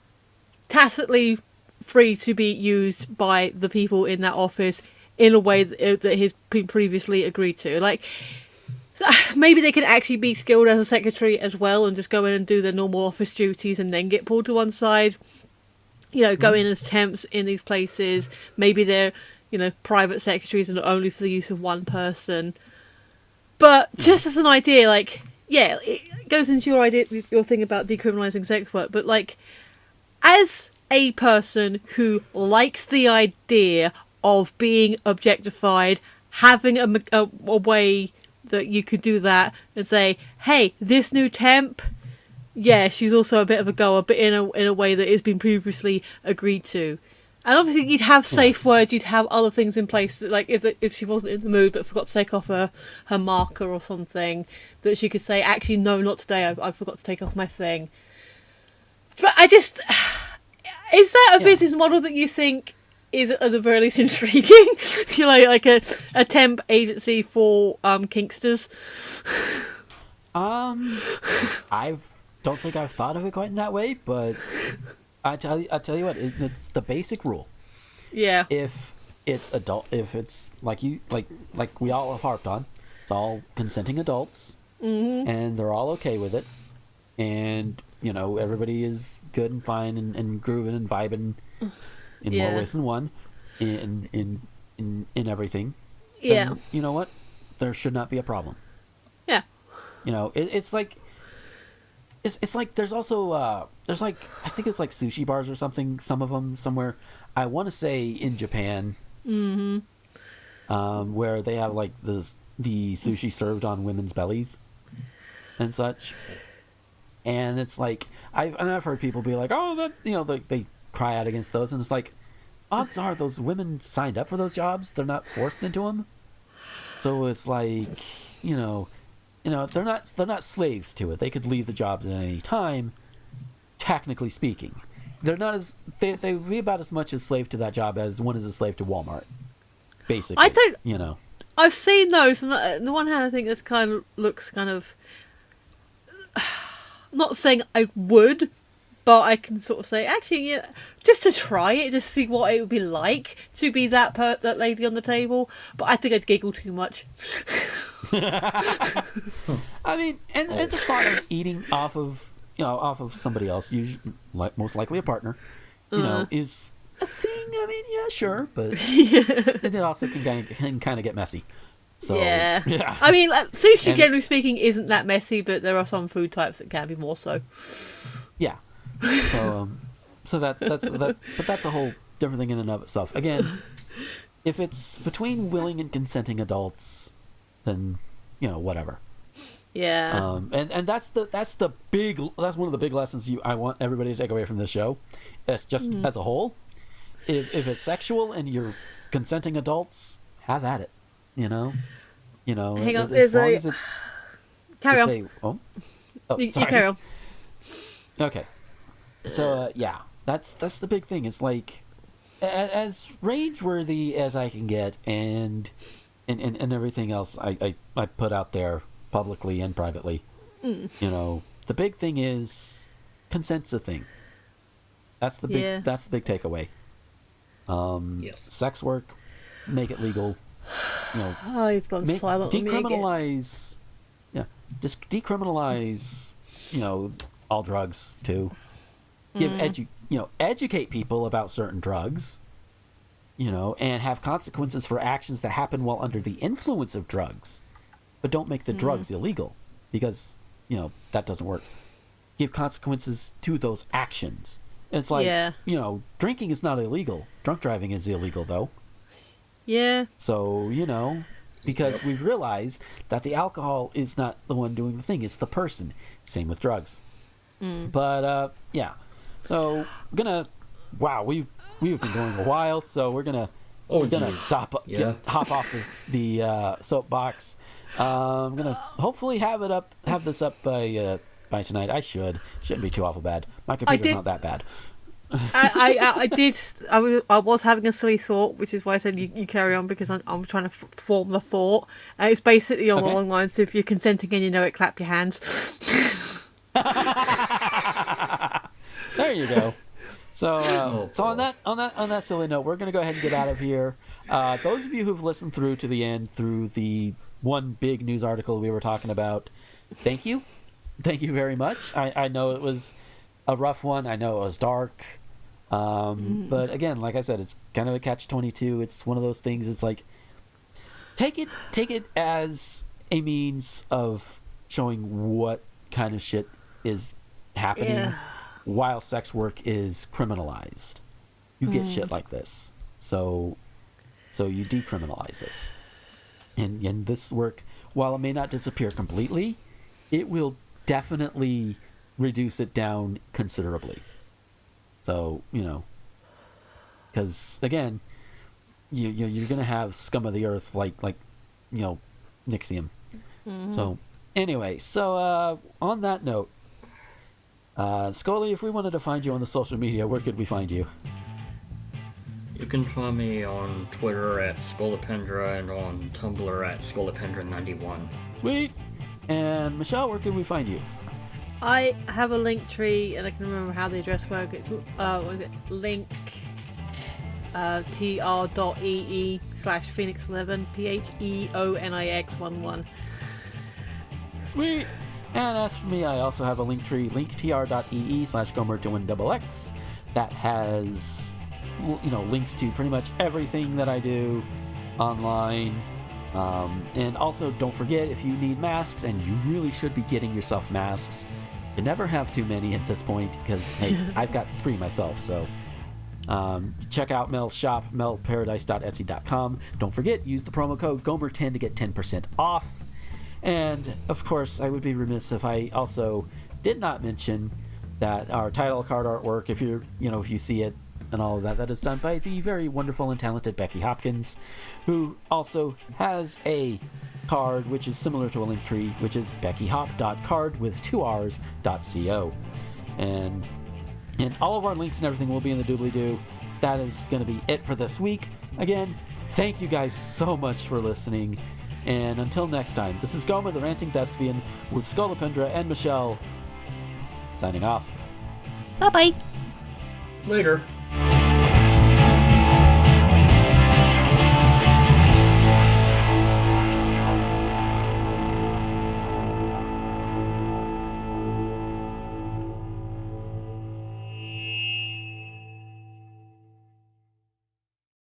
tacitly free to be used by the people in that office in a way that has been previously agreed to. Like, maybe they can actually be skilled as a secretary as well and just go in and do their normal office duties and then get pulled to one side. Go in as temps in these places. Maybe they're, private secretaries and only for the use of one person. But just as an idea, it goes into your thing about decriminalising sex work, but as a person who likes the idea of being objectified, having a way that you could do that and say, hey, this new temp, yeah, she's also a bit of a goer, but in a way that has been previously agreed to. And obviously you'd have safe words, you'd have other things in place, like if she wasn't in the mood but forgot to take off her marker or something, that she could say, actually, no, not today, I forgot to take off my thing. But is that a business model that you think is at the very least intriguing? Like a temp agency for kinksters? I don't think I've thought of it quite in that way, but I tell you what, it's the basic rule. Yeah. If it's like we all have harped on, it's all consenting adults, and they're all okay with it, and everybody is good and fine and grooving and vibing in more ways than one in everything. Yeah. Then, you know what? There should not be a problem. Yeah. It's like there's also there's I think it's like sushi bars or something. Some of them somewhere. I want to say in Japan. Where they have the sushi served on women's bellies and such. And it's I've heard people be like, oh, that they cry out against those, and it's odds are those women signed up for those jobs. They're not forced into them. So it's and they're not slaves to it. They could leave the job at any time, technically speaking. They're not as they'd be about as much a slave to that job as one is a slave to Walmart. Basically, I think I've seen those, and on the one hand, I think this looks kind of. Not saying I would, but I can sort of say, actually, yeah, just to try it, just see what it would be like to be that lady on the table. But I think I'd giggle too much. I mean, and the thought of eating off of somebody else, usually, most likely a partner, is a thing. I mean, yeah, sure, but it also can kind of get messy. So, yeah. I mean, sushi, generally speaking, isn't that messy, but there are some food types that can be more so. Yeah. So that's a whole different thing in and of itself. Again, if it's between willing and consenting adults, then whatever. Yeah. And that's one of the big lessons I want everybody to take away from this show. It's just as a whole. If it's sexual and you're consenting adults, have at it. Hang on, as long as it's... Carry on. You carry on. Okay. So, that's the big thing. It's like, as rage-worthy as I can get, and everything else I put out there publicly and privately, the big thing is consent's a thing. That's the big takeaway. Yes. Sex work, make it legal. You've gone silent on me again. Decriminalize, just decriminalize, all drugs too. Educate people about certain drugs, and have consequences for actions that happen while under the influence of drugs, but don't make the drugs illegal, because that doesn't work. Give consequences to those actions. It's like drinking is not illegal. Drunk driving is illegal though. Yeah. So, because we've realized that the alcohol is not the one doing the thing, it's the person. Same with drugs. But, So, we've been going a while, so we're gonna hop off the soapbox. I'm gonna hopefully have this up by tonight. Shouldn't be too awful bad. My computer's not that bad. I was having a silly thought, which is why I said you carry on, because I'm trying to form the thought. It's basically on the long lines: if you're consenting and it, clap your hands. There you go. So, on that silly note, we're gonna go ahead and get out of here. Those of you who've listened through to the end, through the one big news article we were talking about, thank you very much. I know it was a rough one. I know it was dark. But again, like I said, it's kind of a catch-22. It's one of those things. It's like, take it as a means of showing what kind of shit is happening while sex work is criminalized. You get shit like this. So you decriminalize it. And this work, while it may not disappear completely, it will definitely reduce it down considerably. So, because again, you're gonna have scum of the earth like NXVIM. So anyway, on that note, Scully, if we wanted to find you on the social media, where could we find you? You can find me on Twitter at Scolipendra and on Tumblr at Scolipendra91. Sweet. And Michelle, where could we find you? I have a link tree, and I can remember how the address works. It's link tr.ee/Phoenix11 PHEONIX11. Sweet. And as for me, I also have a link tree, linktr.ee/GomerDoinXXX, that has links to pretty much everything that I do online. And also, don't forget, if you need masks, and you really should be getting yourself masks, you never have too many at this point, because hey, I've got 3 myself. So check out Mel's shop, melparadise.etsy.com. Don't forget, use the promo code Gomer10 to get 10% off. And of course, I would be remiss if I also did not mention that our title card artwork, if you see it and all of that is done by the very wonderful and talented Becky Hopkins, who also has a card, which is similar to a link tree, which is beckyhop.card with 2rs.co. And all of our links and everything will be in the doobly-doo. That is going to be it for this week. Again, thank you guys so much for listening. And until next time, this is Gomer the Ranting Thespian with Scolipendra and Michelle signing off. Bye-bye. Later.